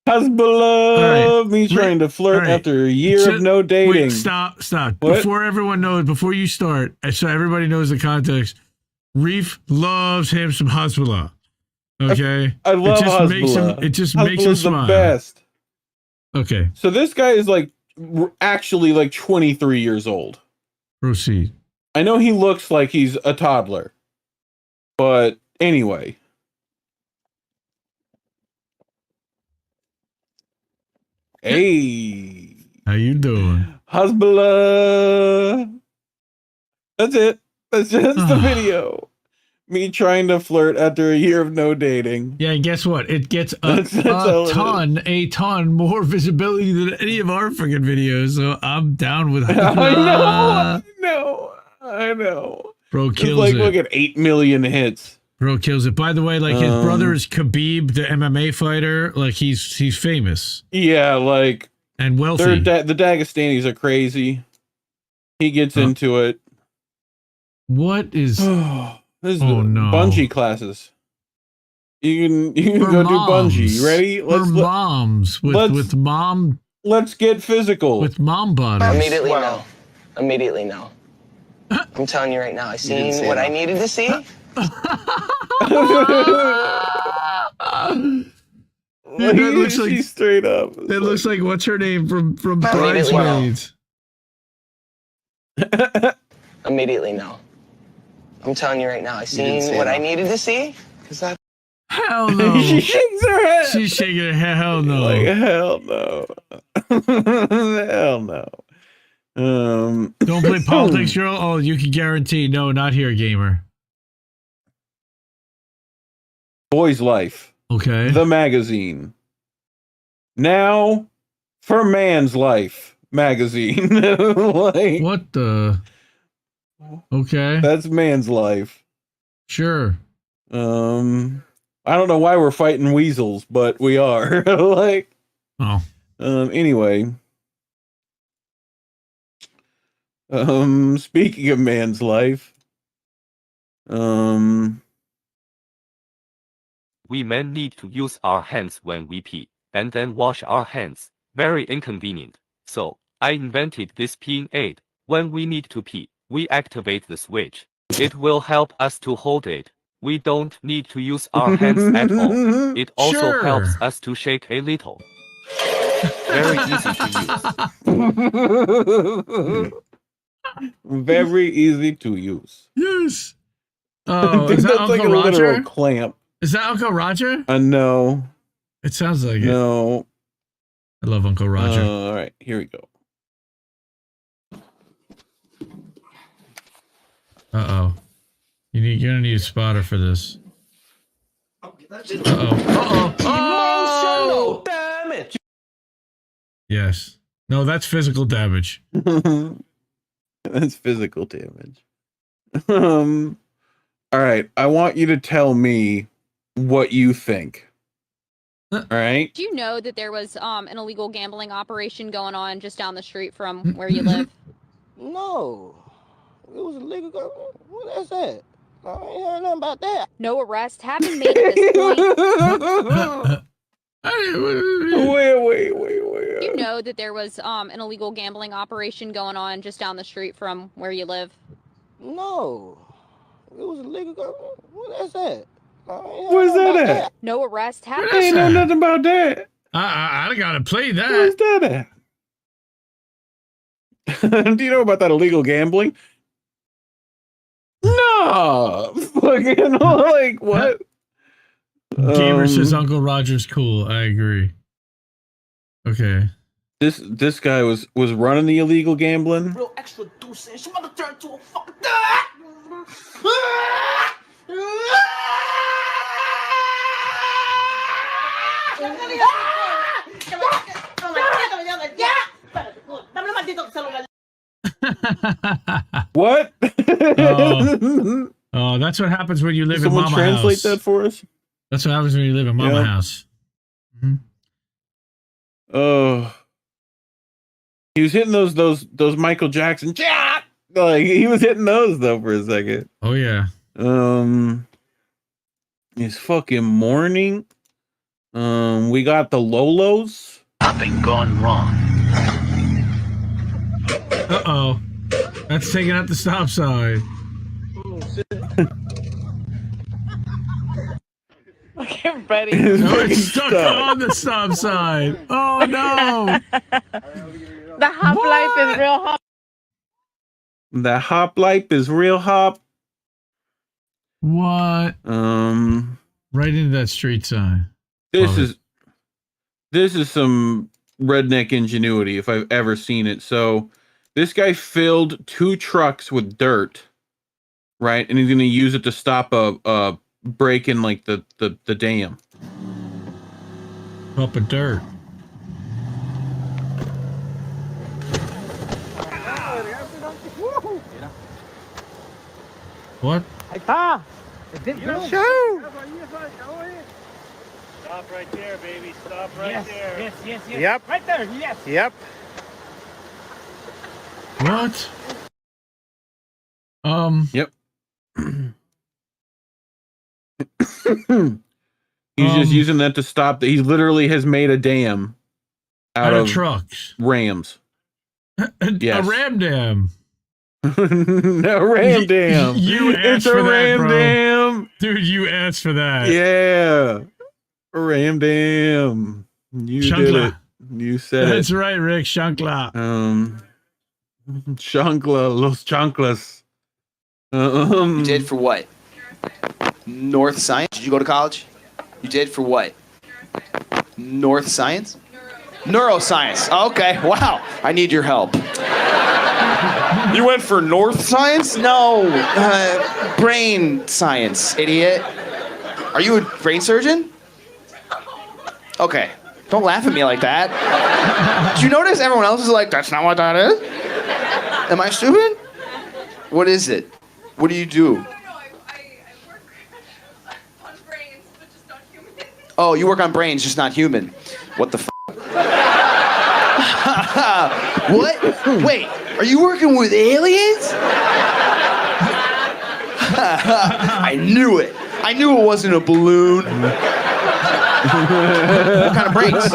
Hezbollah. Me trying to flirt after a year of no dating. Wait, stop. What? Before everyone knows, before you start, so everybody knows the context, Reef loves him some Hezbollah. Okay? I love Hezbollah. It just makes him smile. The best. Okay. So this guy is actually 23 years old. Proceed. I know he looks like he's a toddler. But anyway. Hey. How you doing? Hezbollah. That's it. That's the video. Me trying to flirt after a year of no dating. Yeah, and guess what? It gets a ton more visibility than any of our freaking videos. So I'm down with I know. Bro kills it. Look at 8 million hits. Bro kills it. By the way, his brother is Khabib, the MMA fighter. He's famous. Yeah, and wealthy. The Dagestanis are crazy. He gets into it. What is? This is bungee classes. You can go do bungee. You ready? Let's mom. Let's get physical with mom bodies. Immediately no. I'm telling you right now. I seen what I needed to see. That looks like straight up. That looks like what's her name from Bridesmaids. Immediately no. I'm telling you right now. I seen what I needed to see. Hell no. She shakes her head. She's shaking her head. Hell no. Hell no. Hell no. Don't play politics, girl. Oh, you can guarantee no, not here, gamer. Boy's Life. Okay. The magazine. Now for Man's Life magazine. What the? Okay. That's Man's Life. Sure. I don't know why we're fighting weasels, but we are. Anyway. Speaking of Man's Life. We men need to use our hands when we pee, and then wash our hands. Very inconvenient. So, I invented this peeing aid. When we need to pee, we activate the switch. It will help us to hold it. We don't need to use our hands at all. It also helps us to shake a little. Very easy to use. Very easy to use. Yes. Oh, is that that's Uncle a Roger? literal clamp. Is that Uncle Roger? No. It sounds like it. No. I love Uncle Roger. All right, here we go. Uh-oh. You're gonna need a spotter for this. Emotional damage. Yes. No, that's physical damage. That's physical damage. All right, I want you to tell me what you think. All right. Do you know that there was an illegal gambling operation going on just down the street from where you live? No. It was illegal. What is that? I ain't heard nothing about that. No arrests have been made at this point. Wait. Do you know that there was an illegal gambling operation going on just down the street from where you live? No. It was illegal. What is that? Where's that at? No arrests have I ain't know nothing about that. I gotta play that. Where's that at? Do you know about that illegal gambling? No. Fucking like what? Gamer says Uncle Roger's cool. I agree. Okay. This guy was running the illegal gambling. Real extra deuce. She want to turn to a fucking. What? Oh, that's what happens when you live in Someone Mama translate house. that for us? That's what happens when you live in Mama Yep. house. Oh, he was hitting those Michael Jackson. Yeah, like he was hitting those though for a second. Oh yeah. It's fucking morning. We got the Lolos. Nothing gone wrong. Uh-oh. That's taking out the stop sign. Look at Betty. No, it's stuck on the stop sign. Oh no. The hop life is real hot. The hop life is real hop. What? Right into that street sign. This is some redneck ingenuity if I've ever seen it. So this guy filled 2 trucks with dirt, right? And he's going to use it to stop a break in like the dam. Up a dirt. What? Ahí está. Show. Stop right there, baby. Stop right there. Yes. Yep. Right there. Yes. Yep. What? Yep. He's just using that to stop. He literally has made a dam out of trucks. Rams. Yes. A ram dam. A ram dam. You asked it's for a that, ram bro. dam. Dude, you asked for that. Yeah. A ram dam. You Shankla. did it. You said That's it. right, Rick. Shankla. Shankla, Los Chanclas. You did for what? North Science? Did you go to college? You did for what? North Science? Neuroscience. Oh, okay. Wow. I need your help. You went for North Science? No. Brain science, idiot. Are you a brain surgeon? Okay. Don't laugh at me like that. Did you notice everyone else is like, that's not what that is? Am I stupid? What is it? What do you do? Oh, you work on brains, just not human. What the f? What? Wait, are you working with aliens? I knew it. I knew it wasn't a balloon. What kind of brains?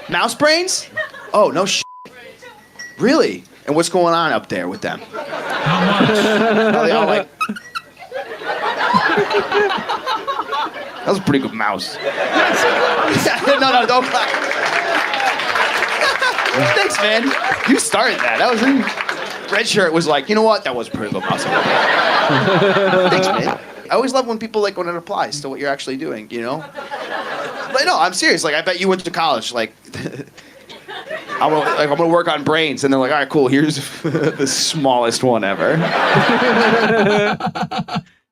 Mouse brains? Oh, no shit. Really? And what's going on up there with them? How much? Are they all like... That was a pretty good mouse. No, don't clap. Thanks, man. You started that. That was Red Shirt was like, you know what? That was a pretty good mouse. Thanks, man. I always love when people like when it applies to what you're actually doing, you know? But no, I'm serious. Like, I bet you went to college. Like, I'm gonna work on brains, and they're like, all right, cool. Here's the smallest one ever.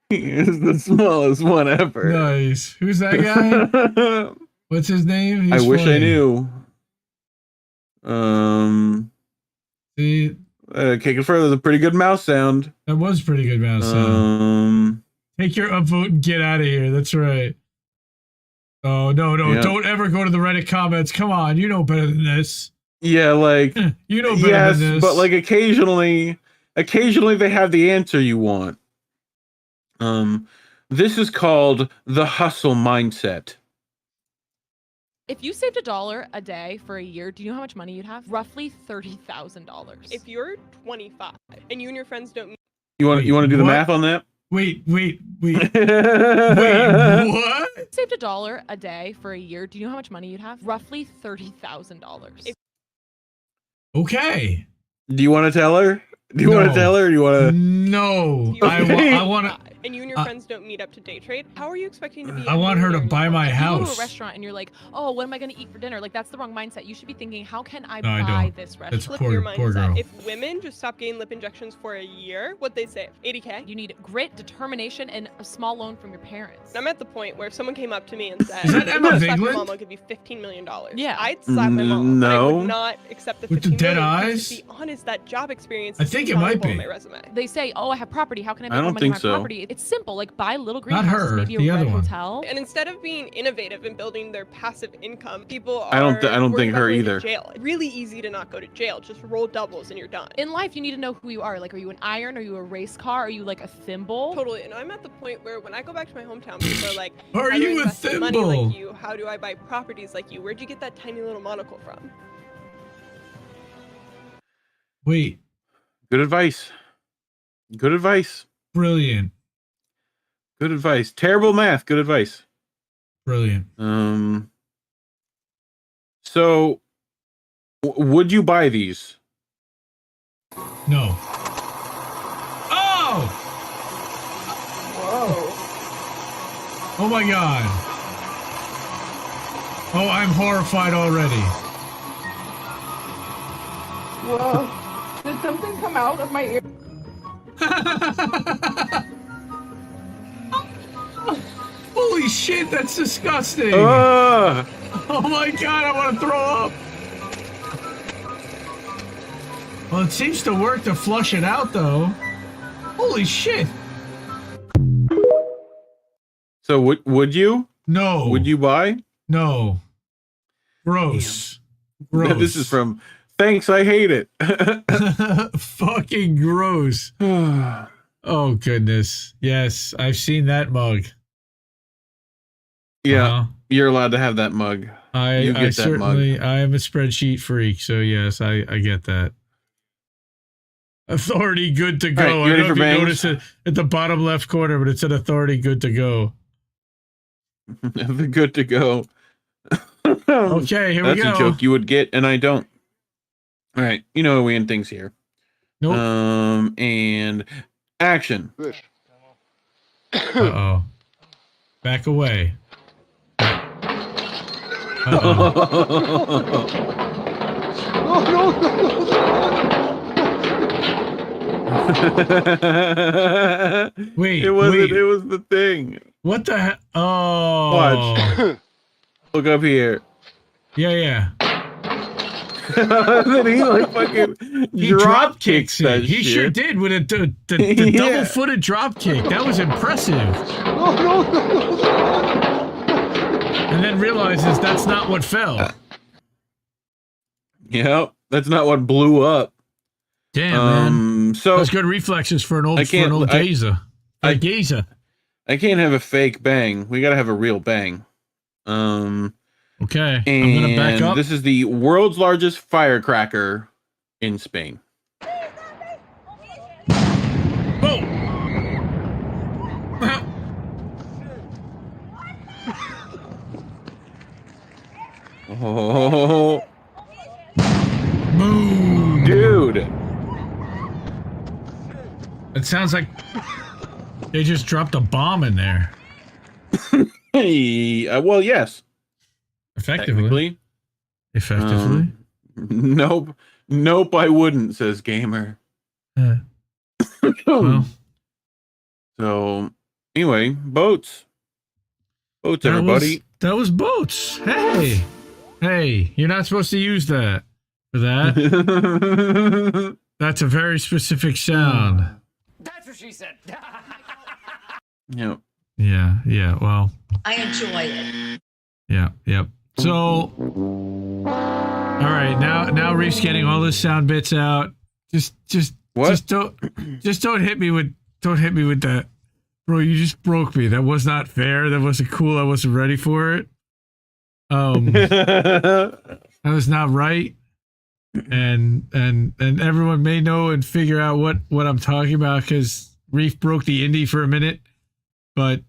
He's the smallest one ever. Nice. Who's that guy? What's his name? I wish I knew. See, kick it further. That's a pretty good mouse sound. that was pretty good mouse sound. Take your upvote and get out of here. That's right. Oh, no. Yeah. Don't ever go to the Reddit comments. Come on. You know better than this. Yeah, like, You know better than this. but like occasionally they have the answer you want. This is called the hustle mindset. If you saved $1 a day for a year, do you know how much money you'd have? Roughly $30,000. If you're 25 and you and your friends don't meet. You want to do the math on that? Wait. Wait, what? Saved $1 a day for a year, do you know how much money you'd have? Roughly $30,000. Okay. Do you want to tell her? Do you want to tell her? Or do you want to? No. I want to. And you and your friends don't meet up to day trade. How are you expecting to be? I want her to buy my If you go to house. a restaurant and you're like, oh, what am I going to eat for dinner? Like, that's the wrong mindset. You should be thinking, how can I No, I buy don't. this That's restaurant? poor- Your poor mindset. girl. If women just stop getting lip injections for a year, what they save? 80K? You need grit, determination, and a small loan from your parents. I'm at the point where if someone came up to me and said, Is that "If Emma you slap your Vigland? mom, I'll give you $15 million. Yeah. I'd slap my mom. But I No. would not accept the $15 With the dead million, because eyes? To be honest, that job experience I is think it might valuable on be. my resume. They say, oh, I have property. How can I I make don't more money think on my so. property? It's simple. Like, buy little Not greenhouses, her, maybe the a other red one. hotel. And instead of being innovative and building their passive income, people are I don't worried think about her going to either. Jail. Really easy to not go to jail. Just roll doubles and you're done. In life, you need to know who you are. Like, are you an iron? Are you a race car? Are you like a thimble? Totally, and I'm at the point where when I go back to my hometown, people are like, Are "How do I you a invest my money thimble?" like you? How do I buy properties like you? Where'd you get that tiny little monocle from?" Wait. Good advice. Good advice. Brilliant. Good advice. Terrible math. Good advice. Brilliant. So, would you buy these? No. Oh! Whoa. Oh my god. Oh, I'm horrified already. Whoa. Did something come out of my ear? Holy shit, that's disgusting. Ah! Oh my god, I want to throw up. Well, it seems to work to flush it out, though. Holy shit. So would you? No. Would you buy? No. Gross. Gross. This is from Thanks, I hate it. Fucking gross. Oh, goodness. Yes, I've seen that mug. Yeah, you're allowed to have that mug. I certainly, I am a spreadsheet freak, so yes, I get that. Authority good to go. All right, you I ready don't know for if you bangs? notice it at the bottom left corner, but it said authority good to go. The good to go. Okay, here we go. That's a joke you would get, and I don't. All right, you know we end things here. Nope. And action. Uh-oh. Back away. Wait, it wasn't. wait. It was the thing. What the hell? Oh. Watch. Look up here. Yeah. Then he like fucking He drop kicks that it. He shit. sure did with the Yeah. double-footed drop kick. That was impressive. And then realizes that's not what fell. Yep, that's not what blew up. Damn, man. So That's good reflexes for an old I can't- I- gazer. I- Gazer. I can't have a fake bang. We gotta have a real bang. Okay, And I'm gonna back up. this is the world's largest firecracker in Spain. Whoa! Oh, Boom! dude. It sounds like they just dropped a bomb in there. Hey, well, yes. Effectively. Nope. Nope, I wouldn't, says Gamer. Well, So, anyway, boats. Boats, everybody. That was boats. Hey, you're not supposed to use that for that. That's a very specific sound. That's what she said. Yep. Yeah, well. I enjoy it. Yeah. Yep. So, all right. Now Reef's getting all his sound bits out. Just don't hit me with that, bro. You just broke me. That was not fair. That wasn't cool. I wasn't ready for it. That was not right. And everyone may know and figure out what I'm talking about because Reef broke the indie for a minute, but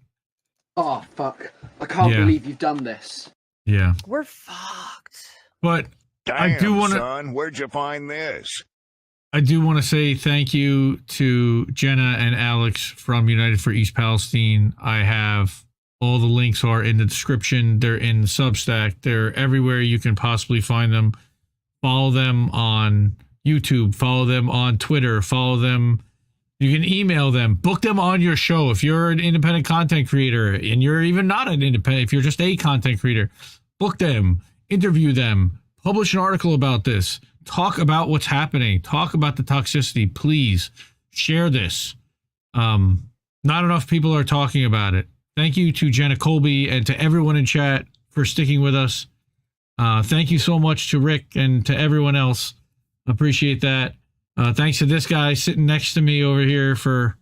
oh fuck! I can't believe you've done this. Yeah, we're fucked. But damn, I do want to. Son, where'd you find this? I do want to say thank you to Jenna and Alex from United for East Palestine. I have all the links are in the description. They're in the Substack. They're everywhere you can possibly find them. Follow them on YouTube. Follow them on Twitter. Follow them. You can email them. Book them on your show. If you're an independent content creator and you're even not an independent, if you're just a content creator, book them. Interview them. Publish an article about this. Talk about what's happening. Talk about the toxicity. Please share this. Not enough people are talking about it. Thank you to Jenna Colby and to everyone in chat for sticking with us. Thank you so much to Rick and to everyone else. Appreciate that. Thanks to this guy sitting next to me over here for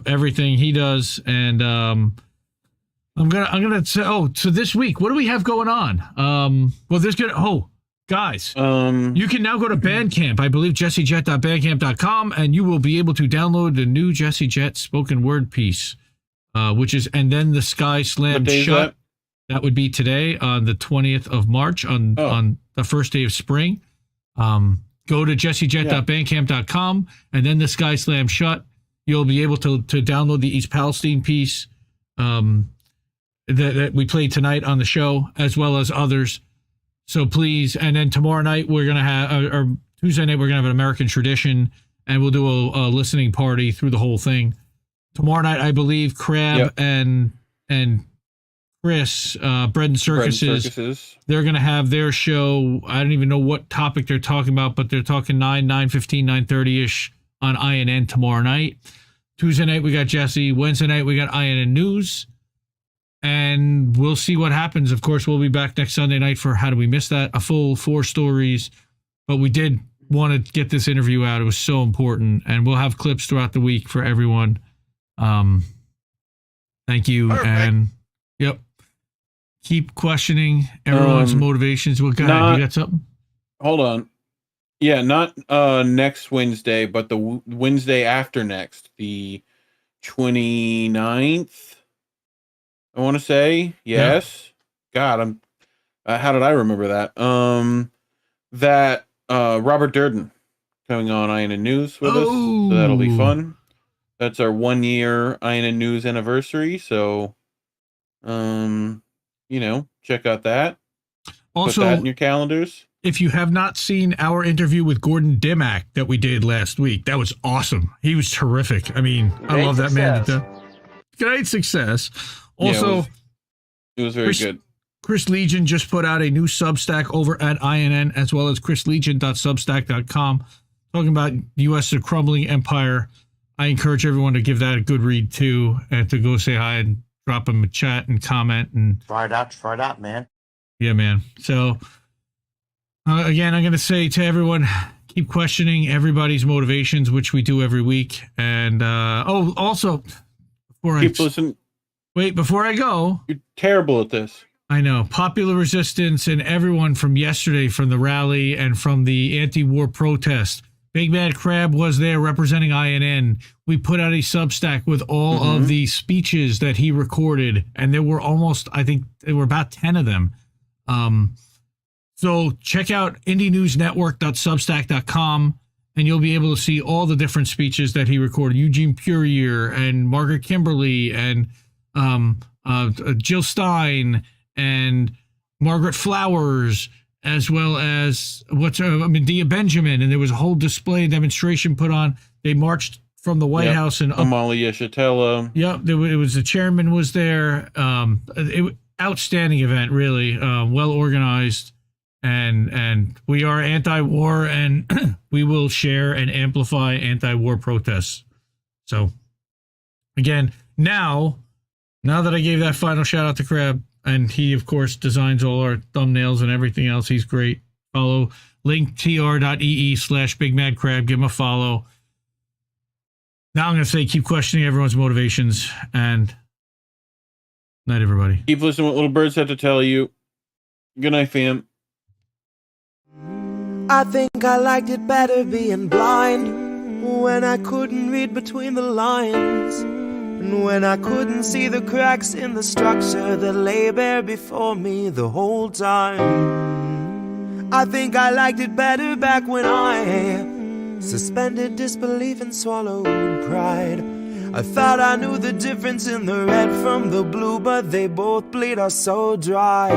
everything he does. And I'm gonna say, so this week, what do we have going on? Well, there's guys, you can now go to Bandcamp. I believe jessejet.bandcamp.com, and you will be able to download the new Jesse Jet spoken word piece, which is and then the Sky Slam Shut. That would be today on the 20th of March on the first day of spring. Go to jessejet.bandcamp.com and then the Sky Slam Shut. You'll be able to download the East Palestine piece that we played tonight on the show, as well as others. So please, and then tomorrow night we're going to have, or Tuesday night we're going to have an American Tradition, and we'll do a listening party through the whole thing. Tomorrow night, I believe Crab and Chris, Bread and Circuses, they're going to have their show. I don't even know what topic they're talking about, but they're talking 9:15, 9:30-ish on INN tomorrow night. Tuesday night, we got Jesse. Wednesday night, we got INN News. And we'll see what happens. Of course, we'll be back next Sunday night for How Do We Miss That? A full 4 stories. But we did want to get this interview out. It was so important. And we'll have clips throughout the week for everyone. Thank you. Perfect. And, yep. Keep questioning everyone's motivations. Well, go ahead. You got something? Hold on. Yeah, not next Wednesday, but the Wednesday after next, the 29th, I want to say. Yes. Yeah. God, how did I remember that? That Robert Durden coming on INN News with us. So that'll be fun. That's our 1 year INN News anniversary. So, check out that. Also, put that in your calendars. If you have not seen our interview with Gordon Dimmack that we did last week, that was awesome. He was terrific. I mean, I love that man to death. Great success. Also, it was very good. Chris Legion just put out a new Substack over at INN, as well as chrislegion.substack.com, talking about the U.S. a crumbling empire. I encourage everyone to give that a good read, too, and to go say hi and drop him a chat and comment. And try it out, man. Yeah, man. So, again, I'm going to say to everyone, keep questioning everybody's motivations, which we do every week. And, also, before I go. You're terrible at this. I know. Popular Resistance and everyone from yesterday, from the rally and from the anti-war protest. Big Bad Crab was there representing INN. We put out a Substack with all of the speeches that he recorded, and there were there were about 10 of them. So check out indienewsnetwork.substack.com, and you'll be able to see all the different speeches that he recorded. Eugene Purier and Margaret Kimberly and Jill Stein and Margaret Flowers, as well as Medea Benjamin. And there was a whole display demonstration put on. They marched from the White House and Amalia Shatella. Yep, it was the chairman was there. Outstanding event, really well organized, and we are anti-war, and we will share and amplify anti-war protests. So, again, now that I gave that final shout out to Crab, And he, of course, designs all our thumbnails and everything else. He's great. Follow linktr.ee/BigMadCrab. Give him a follow. Now I'm going to say keep questioning everyone's motivations. And night, everybody. Keep listening to what little birds have to tell you. Good night, fam. I think I liked it better being blind, when I couldn't read between the lines, and when I couldn't see the cracks in the structure that lay bare before me the whole time. I think I liked it better back when I suspended disbelief and swallowed pride. I thought I knew the difference in the red from the blue, but they both bleed us so dry.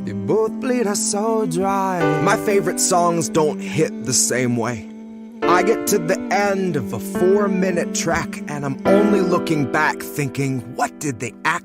They both bleed us so dry. My favorite songs don't hit the same way. I get to the end of a 4-minute track and I'm only looking back thinking, what did they